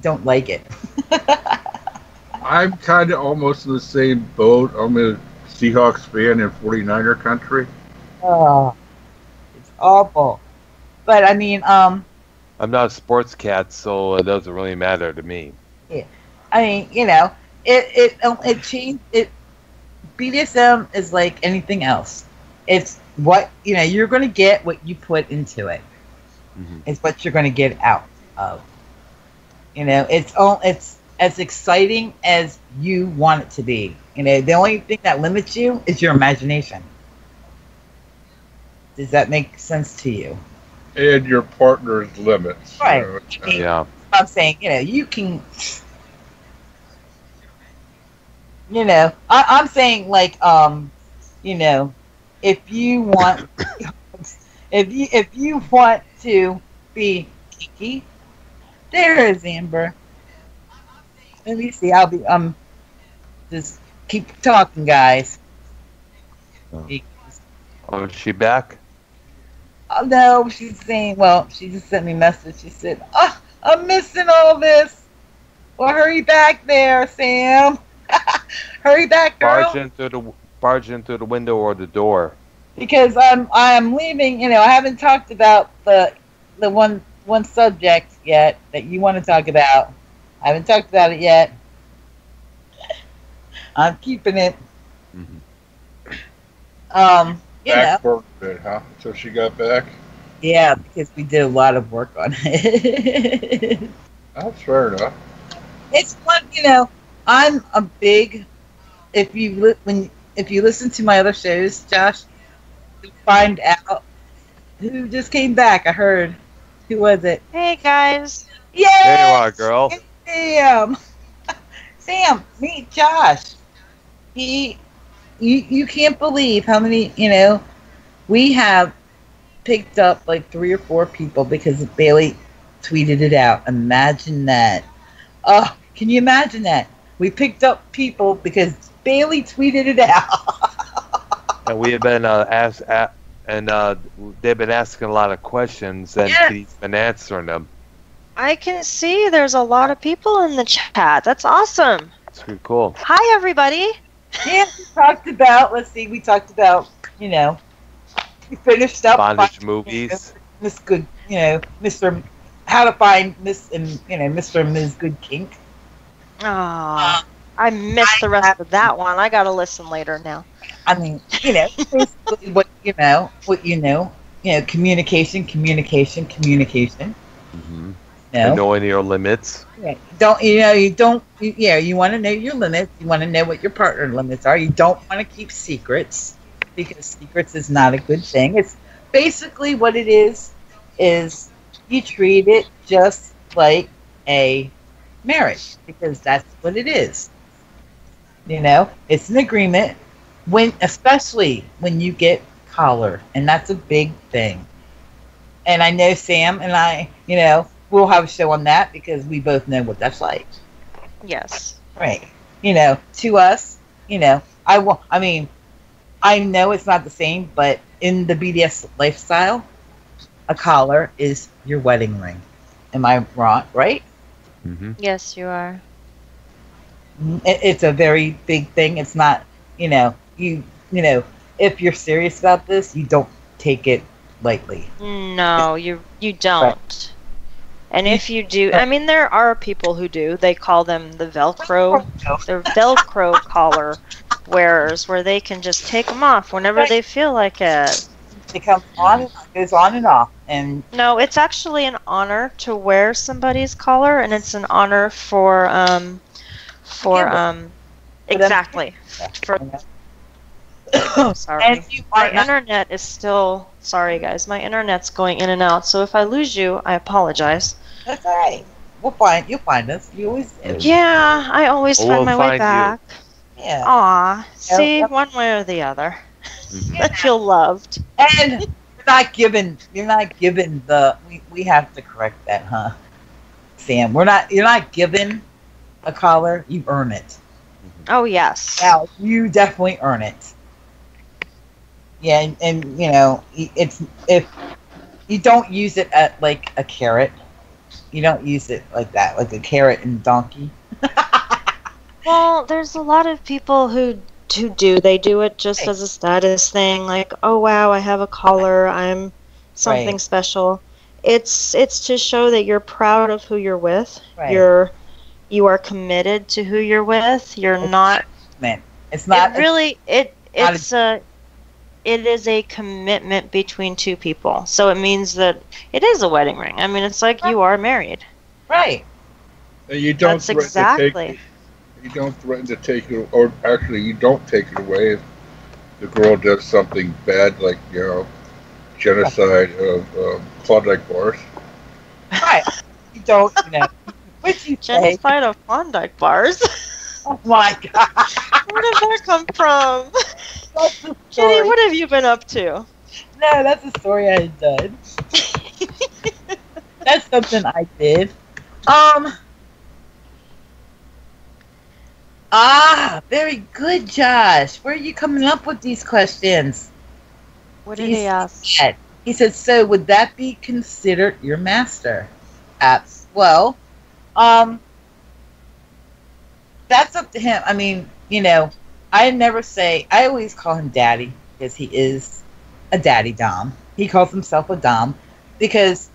don't like it. I'm kind of almost in the same boat. I'm a Seahawks fan in 49er country. Oh, it's awful. But I mean, I'm not a sports cat, so it doesn't really matter to me. Yeah, I mean, it changed. BDSM is like anything else. It's what you're going to get what you put into it. Mm-hmm. It's what you're going to get out of. It's as exciting as you want it to be. The only thing that limits you is your imagination. Does that make sense to you? And your partner's limits. Right. Yeah. I'm saying, you can. I'm saying like, if you want, if you want to be kinky, there is Amber. Let me see. I'll be just keep talking, guys. Oh, is she back? Oh, no, she's saying. Well, she just sent me a message. She said, "Oh, I'm missing all this." Well, hurry back there, Sam. Hurry back, girl. Barge into the window or the door. Because I'm leaving. I haven't talked about the one subject yet that you want to talk about. I haven't talked about it yet. I'm keeping it. Mm-hmm. Back for a bit, huh? So she got back? Yeah, because we did a lot of work on it. That's fair enough. It's fun, I'm a big. If you listen to my other shows, Josh, you find out who just came back. I heard. Who was it? Hey guys. Yay! There you are, girl. Sam. Sam, meet Josh. You can't believe how many, we have picked up like 3 or 4 people because Bailey tweeted it out. Imagine that. Oh, can you imagine that? We picked up people because Bailey tweeted it out. And we have been they've been asking a lot of questions, and Kitty's been answering them. I can see there's a lot of people in the chat. That's awesome. It's pretty cool. Hi, everybody. Yeah, we talked about, we finished up bondage movies. Miss Good, Mr. How to find Miss and Mr. and Ms. Good Kink. Oh, I missed the rest of that one. I gotta listen later now. I mean, basically what communication. Mm-hmm. Knowing your limits. Yeah. You want to know your limits. You want to know what your partner limits are. You don't want to keep secrets, because secrets is not a good thing. It's basically what it is you treat it just like a marriage because that's what it is. You know, it's an agreement especially when you get collar, and that's a big thing. And I know Sam and I, we'll have a show on that because we both know what that's like. Yes. Right. To us, I mean, I know it's not the same, but in the BDS lifestyle, a collar is your wedding ring. Am I wrong? Right? Mm-hmm. Yes, you are. It's a very big thing. It's not, if you're serious about this, you don't take it lightly. No, you don't. Right. And if you do, I mean, there are people who do. They call them the Velcro collar wearers, where they can just take them off whenever they feel like it. It comes on, goes on and off, and no, it's actually an honor to wear somebody's collar, and it's an honor for exactly. Sorry. My internet is still... Sorry, guys. My internet's going in and out, so if I lose you, I apologize. That's all right. You'll find us. You always do. Yeah, I always find my way back. You. Yeah. Aw. See, one way or the other. I feel loved. And you're not given the... We have to correct that, huh? Sam, you're not given a collar, you earn it. Oh, yes. Now, you definitely earn it. Yeah, and it's if you don't use it at like a carrot, you don't use it like that, like a carrot and donkey. Well, there's a lot of people who do. They do it just as a status thing, like, oh wow, I have a collar, I'm something special. It's to show that you're proud of who you're with. Right. You are committed to who you're with. You're not. Man, it's not. It really it is a commitment between two people. So it means that it is a wedding ring. I mean, it's like you are married. Right. And you don't That's exactly. You don't threaten to take it, or actually, you don't take it away if the girl does something bad, like genocide of Klondike bars. Right. You don't. What you genocide of Klondike bars. Oh my God! Where did that come from? Kitty, what have you been up to? No, that's a story I had done. That's something I did. Very good, Josh. Where are you coming up with these questions? What did he ask? He said, so would that be considered your master? Well, that's up to him. I mean, I always call him daddy because he is a daddy dom. He calls himself a dom because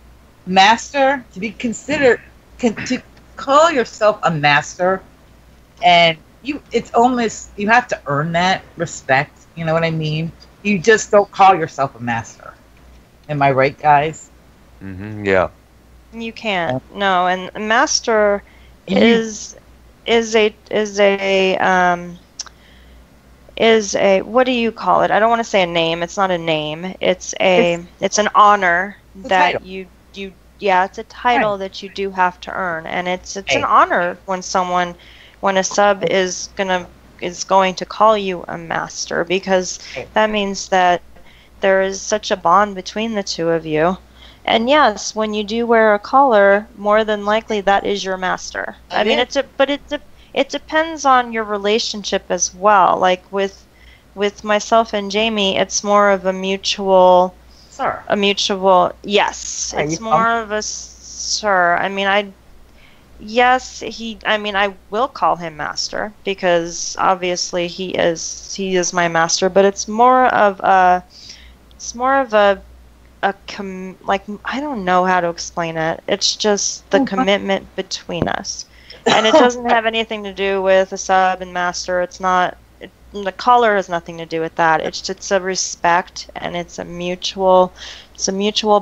master, to be considered, to call yourself a master, and you have to earn that respect. You know what I mean? You just don't call yourself a master. Am I right, guys? Mm-hmm, yeah. You can't. No, and master is a what do you call it? I don't want to say a name. It's not a name. It's an honor that you it's a title that you do have to earn, and it's an honor when a sub is going to call you a master, because that means that there is such a bond between the two of you. And yes, when you do wear a collar, more than likely that is your master. I mean, it depends on your relationship as well. Like with myself and Jamie, it's more of a mutual. Sir. A mutual. Yes, it's more of a sir. I mean, I will call him master because obviously he is my master. But it's more of a. I don't know how to explain it. It's just the commitment between us, and it doesn't have anything to do with a sub and master. It's not. The collar has nothing to do with that. It's a respect, and it's a mutual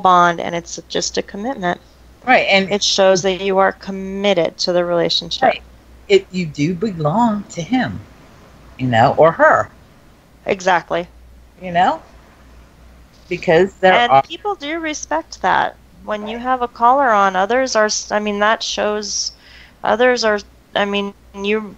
bond, and it's just a commitment. Right, and it shows that you are committed to the relationship. Right. You do belong to him, or her. Exactly. Because people do respect that. When you have a collar on, others are. I mean, that shows. Others are. I mean, you.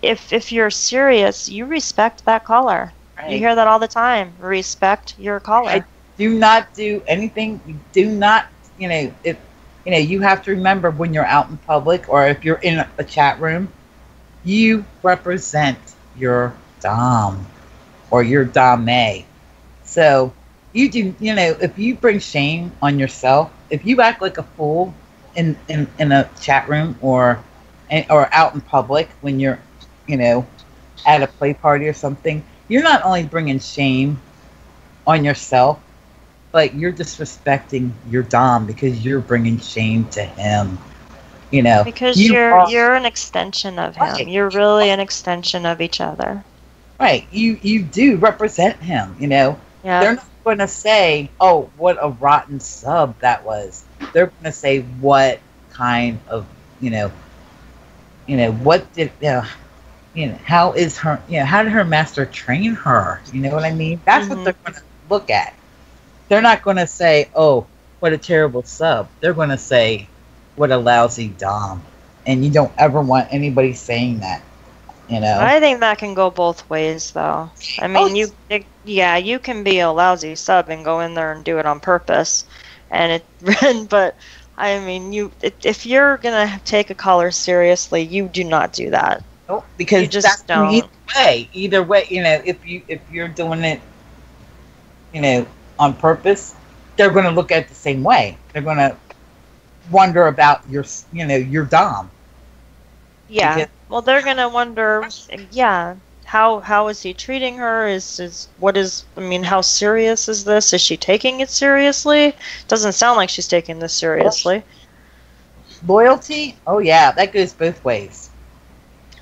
If you're serious, you respect that collar. Right. You hear that all the time. Respect your collar. Do not do anything. You do not. If you have to remember when you're out in public or if you're in a chat room, you represent your dom or your dame. So you do. If you bring shame on yourself, if you act like a fool in a chat room or out in public when you're at a play party or something, you're not only bringing shame on yourself, but you're disrespecting your dom because you're bringing shame to him. Because you're an extension of him. Right. You're really an extension of each other. Right. You do represent him. Yeah. They're not going to say, "Oh, what a rotten sub that was." They're going to say, "What kind of what did how is her how did her master train her?" You know what I mean? That's what they're going to look at. They're not going to say, "Oh, what a terrible sub." They're going to say, "What a lousy dom." And you don't ever want anybody saying that, I think that can go both ways, though. I mean, you can be a lousy sub and go in there and do it on purpose, but I mean, if you're gonna take a collar seriously, you do not do that. Nope, because you just don't. Either way, if you're doing it, on purpose, they're going to look at it the same way. They're going to wonder about your dom. Yeah. Because, well, they're going to wonder, how is he treating her? How serious is this? Is she taking it seriously? Doesn't sound like she's taking this seriously. Loyalty? Oh, yeah, that goes both ways.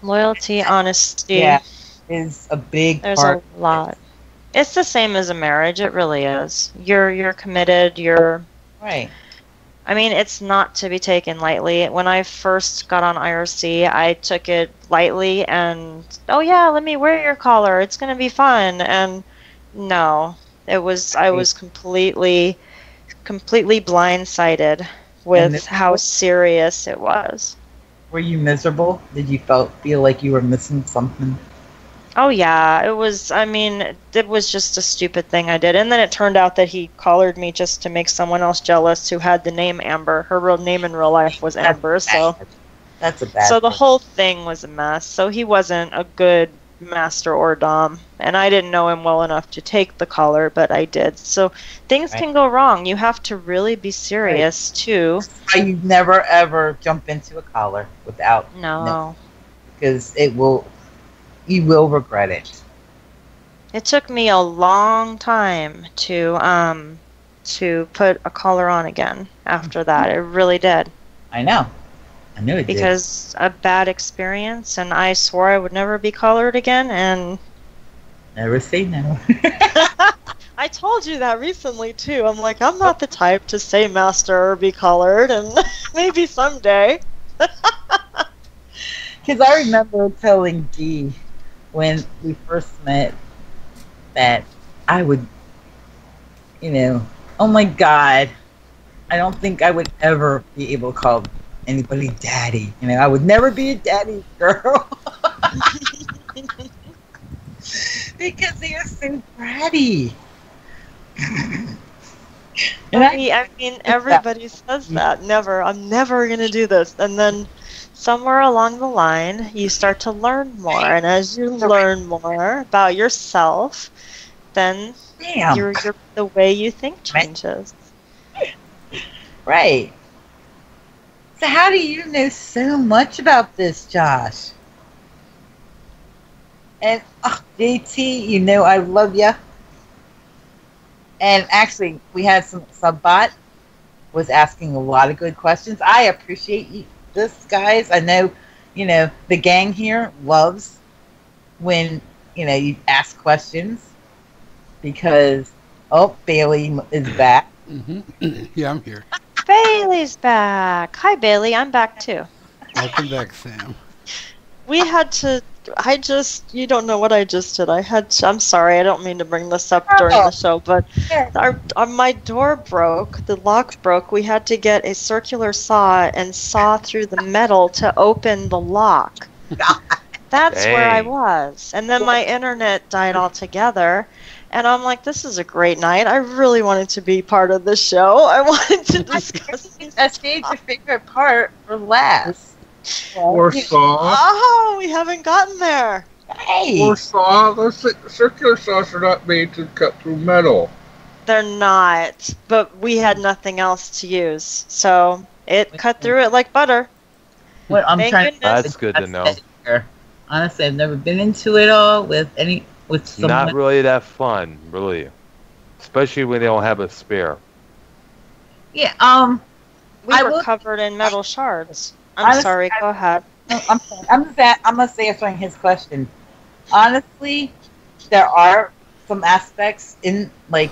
Loyalty, honesty. Yeah, is a big There's part. a lot. It's the same as a marriage. It really is. You're committed. Right. I mean, it's not to be taken lightly. When I first got on IRC, I took it lightly and, oh yeah, let me wear your collar. It's going to be fun. And no, I was completely blindsided with how serious it was. Were you miserable? Did you feel like you were missing something? Oh yeah, it was just a stupid thing I did. And then it turned out that he collared me just to make someone else jealous who had the name Amber. Her real name in real life was Amber, so that's a bad So the thing. whole thing was a mess. So he wasn't a good master or dom, and I didn't know him well enough to take the collar, but I did. So things can go wrong. You have to really be serious too. You never ever jump into a collar without No. Because you will regret it. It took me a long time to put a collar on again after that. It really did. I know. I knew it because a bad experience, and I swore I would never be collared again, and never say no. I told you that recently too. I'm like, I'm not the type to say master or be collared, and maybe someday. Because I remember telling Dee when we first met that I would, oh my God, I don't think I would ever be able to call anybody daddy. I would never be a daddy girl. Because they are so bratty. I mean, everybody says that. Never. I'm never going to do this. And then somewhere along the line, you start to learn more. And as you learn more about yourself, then the way you think changes. Right. So how do you know so much about this, Josh? And JT, I love you. And actually, we had some subbot was asking a lot of good questions. I appreciate this, guys. I know, the gang here loves when you ask questions because Bailey is back. Mm-hmm. Yeah, I'm here. Bailey's back. Hi, Bailey. I'm back too. Welcome back, Sam. We had to you don't know what I just did. I'm sorry, I don't mean to bring this up during the show, but my door broke, the lock broke. We had to get a circular saw and saw through the metal to open the lock. That's where I was. And then my internet died altogether. And I'm like, this is a great night. I really wanted to be part of the show. I wanted to discuss this. I saved your favorite part for last. Or saw. Oh, we haven't gotten there. Hey. Or saw. Those circular saws are not made to cut through metal. They're not. But we had nothing else to use. So it cut through it like butter. What I'm Thank trying goodness. That's good to know. Honestly, I've never been into it all with someone. Not really that fun, really. Especially when they don't have a spare. Yeah, We were covered in metal shards. I'm sorry, go ahead. I'm just answering his question. Honestly, there are some aspects in, like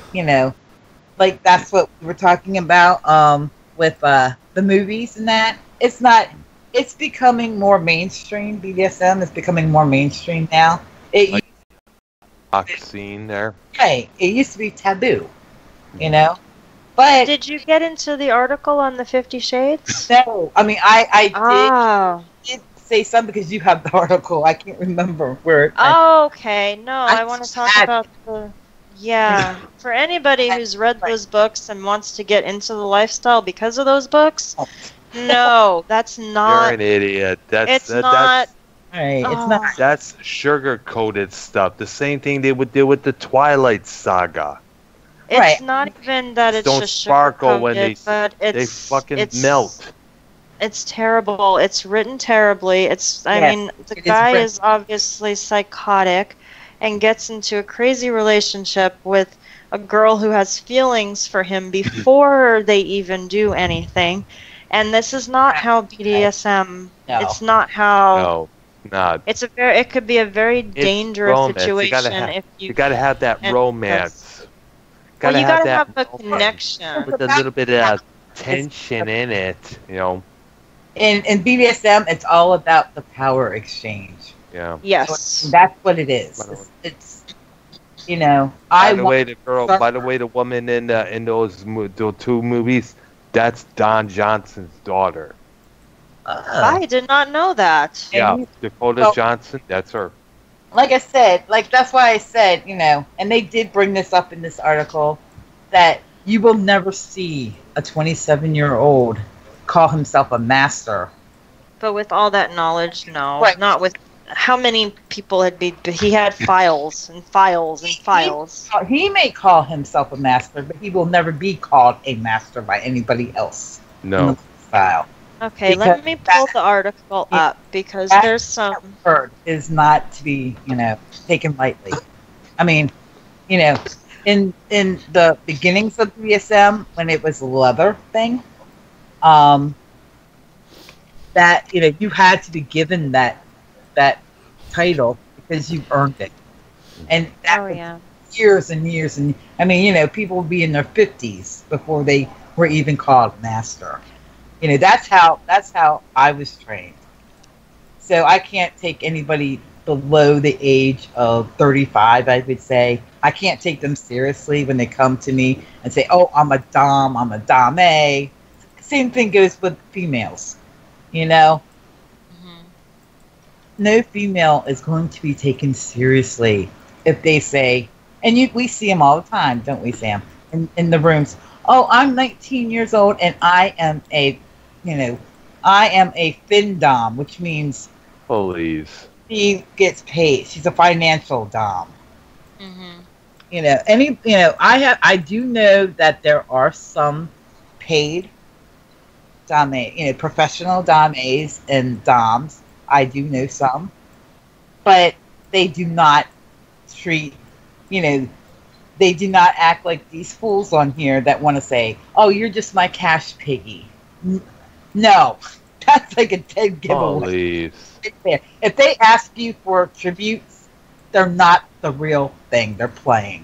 that's what we were talking about with the movies and that. It's becoming more mainstream. BDSM is becoming more mainstream now. Scene there. Hey, it used to be taboo, But did you get into the article on the 50 Shades? No, I mean I did say some because you have the article. I can't remember where. Okay, no, I want to talk about the. Yeah, for anybody who's read those books and wants to get into the lifestyle because of those books, no, that's not. You're an idiot. It's not. It's not. That's sugar-coated stuff. The same thing they would do with the Twilight Saga. It's not even that it's don't just sparkle when they fucking melt. It's terrible. It's written terribly. I mean, the guy is obviously psychotic and gets into a crazy relationship with a girl who has feelings for him before they even do anything. And this is not how BDSM. No. It's not how. No. Not. It could be a very dangerous situation if you gotta have that romance. Well, you gotta have a connection with a little bit of tension in it, In BDSM, it's all about the power exchange. Yeah. Yes. So that's what it is. It's By the way, the woman in those two movies, that's Don Johnson's daughter. I did not know that. Yeah, Dakota Johnson, that's her. Like I said, that's why I said, and they did bring this up in this article, that you will never see a 27-year-old call himself a master. But with all that knowledge, no. Right. Not with how many people he had files and files and files. He may call himself a master, but he will never be called a master by anybody else. No. In the style. Okay, let me pull the article up because there's some. Word is not to be, taken lightly. I mean, in the beginnings of BDSM, when it was a leather thing, that you had to be given that title because you earned it, and that was years and years, and I mean, people would be in their 50s before they were even called master. That's how I was trained. So I can't take anybody below the age of 35, I would say. I can't take them seriously when they come to me and say, oh, I'm a dom, I'm a dame. Same thing goes with females, Mm-hmm. No female is going to be taken seriously if they say, and we see them all the time, don't we, Sam? In the rooms, oh, I'm 19 years old and I am a fin dom, which means she gets paid. She's a financial dom. Mm-hmm. I do know that there are some paid dame, professional dames and doms. I do know some, but they do not treat, they do not act like these fools on here that want to say, oh, you're just my cash piggy. No, that's like a dead giveaway. If they ask you for tributes, they're not the real thing. They're playing.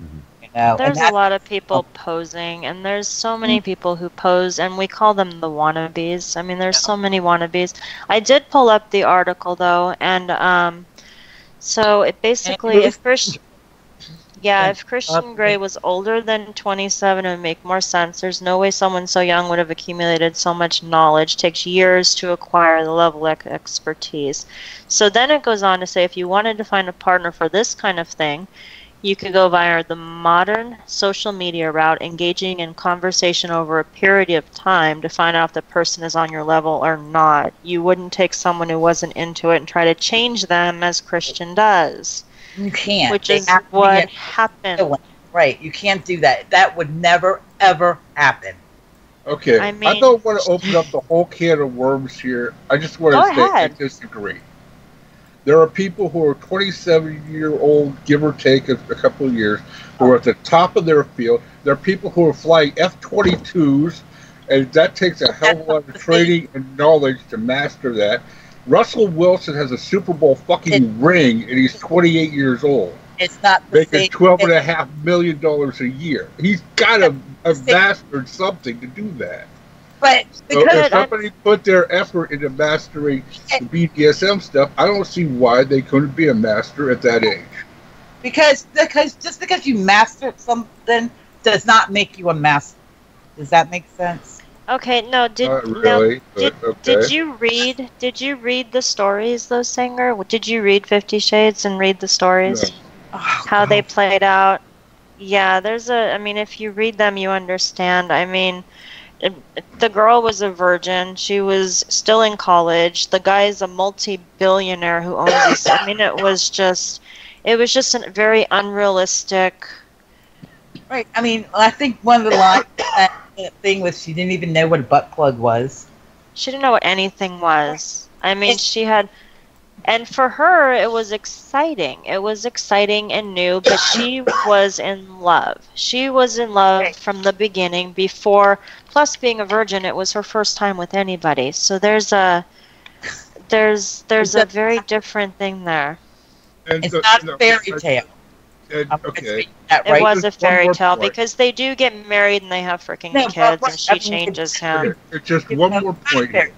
Mm-hmm. No, There's a lot of people posing, and there's so many people who pose, and we call them the wannabes. I mean, there's so many wannabes. I did pull up the article, though, and so it basically, if Christian Grey was older than 27, it would make more sense. There's no way someone so young would have accumulated so much knowledge. It takes years to acquire the level of expertise. So then it goes on to say, if you wanted to find a partner for this kind of thing, you could go via the modern social media route, engaging in conversation over a period of time to find out if the person is on your level or not. You wouldn't take someone who wasn't into it and try to change them as Christian does. You can't. Which is what happened. Right, you can't do that. That would never, ever happen. Okay, I don't want to open up the whole can of worms here. I just want to say I disagree. There are people who are 27-year-old, give or take a couple of years, who are at the top of their field. There are people who are flying F-22s, and that takes a hell of a lot of training and knowledge to master that. Russell Wilson has a Super Bowl fucking ring, and he's 28 years old. It's not making $12.5 million a year. He's got to have mastered something to do that. But so if somebody put their effort into mastering the BDSM stuff, I don't see why they couldn't be a master at that age. Because just because you mastered something does not make you a master. Does that make sense? Okay, no, did you read the stories though, Singer? Did you read 50 Shades and read the stories? No. How they played out? Yeah, I mean, if you read them, you understand. I mean, the girl was a virgin. She was still in college. The guy is a multi-billionaire who owns this. I mean, it was just a very unrealistic. Right. I mean, I think one of the lines thing was she didn't even know what a butt plug was. She didn't know what anything was. I mean, she had, and for her, it was exciting. It was exciting and new, but she was in love. She was in love from the beginning. Before, plus being a virgin, it was her first time with anybody. So there's a very different thing there. It's not a fairy tale. Okay. It was a fairy tale because they do get married and they have freaking kids, and she changes him. It's just one more point here.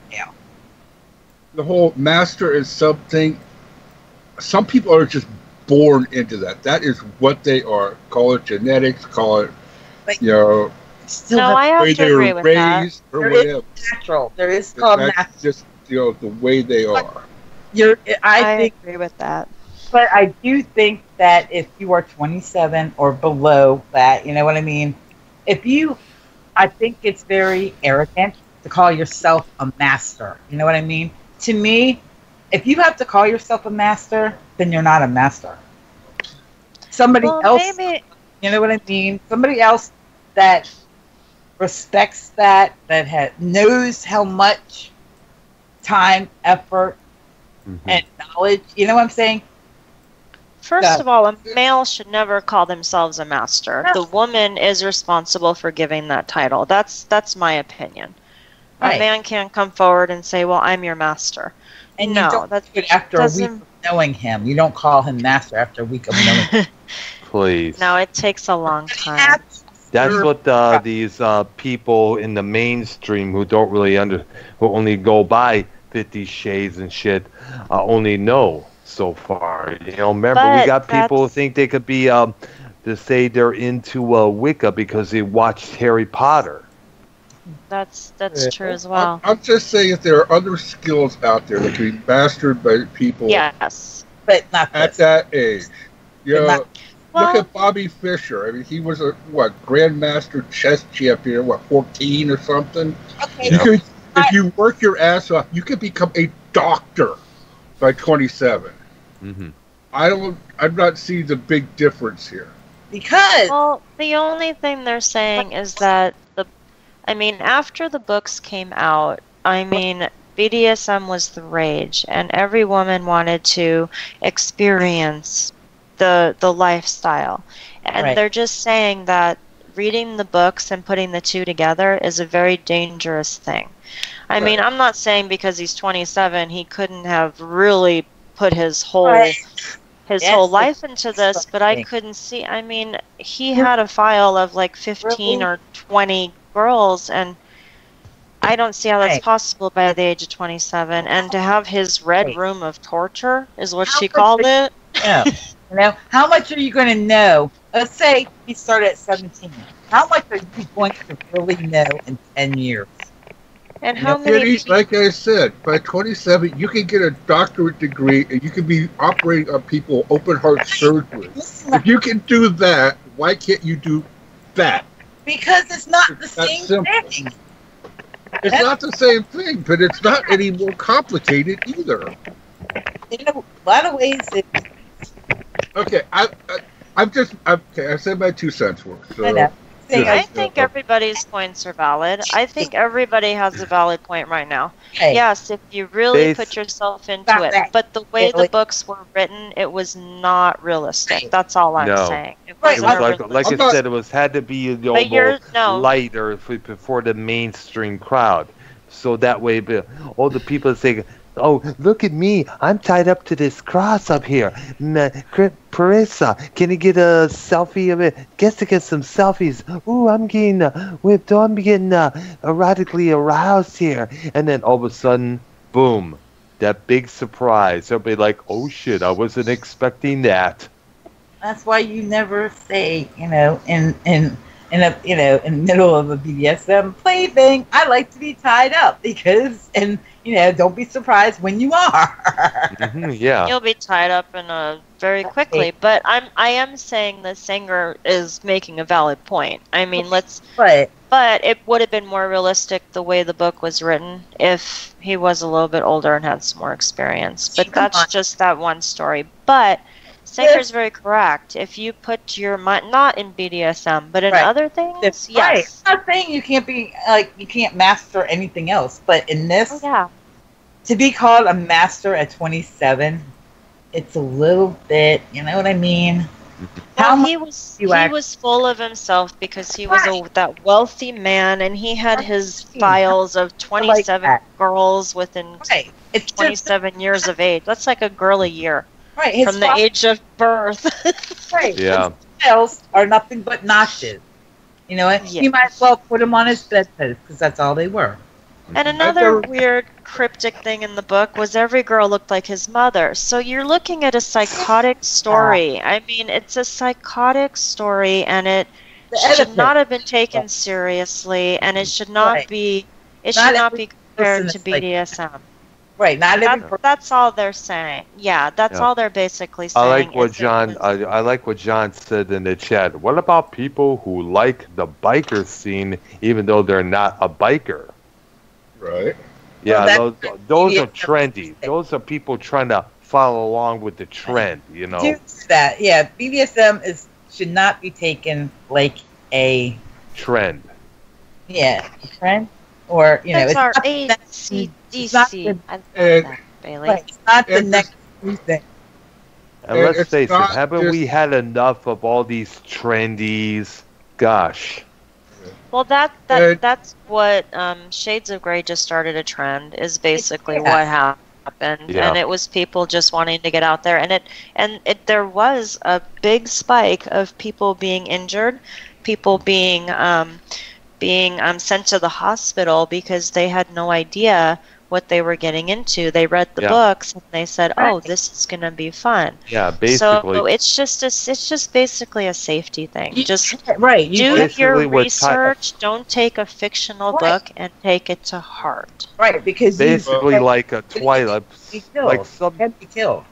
The whole master is something. Some people are just born into that. That is what they are. Call it genetics. Call it, No, I have to agree with that. Or whatever. Natural. There is called natural. Just the way they are. I agree with that. But I do think that if you are 27 or below that, you know what I mean? I think it's very arrogant to call yourself a master. You know what I mean? To me, if you have to call yourself a master, then you're not a master. Somebody else, you know what I mean? Somebody else that respects that knows how much time, effort, and knowledge, you know what I'm saying? First of all, a male should never call themselves a master. The woman is responsible for giving that title. That's my opinion. Right. A man can't come forward and say, "Well, I'm your master." And you don't do it after a week of knowing him. You don't call him master after a week of knowing him. Please. No, it takes a long time. That's what these people in the mainstream who don't really who only go by 50 Shades and shit only know so far. You know, remember, we got people who think they could be to say they're into Wicca because they watched Harry Potter. That's true as well. I'm just saying that there are other skills out there that can be mastered by people. Yes, but not at that age. You know, look at Bobby Fischer. I mean, he was a grandmaster chess champion. 14 or something. Okay. If you work your ass off, you could become a doctor by 27. Mm-hmm. I'm not seeing the big difference here. Because the only thing they're saying is that after the books came out, BDSM was the rage, and every woman wanted to experience the lifestyle, and they're just saying that reading the books and putting the two together is a very dangerous thing. I mean, I'm not saying because he's 27 he couldn't have really put his whole his Yes, whole life into this, but I something. couldn't see. I mean, he had a file of like 15 or 20 girls, and I don't see how that's Right. possible by the age of 27. And to have his red Right. room of torture is what How she much called are it. No. You know, how much are you going to know? Let's say he started at 17. How much are you going to really know in 10 years? And You how know, many Kitty, people? like I said, by 27, you can get a doctorate degree and you can be operating on people open heart surgery. Listen, If you can do that, why can't you do that? because it's not the That's same simple. thing. It's not the same thing, but it's not any more complicated either. In a lot of ways, Okay, I said my 2 cents worth. So I know. just, I think everybody's points are valid. I think everybody has a valid point right now. Hey, Yes, if you really Base- put yourself into Stop it. that. But the way the Really? books were written, it was not realistic. That's all I'm No. saying. It Right, It wasn't was a like realistic. I said, it was had to be But you're lighter for the mainstream crowd, so that way all the people say, "Oh, look at me! I'm tied up to this cross up here." Parissa, can you get a selfie of it? Guess to get some selfies. Ooh, I'm getting whipped. Oh, I'm getting erotically aroused here, and then all of a sudden, boom! That big surprise. They'll be like, "Oh shit! I wasn't expecting that." that's why you never say, in the middle of a BDSM plaything, I like to be tied up because, and don't be surprised when you are. Yeah. You'll be tied up in a very quickly. But I am saying that Sanger is making a valid point. I mean, but it would have been more realistic the way the book was written if he was a little bit older and had some more experience. But that's just that one story. But Sanger's very correct. If you put your mind, not in BDSM, but in other things, Right. yes. I'm not saying you can't be you can't master anything else, but in this, Oh, yeah. to be called a master at 27, it's a little bit, you know what I mean? How Well, much he was you he act- was full of himself because he was that wealthy man, and he had his Right. files of 27 that. girls within Right. It's just 27 years of age. That's like a girl a year right. His from the age of birth. right. Yeah. His files are nothing but notches. You know what? Yes. You might as well put them on his bedpost because that's all they were. And another weird cryptic thing in the book was every girl looked like his mother. So you're looking at a psychotic story. I mean, it's a psychotic story, and it should not have been taken seriously, and it should not be. It should not be compared to BDSM. Right. Not every That's all they're saying. Yeah, that's all they're basically saying. I like what John. I like what John said in the chat. What about people who like the biker scene, even though they're not a biker? right. Yeah, Well, those are trendy. Those are people trying to follow along with the trend. You know. do that. Yeah, BDSM should not be taken like a Trend. trend or That's our it's ACDC. not I love and- that, Bailey. right, it's not the And next new thing. And let's It's face it, not haven't we just- had enough of all these trendies? Gosh. Well, And- that's what Shades of Grey just started a trend. Is basically Yeah. what happened, Yeah. and it was people just wanting to get out there, and there was a big spike of people being injured, people being sent to the hospital because they had no idea what they were getting into. They read the books and they said, "Oh, this is gonna be fun." Yeah, basically. So it's just basically a safety thing. Just Right. do Basically your what research. Don't take a fictional book and take it to heart. right, because basically like a Twilight. be killed. Like some. Can be killed.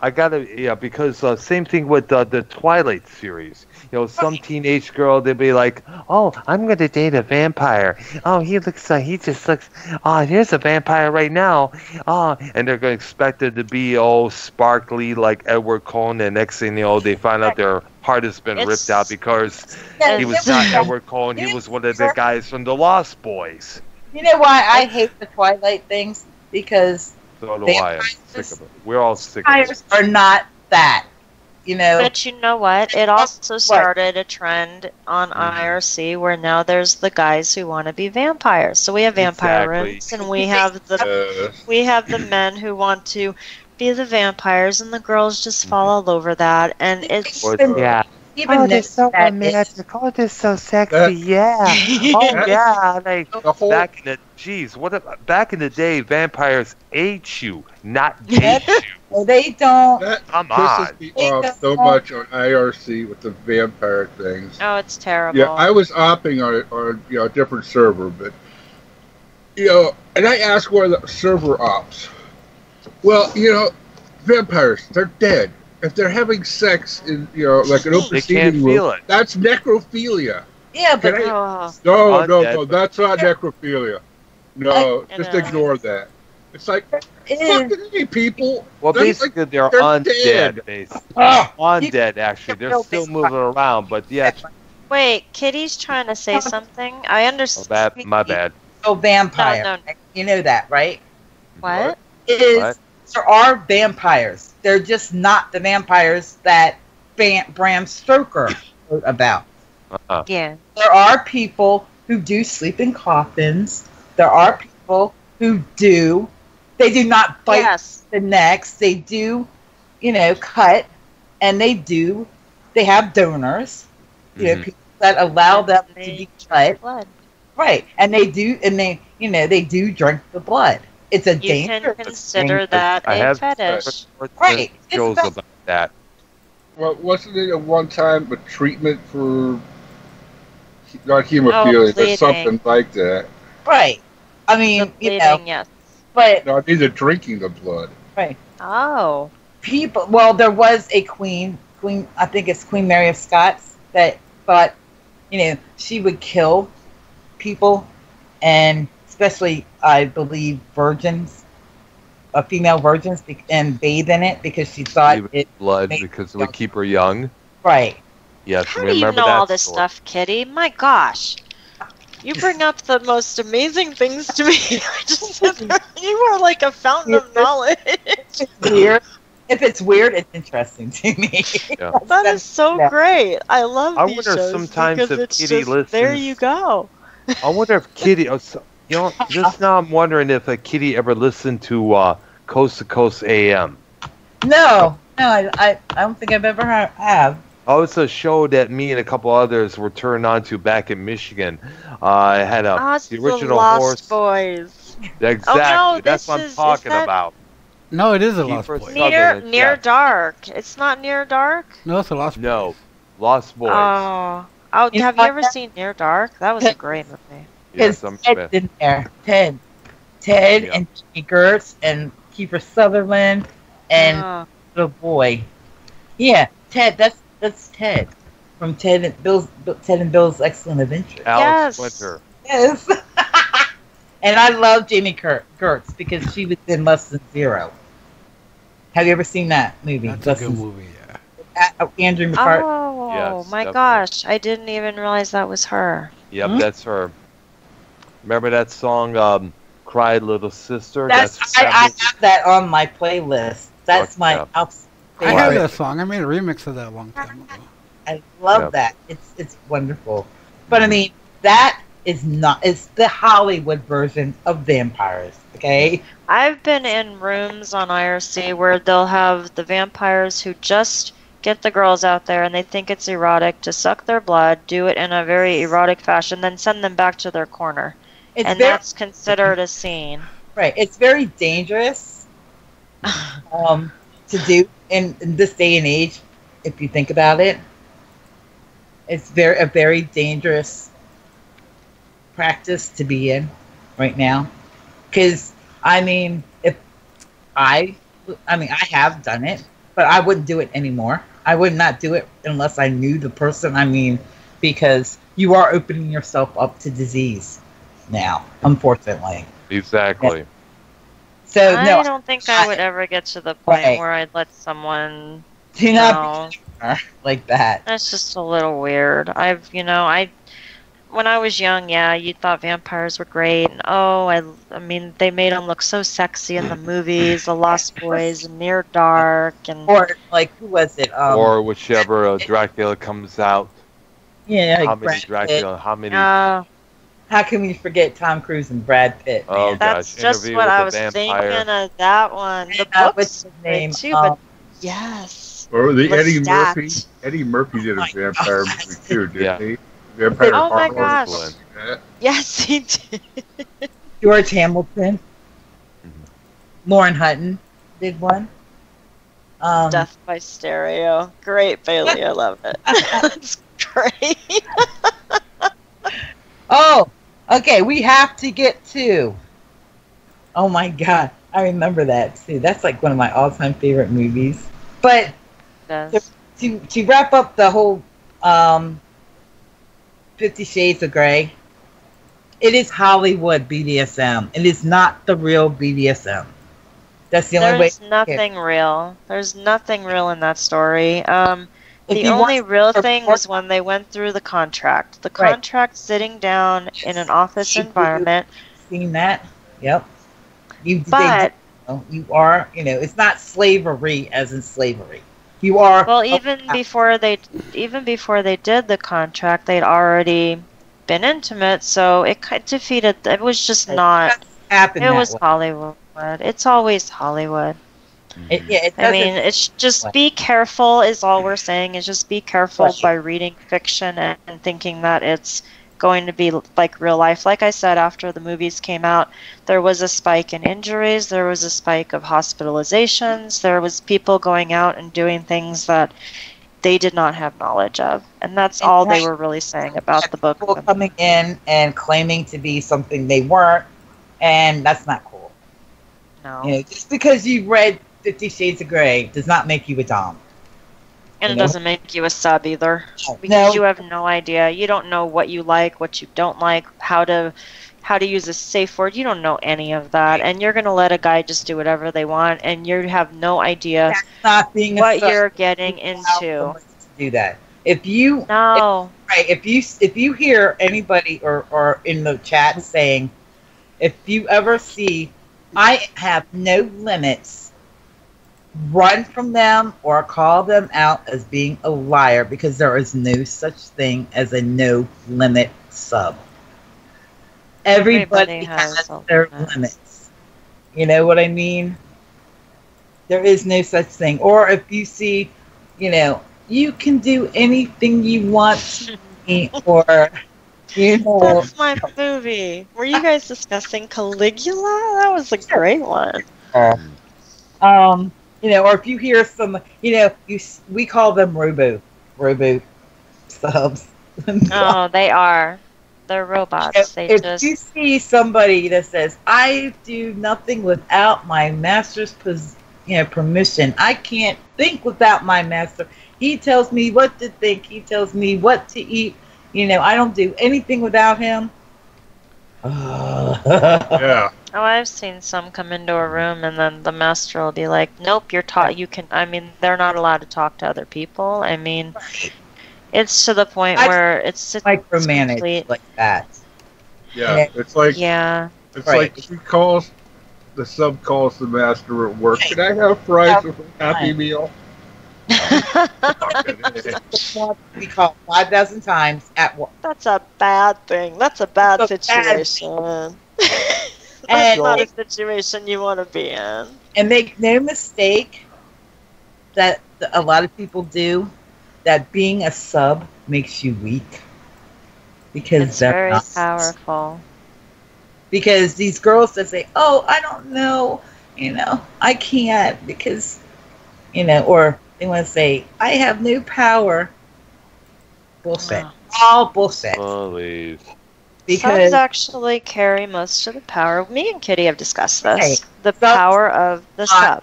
I gotta, because same thing with the Twilight series. You know, some teenage girl, they'd be like, "Oh, I'm gonna date a vampire. Oh, he just looks. Oh, here's a vampire right now. Oh," and they're gonna expect it to be all sparkly like Edward Cullen, and next thing you know, they find out their heart has been ripped out because he was not Edward Cullen. He was one of the guys from the Lost Boys. You know why I hate the Twilight things? Because So do I. I'm sick of it. We're all sick of it. vampires are not that. You know. But you know what? It also started a trend on IRC where now there's the guys who want to be vampires. So we have vampire Exactly. rooms, and we have the men who want to be the vampires, and the girls just fall all over that, and it's Yeah. Even they're so that romantic. Oh, they're so sexy. That- Yeah. Oh, yeah. Like The whole back in the back in the day, vampires ate you, not date you. well, they don't. that Come pisses on. me off so much on IRC with the vampire things. oh, it's terrible. Yeah, I was opping on a different server, but and I asked one of the server ops. Well, vampires, they're dead. If they're having sex in like an open They seating can't room, feel it. that's necrophilia. Yeah, but Can I- Oh, No, Undead. that's not necrophilia. No, I just know. ignore that. It's like it is. fucking hey, people. Well, They're basically, they're they're undead. dead. Basically. Oh, Undead, actually. They're feel still this- moving around, but yeah. wait, Kitty's trying to say something. I Oh, understand. my bad. Oh, vampire. No. You know that, right? What? There are vampires. They're just not the vampires that Bram Stoker wrote about. Yeah. There are people who do sleep in coffins. There are people who do. They do not bite Yes. the necks. They do, cut, and they have donors. People that allow them to be cut. Blood. Right, and they do drink the blood. It's a You dangerous can consider thing. that I a have fetish. Right. shows It's about that. Well, wasn't it at one time a treatment for not hemophilia, but bleeding. something like that? Right. I The mean, bleeding, yes. but No, I mean they're drinking the blood. Oh. people. Well, there was a queen. I think it's Queen Mary of Scots that thought, she would kill people, and especially, I believe, virgins, female virgins, and bathe in it because she thought Leave it. blood made because it young. would keep her young. Right. Yes, How do you remember know that all this story. stuff, Kitty? My gosh. You bring up the most amazing things to me. I just sit there. You are like a fountain of knowledge. It's weird. If it's weird, it's interesting to me. Yeah. That is so Yeah. great. I love I these wonder shows sometimes because if it's Kitty just, listens- there you go. I wonder if Kitty, just now I'm wondering if a Kitty ever listened to Coast to Coast AM. No, I don't think I've ever have. Oh, it's a show that me and a couple others were turned on to back in Michigan. I had It's the original Lost horse. Boys. Exactly, that's this what I'm is talking that- about. No, it is a Keep Lost her Boy. Southern, Near yeah. Dark. It's not Near Dark? No, it's a Lost Boy. No, Lost Boys. Oh, You have know you ever what? seen Near Dark? That was a great movie. Yes, His I'm Ted's in there. Ted Yeah. and Jimmy Gertz and Kiefer Sutherland and Oh. the boy. Yeah, Ted. That's Ted from Ted and Bill's Excellent Adventure. Alex Yes. Winter. Yes. And I love Jamie Gertz because she was in Less Than Zero. Have you ever seen that movie? That's a Less good Than- movie, yeah. Andrew McCarthy. Oh, Yes, my definitely. gosh. I didn't even realize that was her. Yep, Hmm? that's her. Remember that song, "Cry Little Sister"? I movie. have that on my playlist. That's my Yeah. house I have favorite. that song. I made a remix of that a long time ago. I love Yep. that. It's wonderful. But I mean, that is not. It's the Hollywood version of vampires. Okay. I've been in rooms on IRC where they'll have the vampires who just get the girls out there and they think it's erotic to suck their blood, do it in a very erotic fashion, then send them back to their corner. It's And very that's considered a scene. right. It's very dangerous. To do in this day and age, if you think about it, it's a very dangerous practice to be in right now. Because I mean, I have done it, but I wouldn't do it anymore. I would not do it unless I knew the person. I mean, because you are opening yourself up to disease now, unfortunately. Exactly. So I no, don't think I would ever get to the point Right. where I'd let someone do not know. be like that. That's just a little weird. When I was young, yeah, you thought vampires were great. And, I mean, they made them look so sexy in the movies, The Lost Boys, and Near Dark, and Or like, who was it? Or whichever Dracula comes out. yeah, like How many Brad Pitt. Dracula? How many? How can we forget Tom Cruise and Brad Pitt, man? Oh, That's gosh, just Interview what with I the was Vampire. thinking of that one. The What's book's his great name? too, but yes. Or the Eddie Lestat. Murphy. Eddie Murphy did a my vampire God. movie too, didn't Yeah. he? Vampire Oh my Hardcore. gosh. Yeah. Yes, he did. George Hamilton. Mhm. Lauren Hutton did one. Death by Stereo. Great, Bailey. I love it. That's great. Oh, okay. We have to get to. Oh my God, I remember that too. That's like one of my all-time favorite movies. But Yes. to wrap up the whole 50 Shades of Grey, it is Hollywood BDSM. It is not the real BDSM. That's the only way. There's nothing real. There's nothing real in that story. If The you only want real to thing report- was when they went through the contract. The Right. contract sitting down in an office You've environment. seen that? Yep. But You are, it's not slavery as in slavery. You are. well, even before they did the contract, they'd already been intimate, so it defeated. It was just not. happened. It that was way. Hollywood. It's always Hollywood. It I doesn't- mean, it's just be careful is all we're saying. Is just be careful Right. by reading fiction and thinking that it's going to be like real life. Like I said, after the movies came out, there was a spike in injuries. There was a spike of hospitalizations. There was people going out and doing things that they did not have knowledge of. And that's all they were really saying about the book. people coming in and claiming to be something they weren't, and that's not cool. No. Just because you read 50 Shades of Grey does not make you a dom. And it You know? doesn't make you a sub either. No. Because you have no idea. You don't know what you like, what you don't like, how to use a safe word. You don't know any of that. And you're going to let a guy just do whatever they want, and you have no idea That's not being a what sub. you're getting You allow into. somebody to do that. If you No. right, if you hear anybody or in the chat saying, if you ever see, I have no limits, run from them or call them out as being a liar, because there is no such thing as a no limit sub. Everybody has a their limit. limits. You know what I mean? There is no such thing. Or if you see, you can do anything you want to me, or That's my movie. Were you guys discussing Caligula? That was a great one. or if you hear some, we call them robo subs. Oh, they are. They're robots. They If just you see somebody that says, "I do nothing without my master's permission. I can't think without my master. He tells me what to think. He tells me what to eat. I don't do anything without him." Yeah. Oh, I've seen some come into a room and then the master will be like, "Nope, you're taught. They're not allowed to talk to other people." I mean, it's to the point where it's Micromanage complete. like that. Yeah. It's like Yeah. it's Right. like the sub calls the master at work. Can I have fries with a Happy Meal? We call 5,000 times at work. That's a bad thing. That's a bad That's a bad situation. That's And- not a situation you want to be in. And make no mistake that a lot of people do, that being a sub makes you weak. Because It's they're very not. powerful. Because these girls that say, "Oh, I don't know, I can't," because, or they want to say, "I have no power." Bullshit. Oh. All bullshit. Please. Because Subs actually carry most of the power. Me and Kitty have discussed this. Hey, The subs power of the sub.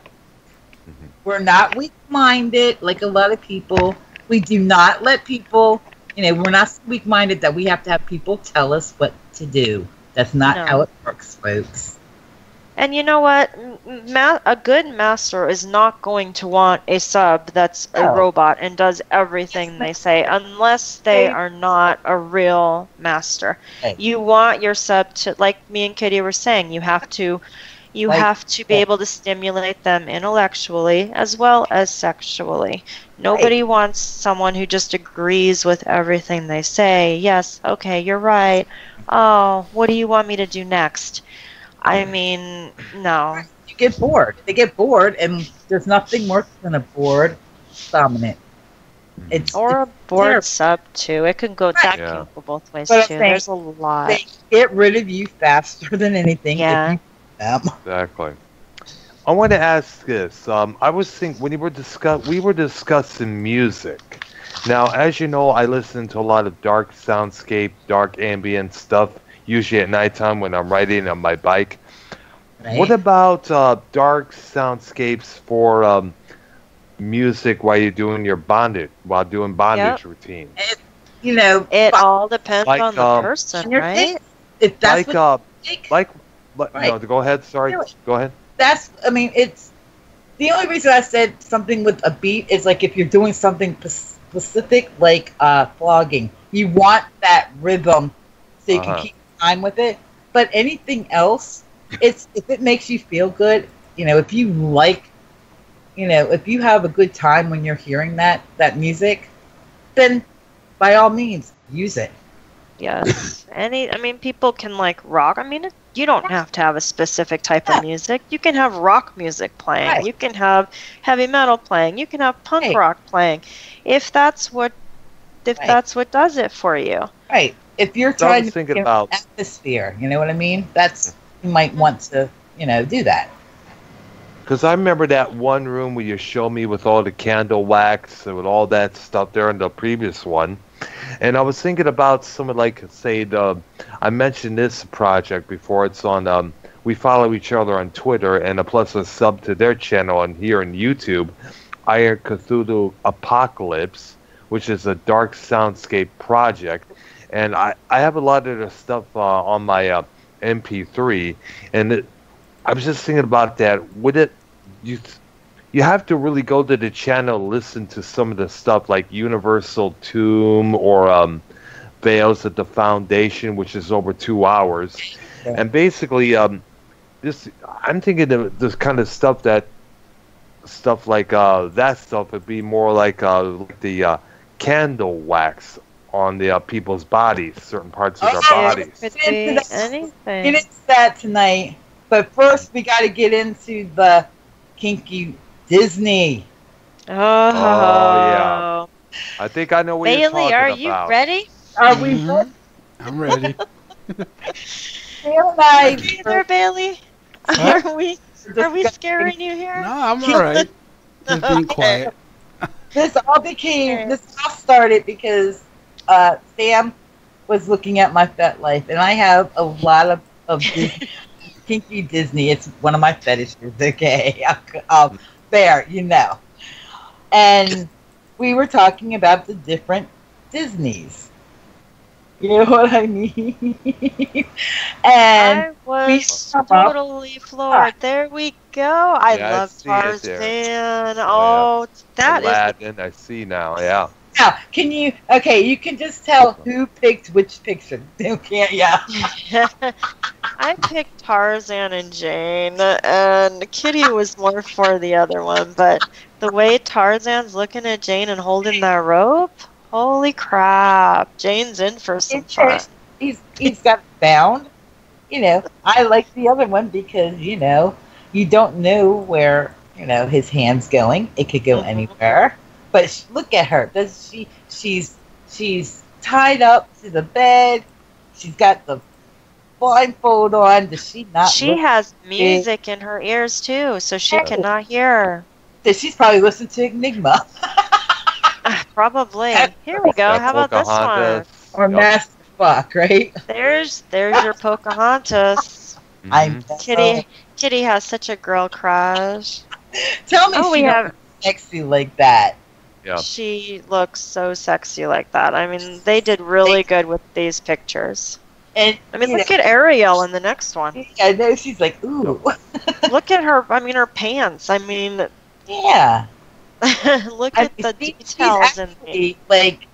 we're not weak-minded like a lot of people. We do not let people, we're not weak-minded that we have to have people tell us what to do. That's not No. how it works, folks. And you know what? A good master is not going to want a sub that's a No. robot and does everything they say, unless they are not a real master. Hey. You want your sub to, like me and Kitty were saying, you have to You Like, have to be able to stimulate them intellectually as well as sexually. Nobody wants someone who just agrees with everything they say. Yes, okay, you're right. Oh, what do you want me to do next? I mean, no. You get bored. They get bored, and there's nothing worse than a bored dominant. Or a it's board terrible. sub too. It can go that Yeah. can go both ways But I'm too. saying There's a lot. They get rid of you faster than anything. Yeah. If you Exactly. I want to ask this. I was thinking when we were discussing music. Now, as you know, I listen to a lot of dark soundscape, dark ambient stuff, usually at nighttime when I'm riding on my bike. right? What about dark soundscapes for music while you're doing your bondage, while doing bondage routine? You know, It all depends Like, on the person, your right? taste. If that's Like, what you take, Like, Right. no, go ahead. Sorry, Do it. go ahead. that's. I mean, it's the only reason I said something with a beat is like if you're doing something specific, like flogging, you want that rhythm so you can keep time with it. But anything else, it's if it makes you feel good. You know, if you like, you know, if you have a good time when you're hearing that music, then by all means use it. Yes. I mean, people can like rock. I mean, you don't have to have a specific type of music. You can have rock music playing. Right. You can have heavy metal playing. You can have punk Right. rock playing. If that's what Right. that's what does it for you. Right. If you're So I trying was to thinking get about- atmosphere, you know what I mean? That's you might want to, you know, do that. Because I remember that one room where you showed me with all the candle wax and with all that stuff there in the previous one. And I was thinking about some of, like, say, I mentioned this project before. It's on, we follow each other on Twitter, and plus a sub to their channel on here on YouTube, Iron Cthulhu Apocalypse, which is a dark soundscape project. And I have a lot of the stuff on my MP3, and I was just thinking about that. Would it, you have to really go to the channel, listen to some of the stuff like Universal Tomb or Veils at the Foundation, which is over 2 hours. Yeah. And basically, this I'm thinking of this kind of stuff like that stuff would be more like the candle wax on the people's bodies, certain parts of their bodies. Could Get into be that- anything. Get into that tonight. But first, we got to get into the kinky Disney. Oh, yeah. I think I know what you're Bailey, talking are about. you ready? Are we Mhm. ready? I'm ready. Dale and I Are you there, Bailey? What? Are we scaring you here? No, I'm alright. Just being quiet. This all started because Sam was looking at my FETLIFE, and I have a lot of Disney, kinky Disney. It's one of my fetishes. Okay, there, you know. And we were talking about the different Disneys. You know what I mean? And I was totally floored. There we go. I Yeah, I love see it there. Tarzan. Oh, that is. Aladdin, I see now. Yeah. now, can you? Okay, you can just tell who picked which picture. Okay, yeah. I picked Tarzan and Jane, and Kitty was more for the other one. But the way Tarzan's looking at Jane and holding that rope, holy crap! Jane's in for some fun. He's got it bound. You know, I like the other one because you know you don't know where his hand's going. It could go anywhere. But look at her. Does she's tied up to the bed. She's got the blindfold on. Does she not? She has music in her ears too, so she cannot hear. She's probably listening to Enigma Probably. Here we go. How about this one? Pocahontas. or Master Fuck, right? There's your Pocahontas. I'm Kitty has such a girl crush. Tell me Oh, we she's have. sexy like that. Yeah. She looks so sexy like that. I mean, they did really good with these pictures. And I mean, look at Ariel in the next one. I know she's like, ooh, Look at her. I mean, her pants. I mean, yeah. look I at the mean, details in actually, like,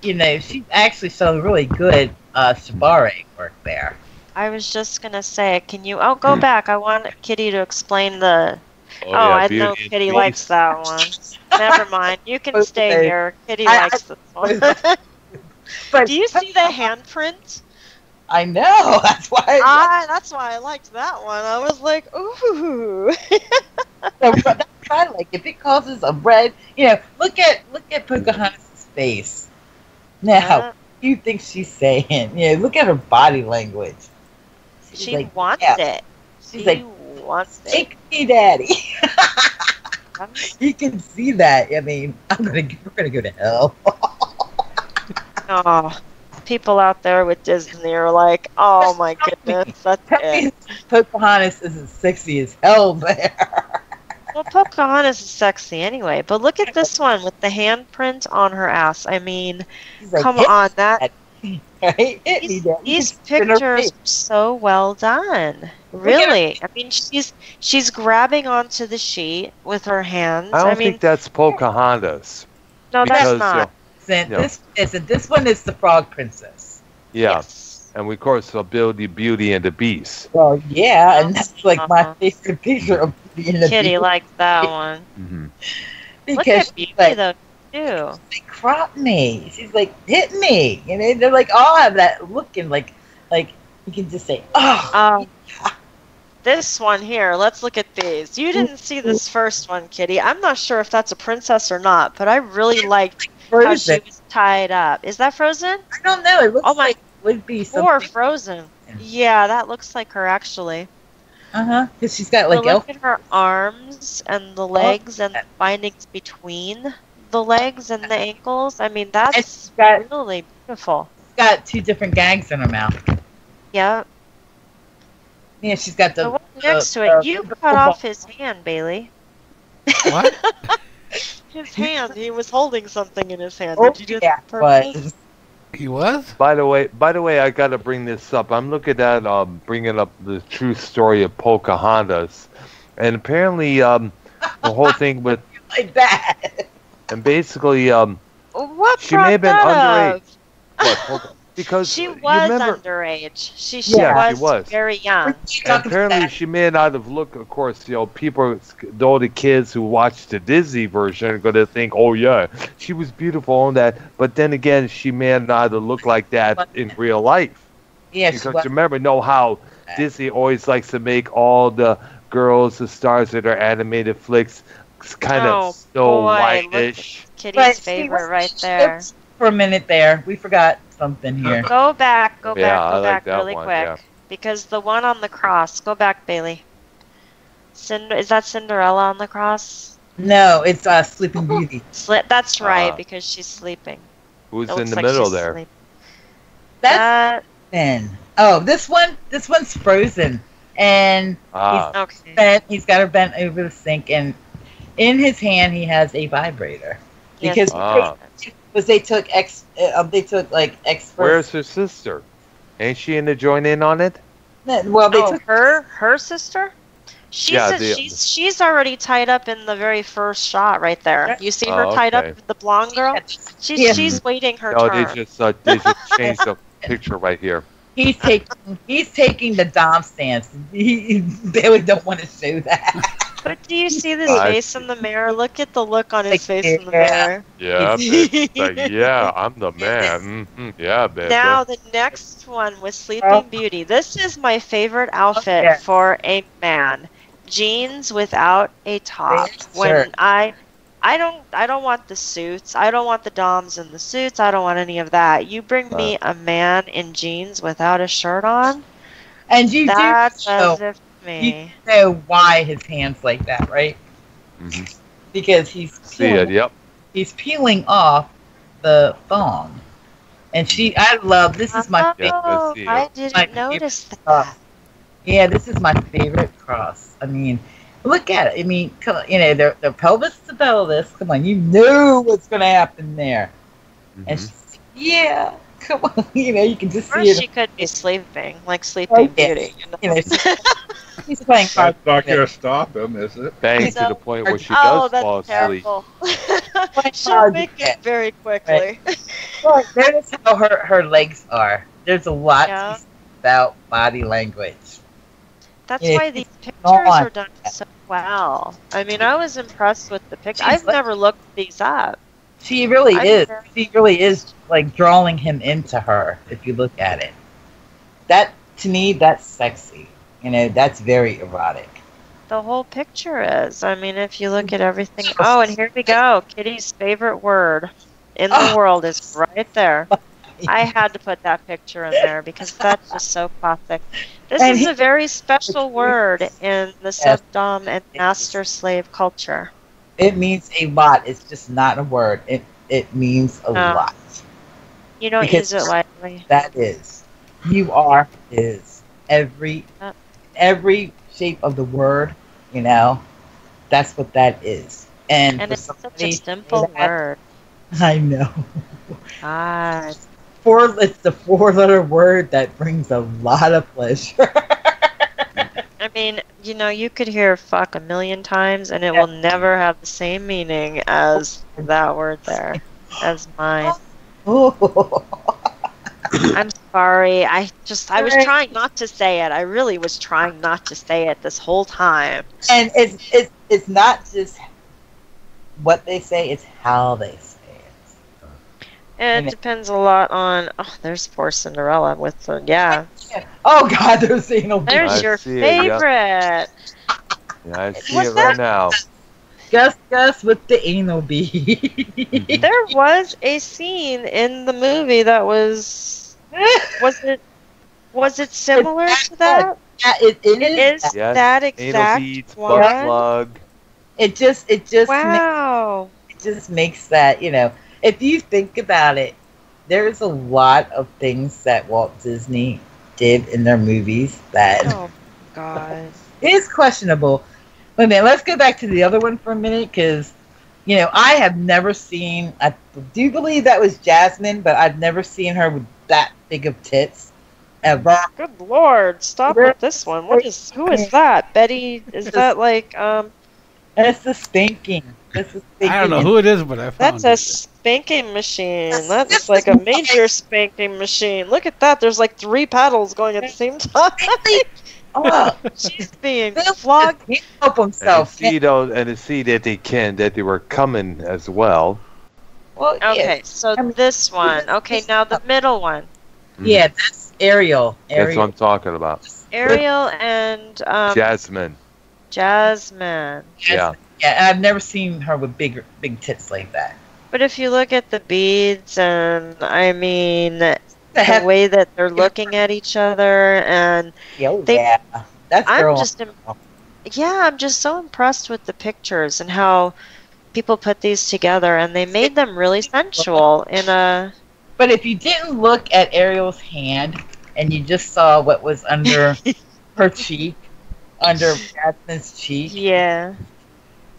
she's actually some really good shibari work there. I was just gonna say, can you? Oh, go back. I want Kitty to explain the. Oh, Oh, yeah, I Beauty know and Kitty the likes Beast. that one. Never mind. You can stay Okay. here. Kitty I- likes this one. But Do you see the handprint? I know. That's why. That's why I liked that one. I was like, ooh. That's what I like. If it causes a red, look at Pocahontas' face. Now, what do you think she's saying? Look at her body language. She's She like, wants yeah. it. She's She like, wants it. take me, daddy. You can see that. I mean, we're gonna go to hell. Oh, people out there with Disney are like, oh my goodness, that's it. Pocahontas isn't sexy as hell there. Well, Pocahontas is sexy anyway, but look at this one with the handprint on her ass. I mean, Like, come on, that right? Hit me, daddy. these pictures are so well done. Really, I mean, she's grabbing onto the sheet with her hands. I don't mean, think that's Pocahontas. no, because, that's not. This one is the Frog Princess. Yeah. Yes. And we, of course, will build the Beauty and the Beast. Well, yeah, and that's like my favorite picture of Beauty and the Kitty Beast. liked that one. Mm-hmm. Look Because at Beauty she's like, though too. they crop me. She's like, hit me. They're like all have that look and like you can just say, oh. This one here, let's look at these. You didn't see this first one, Kitty. I'm not sure if that's a princess or not, but I really liked how she was tied up. Is that Frozen? I don't know. It looks like it would be something. Or Frozen. Yeah, that looks like her actually. Because she's got like look at her arms and the legs and the bindings between the legs and the ankles. I mean, that's really beautiful. She's got two different gags in her mouth. Yeah. Yeah, she's got the one next to it. You cut off his hand, Bailey. What? His hand. He was holding something in his hand. Oh, Did you do that on purpose? He was? By the way, I got to bring this up. I'm looking at bringing up the true story of Pocahontas, and apparently the whole thing with like that. And basically what she may have been underage. What? Because she was underage. She was very young. And apparently, she may not have looked. Of course, people, all the kids who watched the Disney version are going to think, "Oh yeah, she was beautiful on that." But then again, she may not have looked like that in real life. Yeah, because remember, how Disney always likes to make all the girls, the stars of their animated flicks, kind of Snow White-ish. Kitty's favorite right there. For a minute there, we forgot something here. Go back like really one, quick. Yeah. Because the one on the cross, go back, Bailey. Is that Cinderella on the cross? No, it's Sleeping Beauty. That's right, because she's sleeping. Who's in the middle there? Sleeping. That's Ben. Oh, this one's Frozen, and he's got her bent over the sink, and in his hand he has a vibrator. Because they took experts. Where's her sister? Ain't she in to join in on it? Well, they took her sister. She's already tied up in the very first shot right there. You see her tied up with the blonde girl. She's waiting her turn. They just changed the picture right here. He's taking the dom stance. Bailey don't want to show that. But do you see this face in the mirror? Look at the look on his face in the mirror. Yeah, yeah, I'm the man. Yeah, baby. Now the next one was Sleeping Beauty. This is my favorite outfit for a man. Jeans without a top. When I don't want the suits. I don't want the doms in the suits. I don't want any of that. You bring me a man in jeans without a shirt on, and you that's do as if me. You know why his hands like that, right? Mm-hmm. Because he's peeling off the thong, and this is my favorite. I didn't notice that. Yeah, this is my favorite cross. I mean, look at it. I mean, their pelvis to pelvis. Come on, you know what's going to happen there. Mm-hmm. And come on, you can just see it. She could be sleeping, like Sleeping Beauty. He's playing cards. That's not going to stop him, is it? Bang to the point where she does fall asleep. She'll make it very quickly. Well, notice how her legs are. There's a lot. Yeah. about body language. That's Yeah, why these he's pictures on. are done so well. I mean, I was impressed with the picture. She's I've like- never looked these up. She really I'm is. very- She really is like drawing him into her. If you look at it, that to me, that's sexy. You know, that's very erotic. The whole picture is. I mean, if you look at everything. Oh, and here we go. Kitty's favorite word in the world is right there. I had to put that picture in there because that's just so classic. This And is he- a very special word in the subdom and master slave culture. It means a lot. It's just not a word. It means a No. lot. You don't Because use it lightly. that is. You are is. Every shape of the word, you know, that's what that is. And for And it's such a somebody to say simple that, word. I know. God. It's the 4-letter word that brings a lot of pleasure. I mean, you know, you could hear fuck a million times and it will never have the same meaning as that word there, as mine. I'm sorry. I was trying not to say it. I really was trying not to say it this whole time. And it's not just what they say, it's how they say it. And it depends a lot on. Oh, there's poor Cinderella with the Oh God, there's anal. There's your favorite. Yeah, I see What's it right that? now. Gus with the anal bee. There was a scene in the movie that was it similar to that? Yeah, it Is is. Yes. that Anal exact beads, one? butt plug. It just Wow. it just makes that, you know, if you think about it, there's a lot of things that Walt Disney did in their movies that Oh God. is questionable. Wait a minute, let's go back to the other one for a minute, because, you know, I have never seen, I do believe that was Jasmine, but I've never seen her with that big of tits ever. Good Lord, stop with this one. Who is that? Betty, is that like, That's the spanking. I don't know who it is, but I found that's a it. spanking machine. That's like a major spanking machine. Look at that, there's like 3 paddles going at the same time. Oh, She's being flogged. he help And himself. to see that they were coming as well. Well, Okay, so this one. Okay, now the middle one. yeah, that's Ariel. That's what I'm talking about. Ariel and Jasmine. Jasmine. Yeah. Yeah, I've never seen her with big tits like that. But if you look at the beads and, I mean, the heck? way that they're looking at each other and Yeah, that's I'm girl. just I'm just so impressed with the pictures and how people put these together, and they made them really sensual in a. But if you didn't look at Ariel's hand and you just saw what was under her cheek, under Jasmine's cheek, Yeah,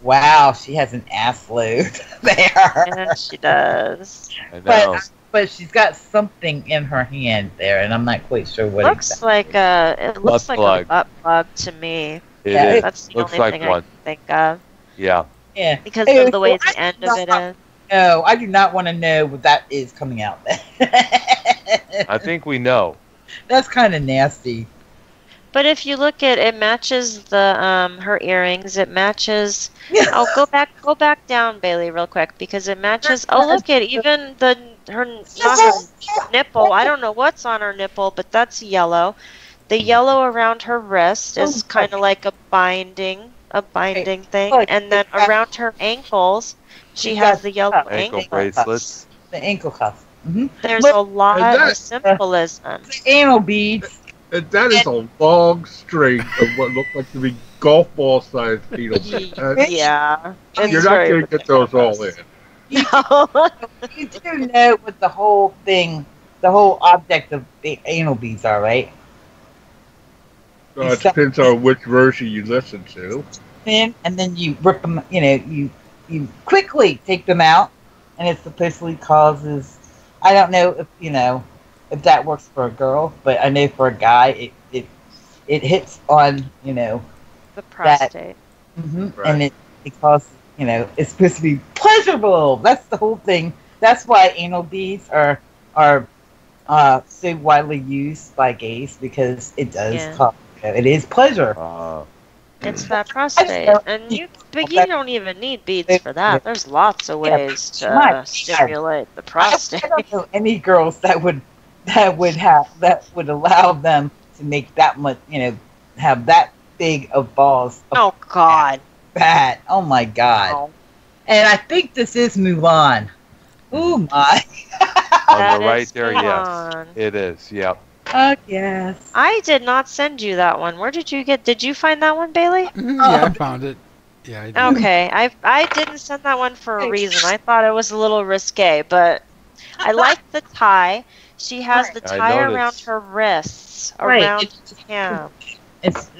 wow, she has an ass load there. yeah, she does. I know. But she's got something in her hand there, and I'm not quite sure what. Looks like a Butt plug. a butt plug to me. It yeah, is. That's the Looks only like thing I one. can think of Yeah. Yeah. because Hey, of the way well, the end of it is. No, I do not want to know what that is coming out. I think we know. That's kind of nasty. But if you look at it, matches the her earrings. It matches. Oh, go back down, Bailey, real quick, because it matches. Oh, look at even her nipple. I don't know what's on her nipple, but that's yellow. The yellow around her wrist is kind of like a binding thing, Look, and then around her ankles, she has the yellow Ankle ankle. bracelets. The ankle cuff. Mm-hmm. There's Look, a lot that- of symbolism. the anal beads. And that is a long string of what look like to be golf ball sized needles. Yeah, it's You're not very going to get those all in. No. You do know what the whole thing, the whole object of the anal beads are, right? It depends on which version you listen to. And then you rip them. You know, you quickly take them out, and it supposedly causes. I don't know if if that works for a girl, but I know for a guy, it hits on The prostate. Right. and it causes it's supposed to be pleasurable. That's the whole thing. That's why anal beads are so widely used by gays because it does Yeah. cause, it is pleasure. It's that prostate, and but you don't even need beads for that. There's lots of ways to stimulate the prostate. I don't know any girls that would allow them to make that much, have that big of balls. Oh God. Bad. Oh my God. No. And I think this is Mulan. Oh my. On the right there, yes. It is, yep. Oh, yes. I did not send you that one. Where did you find that one, Bailey? Yeah, I found it. Yeah, I did. Okay, I didn't send that one for a reason. I thought it was a little risque, but I like the tie. She has the tie around her wrists, around him. It's,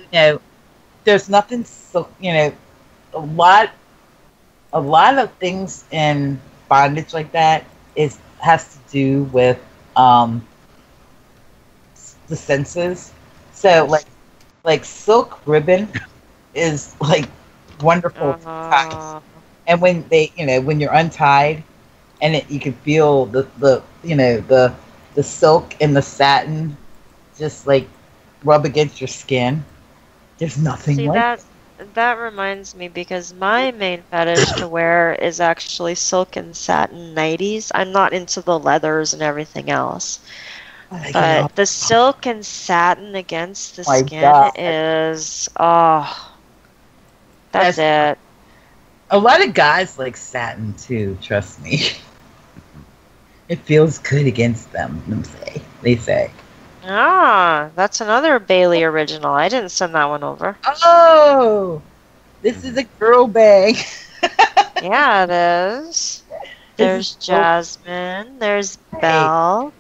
there's nothing so, a lot of things in bondage like that has to do with the senses. So like silk ribbon is like wonderful ties. And when when you're untied and you can feel the silk and the satin just like rub against your skin. There's nothing like that. That reminds me, because my main fetish to wear is actually silk and satin nighties. I'm not into the leathers and everything else. But the silk and satin against the skin is, that's it. A lot of guys like satin too, trust me. It feels good against them, they say. Ah, that's another Bailey original. I didn't send that one over. Oh, this is a girl bag. Yeah, it is. There's Jasmine. There's Belle.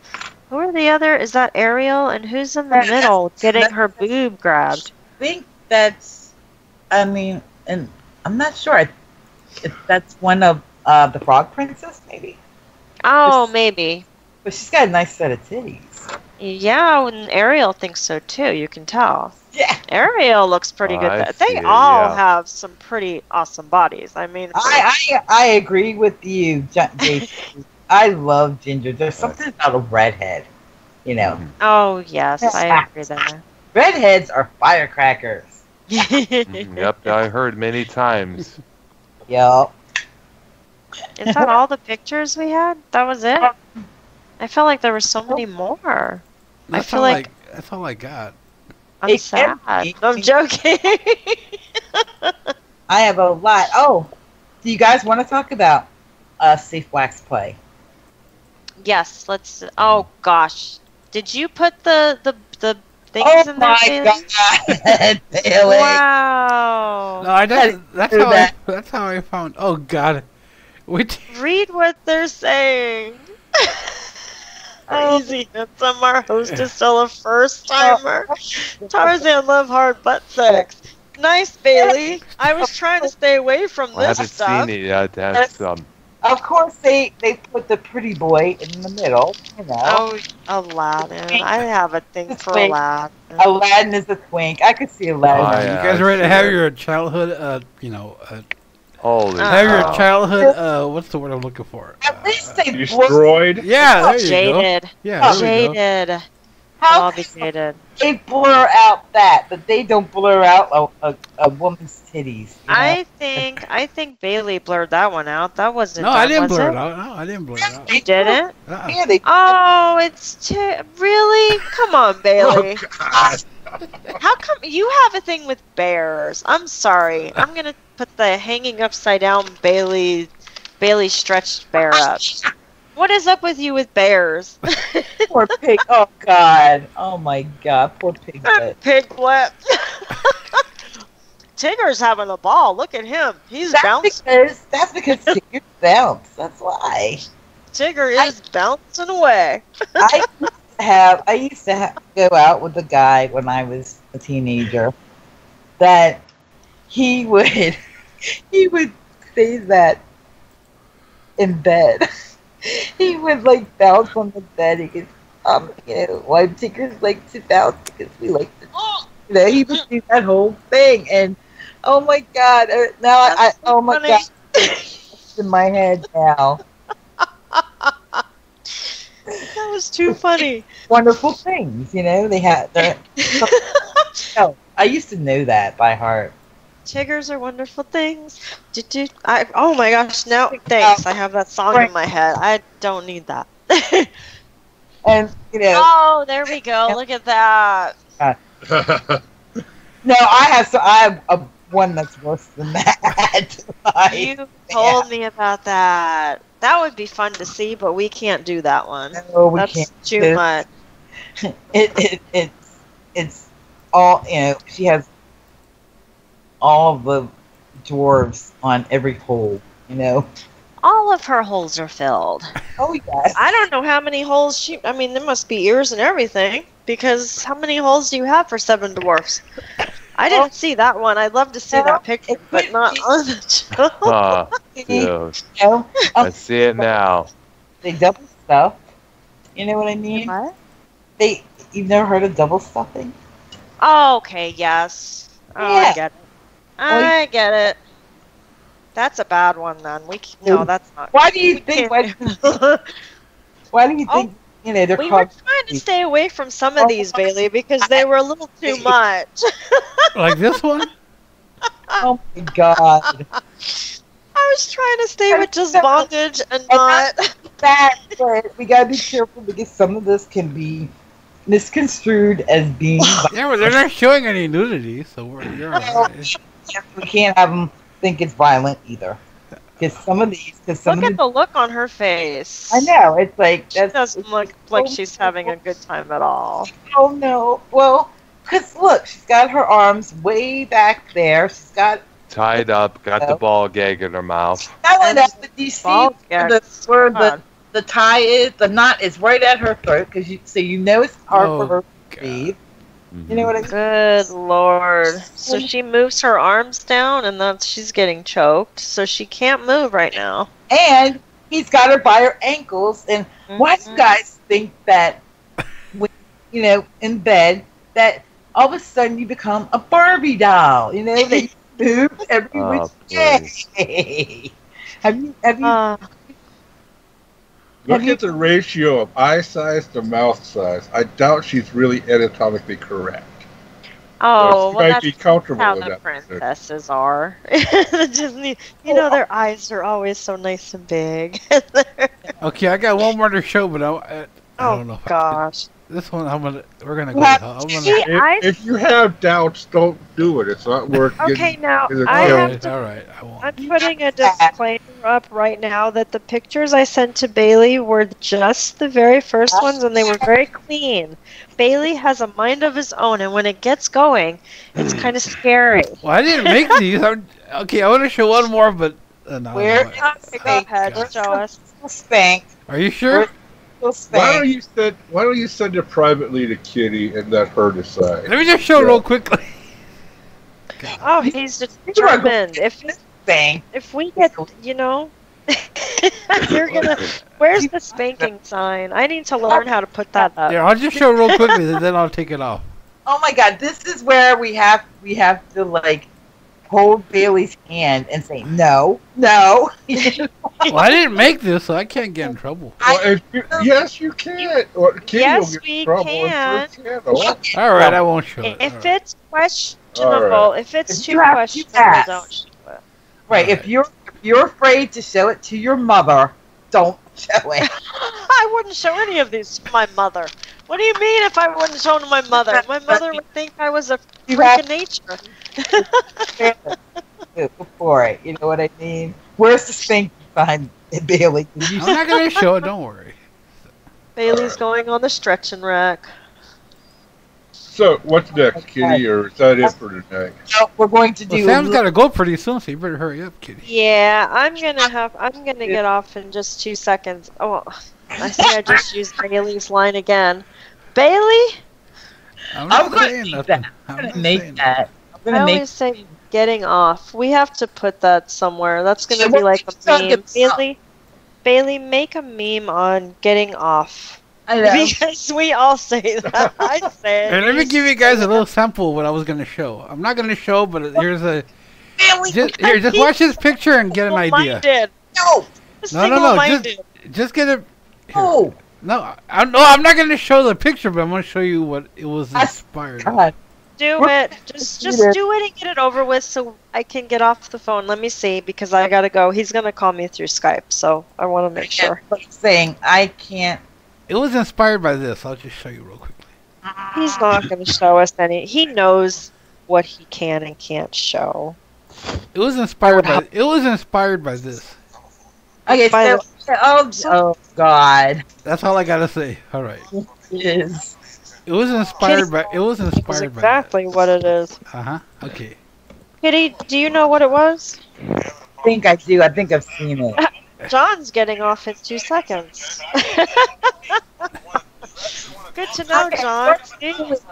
Who are the other? Is that Ariel? And who's in the middle getting her boob grabbed? I think that's, and I'm not sure if that's one of the Frog Princess, maybe. Oh, maybe. But she's got a nice set of titties. Yeah, and Ariel thinks so too. You can tell. Yeah. Ariel looks pretty good. They all have some pretty awesome bodies. I mean, I agree with you, Jason. I love Ginger. There's something about a redhead, Oh yes, I agree there. Redheads are firecrackers. Yep, I heard many times. Yup. Is that all the pictures we had? That was it? I felt like there were so many more. That's all I got. I'm sad. I'm joking. I have a lot. Oh, do you guys want to talk about safe wax play? Yes, let's. Oh gosh, did you put the things in there? Oh my God, Bailey. Wow. No, that's how I found. Oh God, read what they're saying. Crazy handsome, our host is still a first timer. Tarzan love hard butt sex. Nice, Bailey. I was trying to stay away from this stuff. I haven't seen it yet. That's Of course, they put the pretty boy in the middle. Oh, Aladdin. I have a thing for Aladdin. Aladdin is a twink. I could see Aladdin. Oh, yeah, you guys ready to have your childhood? Holy have your childhood, what's the word I'm looking for? At least they destroyed. Yeah, there you jaded. go. Yeah, jaded. How jaded. They blur out that, but they don't blur out a woman's titties. I think Bailey blurred that one out. That wasn't. No, I didn't blur it out. No, I didn't blur it out. You didn't? Yeah, they. Oh, it's really? Come on, Bailey. Oh, God. How come you have a thing with bears? I'm sorry. I'm gonna put the hanging upside down Bailey stretched bear up. What is up with you with bears? Poor pig. Oh God. Oh my God. Poor Piglet. Piglet. Tigger's having a ball. Look at him. He's bouncing. That's because Tigger bounce. That's why. Tigger is bouncing away. I used to go out with a guy when I was a teenager that he would say that in bed. He would like bounce on the bed. He could why Tiggers like to bounce because we like to he would do that whole thing, and oh my God, now oh my God, it's in my head now. That was too funny. Wonderful things, you know. They had their. Oh, I used to know that by heart. Chiggers are wonderful things. Oh my gosh! Now, thanks. I have that song in my head. I don't need that. And you know. Oh, there we go. Look at that. No, I have one that's worse than that. You told me about that. That would be fun to see, but we can't do that one. No, we That's can't. too much. It's all, you know. She has all the dwarves on every hole, you know. All of her holes are filled. Oh yes. I don't know how many holes I mean, there must be ears and everything. Because how many holes do you have for 7 dwarfs? I didn't see that one. I'd love to see that picture, but not on the show. Dude. You know, I see it now. they double stuff. You know what I mean? What? You've never heard of double stuffing? Oh, okay, yes. Oh, Yeah. I get it. I get it. That's a bad one then. No, that's not. Why do you think? Why do you think? You know, they're we were called. trying to stay away from some of these, Bailey, because they were a little too much. Like this one? Oh my god! I was trying to stay with just bondage and not. That, but we gotta be careful because some of this can be misconstrued as being. Yeah, but they're not showing any nudity, so you're alright. We can't have them think it's violent either. Because some of these, Look at the look on her face. I know, it's like She doesn't look like she's having a good time at all. Oh no! Well, because look, she's got her arms way back there. She's got Tied up, got the ball gag in her mouth. not only that, but you see where the tie is, the knot is right at her throat. Because you know it's hard for her to breathe. You know what I mean? Good lord. So she moves her arms down and she's getting choked. So she can't move right now. And he's got her by her ankles. And why do you guys think that when, you know, in bed, that all of a sudden you become a Barbie doll? You know, that you move every which day. Have you Look at the ratio of eye size to mouth size. I doubt she's really anatomically correct. Oh, So well, that's how the princesses are. Disney, you know, their eyes are always so nice and big. Okay, I got one more to show, but I don't know. Gosh. This one, we're gonna go. If you have doubts, don't do it. It's not worth. Okay, now I have to. All right, I won't. I'm putting a disclaimer up right now that the pictures I sent to Bailey were just the very first ones, and they were very clean. Bailey has a mind of his own, and when it gets going, it's kind of scary. Well, I didn't make these. Okay, I want to show one more, but no. Where? Okay, go ahead, show us. Spank. Are you sure? Why don't you send it privately to Kitty and let her decide? Let me just show real quickly. Oh, he's determined. If we get, you know, you're gonna. Where's the spanking sign? I need to learn how to put that up. Yeah, I'll just show real quickly, and then I'll take it off. Oh my God! This is where we have to like hold Bailey's hand and say no. Well, I didn't make this, so I can't get in trouble. Yes, you can. Or yes, we can. All right, I won't show it. If it's questionable, if it's too questionable, don't show it. Right. If you're afraid to show it to your mother, don't show it. I wouldn't show any of these to my mother. What do you mean if I wouldn't show them to my mother? My mother would think I was a freak of nature. Before it, you know what I mean? Where's the spank behind Bailey? I'm not going to show it, don't worry. Bailey's going on the stretching rack. So, what's next, Kitty, or is that it for tonight? No, we're going to do. Sam's got to go pretty soon, so you better hurry up, Kitty. Yeah, I'm gonna get off in just 2 seconds. Oh, I see. I just used Bailey's line again. Bailey? I'm going to make that. I always say getting off. We have to put that somewhere. That's going to be like a meme. Bailey, make a meme on getting off. I know. Because we all say that. I say it. And let me give you guys a little sample of what I was going to show. I'm not going to show, but here's a... Just watch this picture and get an idea. No! No. Just get a... No! No, I'm not gonna show the picture, but I'm gonna show you what it was inspired. God. Do it. Just do it and get it over with so I can get off the phone. Let me see, because I gotta go. He's gonna call me through Skype, so I want to make sure. Saying I can't. It was inspired by this. I'll just show you real quickly. He's not gonna show us any. He knows what he can and can't show. It was inspired by. It was inspired by this. Okay, oh God. That's all I gotta say. All right. Yes. It was inspired by. It was That's inspired by. exactly what it is. Okay. Kitty, do you know what it was? I think I do. I think I've seen it. John's getting off in 2 seconds. Good to know, John.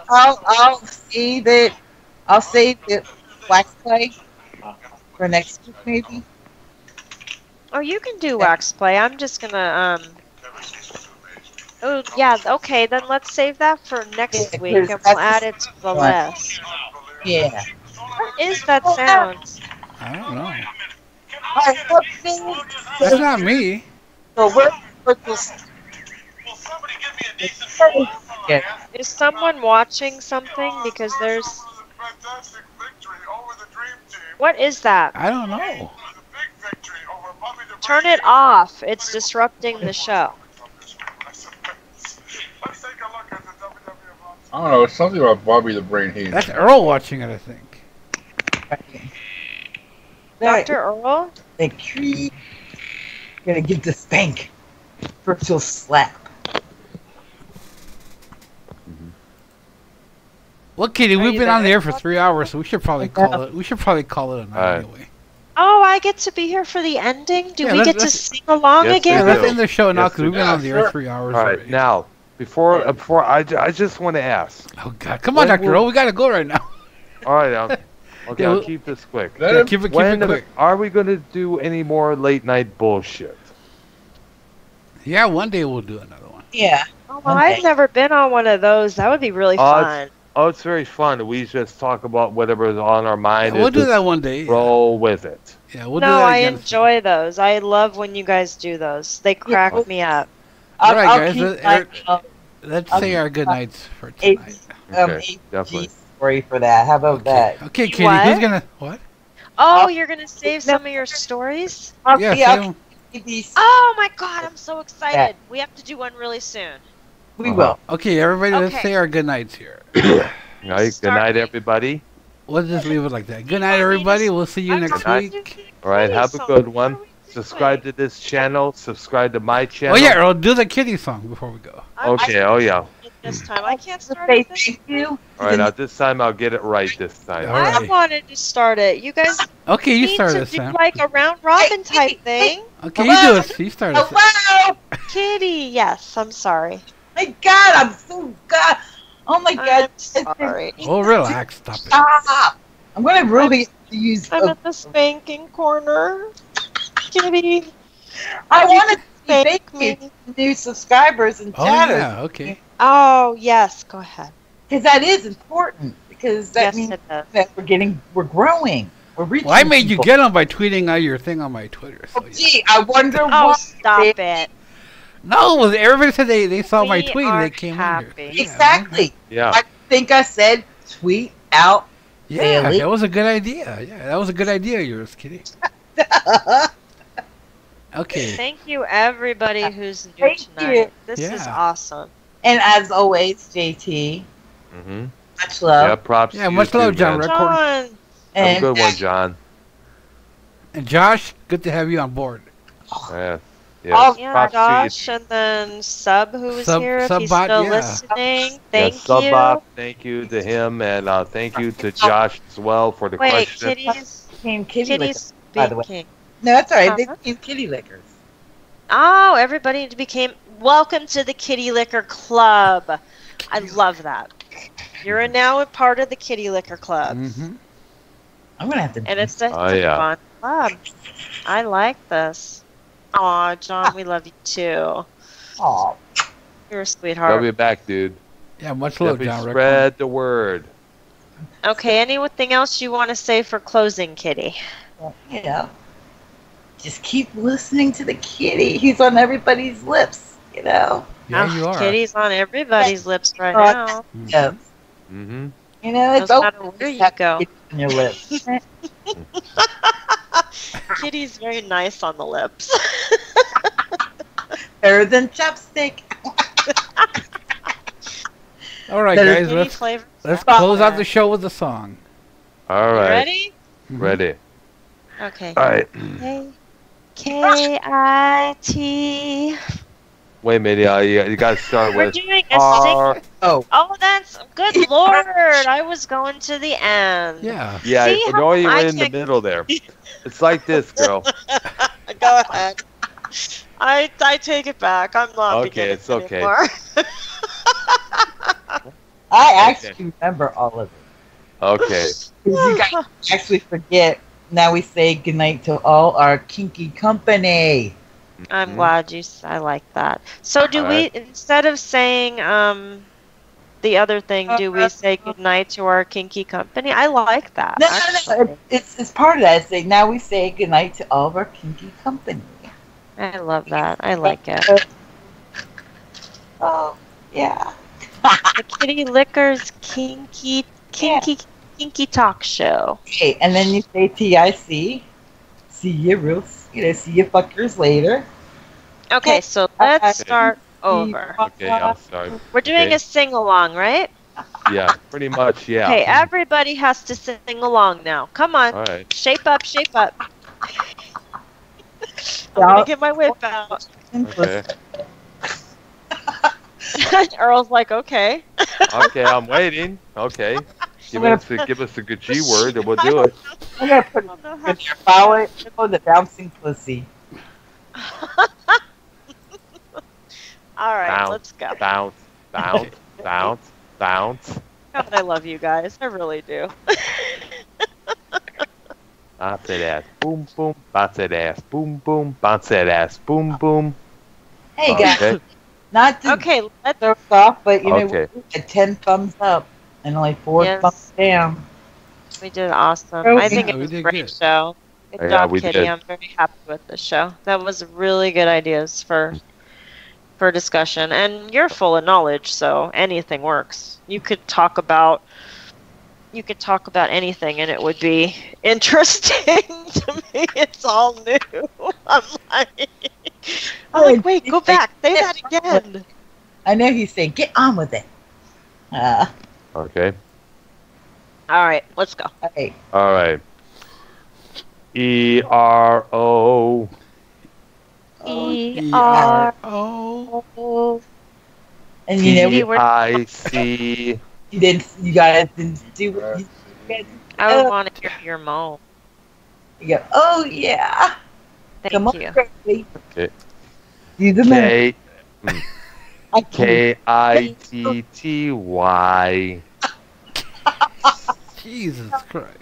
I'll see that. I'll save the wax play for next week, maybe. Oh, you can do wax play. I'm just gonna Oh yeah, okay. Then let's save that for next week, and we'll add it to the list. Yeah. What is that sound? I don't know. Alright, That's not me. So we're just. Yeah. Is someone watching something? Because there's. What is that? I don't know. Turn it off. It's disrupting the show. I don't know. It's something about Bobby the Brain Heenan. That's Earl watching it, I think. Dr. Earl? The tree. Gonna give the spank. Virtual slap. Well, Kitty, we've been on the air for 3 hours, so we should probably call it. We should probably call it a night anyway. Oh, I get to be here for the ending? Do Yeah, we get to sing along again? Yeah, let's end the show now because we've been on the air 3 hours All right, already. now, before I just want to ask. Oh, God. Come on, Dr. Earl. We got to go right now. All right, okay, Yeah, I'll keep this quick. Yeah, keep it quick. Are we going to do any more late night bullshit? Yeah, one day we'll do another one. Yeah. Oh, well, I've never been on one of those. That would be really fun. It's very fun. We just talk about whatever's on our mind. Yeah, we'll do that one day. Roll with it. Yeah, we'll no, do that I again. enjoy those. I love when you guys do those. They crack me up. All right, guys. Let's say our good nights for tonight. Definitely. Story for that. How about that? Okay, Kitty, who's gonna what? Oh, you're gonna save some of your stories? Yeah. Oh my God, I'm so excited. We have to do one really soon. We will. Okay, everybody, let's say our good nights here. All right, good night, everybody. We'll just leave it like that. Good night, everybody. We'll see you next week. All right, have a good one. Subscribe to this channel. Subscribe to my channel. Oh, yeah, Earl, do the Kitty song before we go. Okay, oh, yeah. This time, I can't start it this time. All right, now this time I'll get it right this time. I wanted to start it. You guys okay, you need start to this do time. like a round robin type thing. Okay, you do it. You start it. Hello? Kitty, yes, I'm sorry. My God, I'm so God. Oh my God. I'm sorry. Oh, relax. Stop it. Stop. I'm going to really use. I'm at the spanking corner. Kitty. I want to thank thank you, new subscribers and Oh, chatters. yeah, okay. Oh, yes, go ahead. Because that is important. Because that means that we're growing. We're reaching. Well, I made you people. get them by tweeting out your thing on my Twitter. So, yeah. Gee, I wonder Oh, why. stop it. No, everybody said they saw my tweet and they came in here. Exactly. Yeah. I think I said tweet out Yeah, daily. that was a good idea. Yeah, that was a good idea of yours, Kitty. Okay. Thank you, everybody who's new tonight. This is awesome. And as always, JT, much love. Yeah, props. Yeah, much love, John. John. Have a good one, John. And Josh, good to have you on board. Yeah. Yeah, props Josh, to you. and then Sub, who was Sub- here, if he's Subbot, still yeah. listening. Thank you. Subbot, thank you to him, and thank you to Josh as well for the Wait, question. Kitty's Kitty's by the way. speaking. No, that's all right. They became kitty lickers. Oh, everybody became... Welcome to the Kitty Licker Club. I love that. You're now a part of the Kitty Licker Club. Mm-hmm. I'm going to have to... And it's a fun club. I like this. Aw, John, we love you too. Aw. You're a sweetheart. I'll be back, dude. Yeah, much love, John. Spread the word. Okay, anything else you want to say for closing, Kitty? Yeah. Just keep listening to the kitty. He's on everybody's lips. You know. Yeah, you are. Kitty's on everybody's lips right now. Yes. Mm-hmm. You know, it's Doesn't matter where you go. on your lips. Kitty's very nice on the lips. Better than chapstick. All right, Better guys, Kitty let's close out the show with a song. All right. Ready? Ready. Okay. All right. K-I-T. Wait a minute. You got to start We're with doing a R. sing. Oh. Oh, that's good Lord. I was going to the end. Yeah. Yeah, See you how know you're I in the can't- middle there. It's like this, girl. Go ahead. I take it back. I'm not Okay, beginning it's okay. anymore. I actually remember all of it. Okay. 'Cause you guys actually forget. Now we say goodnight to all our kinky company. I'm glad I like that. So do we, instead of saying the other thing, do we say goodnight to our kinky company? I like that. No. It's part of that. Say now we say goodnight to all of our kinky company. I love that. I like it. Oh, yeah. The Kitty Liquors kinky talk show. Okay, and then you say TIC. See you see you fuckers later. Okay, so let's start over. Okay, I'll start. We're doing a sing-along, right? Yeah, pretty much, yeah. Okay, everybody has to sing along now. Come on. All right. Shape up, shape up. I'm going to get my whip out. Okay. Earl's like, okay. Okay, I'm waiting. Okay. Give us a good G word and we'll do it. I'm gonna put it in your wallet. Oh, the bouncing pussy. All right, Bounce, let's go. Bounce, bounce, bounce, bounce. God, I love you guys. I really do. Bounce that ass, boom, boom. Bounce that ass, boom, boom. Bounce that ass, boom, boom. Hey guys, not to let's throw us off, but you know, Okay. we had 10 thumbs up and only 4 Yes. thumbs down. We did awesome. Oh, I think yeah, it we was a did great good. show. Good Yeah, job, we Kitty. did. I'm very happy with the show. That was really good ideas for discussion. And you're full of knowledge, so anything works. You could talk about anything and it would be interesting to me. It's all new. I'm like, wait, go back. Say that again. I know he's saying, get on with it. Okay. All right, let's go. Okay. All right. E-R-O. E-R-O. And you know, T-I-C. you guys didn't do what I want to hear your moan. you go, oh yeah. Thank Come on, you. Crazy. Okay. Do the math. K-I-T-T-Y. Jesus Christ.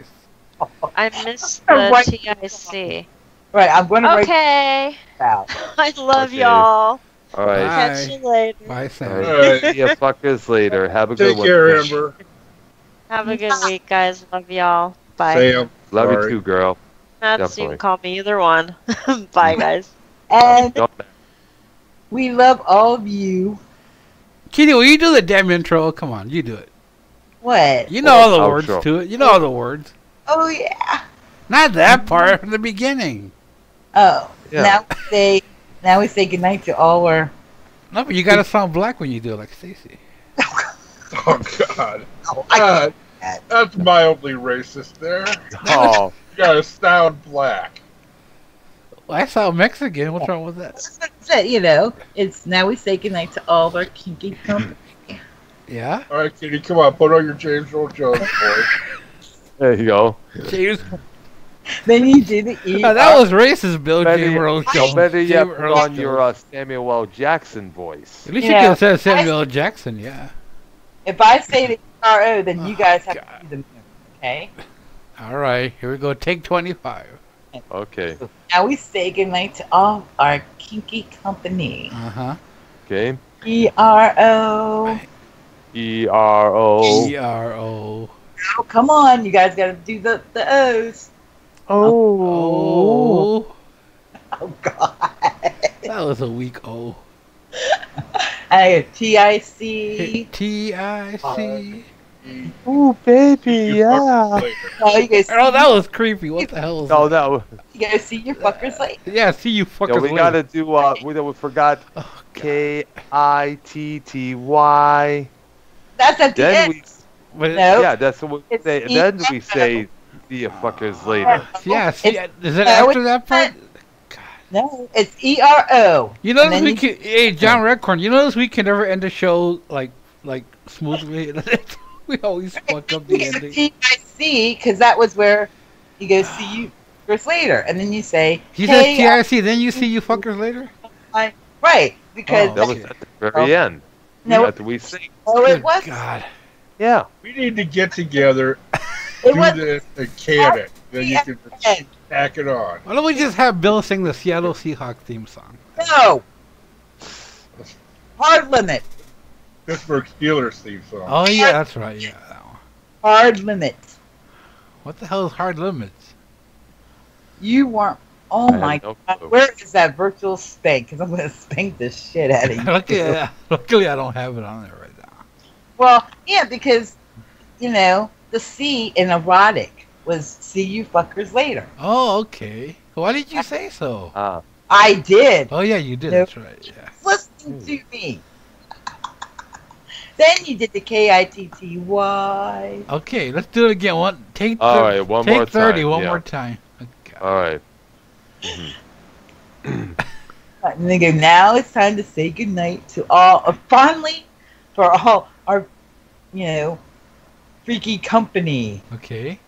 I missed the TIC. Right, I'm going to write Okay. it out. I love Okay. y'all. All right. Catch you later. Bye, All Sam. right. See you fuckers later. Have a good Take one. care, Amber. Have a good week, guys. Love y'all. Bye. Sam. Love Sorry. you too, girl. That's, you definitely. can call me either one. Bye, guys. And Don't- we love all of you. Kitty, will you do the damn intro? Come on, you do it. What? You know all the Outro. words to it. You know all the words. Oh yeah. Not that part from the beginning. Oh. Yeah. Now we say goodnight to all our No, but you gotta sound black when you do it, like Stacy. Oh, God. I That's mildly racist there. Oh, You gotta sound black. Well, I sound Mexican. What's wrong with that? said, you know, it's now we say goodnight to all of our kinky company. Yeah. All right, Kitty, come on. Put on your James Earl Jones voice. there you go. James. Then you do the E. Oh, that was racist, Bill. Better, James Earl Jones. better yet, James put Earl on Jones. your Samuel L. Jackson voice. At least Yeah. you could have said Samuel L. Jackson. Yeah. If I say the RO, then you guys have God. to do the move, okay? All right. Here we go. Take 25. Okay. Now we say goodnight to all our kinky company. Uh huh. Okay. ERO. E-R-O. E-R-O. Oh, come on, you guys gotta do the O's. Oh. Oh, God. That was a weak O. I go TIC. TIC. Ooh, baby, yeah. Oh, you go see, Oh, that was creepy. What the hell was No, that? no. you go see your fuckers later. Yeah, see you fuckers Yo, we later. gotta do. We forgot Oh, God. KITTY. That's at the Then end. we. But No. Yeah, that's what we It's say. And then we say, "See you fuckers later." yeah, see, It's- is it no, after it's that part? No, it's ERO. You know And this then week, hey John Redcorn. You know this week can never end the show like smoothly. We always fuck up the ending. TIC, because that was where you go see you first later, and then you say He says TIC, then you see you fuckers later. right, because Oh, That was at the very end. no, After we sing. oh, it Good was. God. Yeah. We need to get together, It do was this, and can it. Then you can just tack it on. Why don't we just have Bill sing the Seattle Seahawks theme song? no hard limit. Pittsburgh Steelers theme song. Oh yeah, that's right. Yeah, that one. Hard limit. What the hell is Hard Limits? You weren't. Oh I my had no God! clue. Where is that virtual spank? Because I'm gonna spank the shit out of you. Luckily, I don't have it on there right now. Well, yeah, because you know the C in erotic was see you fuckers later. Oh, okay. Why did you say so? I did. Oh yeah, you did. Nope. That's right. Yeah. Listen to me. Then you did the KITTY. Okay, let's do it again. Take All right, one take more 30 time, one yeah. more time. Okay. All right. And they go, now it's time to say goodnight to all, finally, for all our, you know, freaky company. Okay.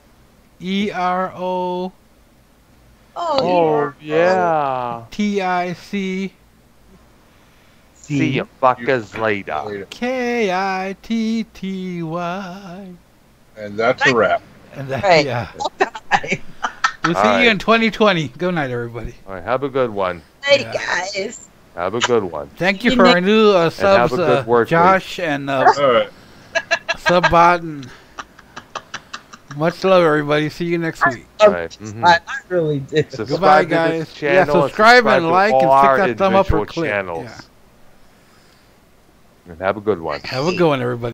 ERO Oh, yeah. TIC See you fuckers later. KITTY. And that's a wrap. And that, Right. yeah. Hey We'll see All you right. in 2020. Good night, everybody. All right, have a good one. Yeah. guys. Have a good one. Thank you for our new have subs, a good work Josh and All right. Subbot. And much love, everybody. See you next week. All right. Mhm. I really do. Subscribe Goodbye, to this guys. channel Yeah, and subscribe and to like and all stick our that thumb up or individual click. channels. Yeah. And have a good one. Have a good one, everybody.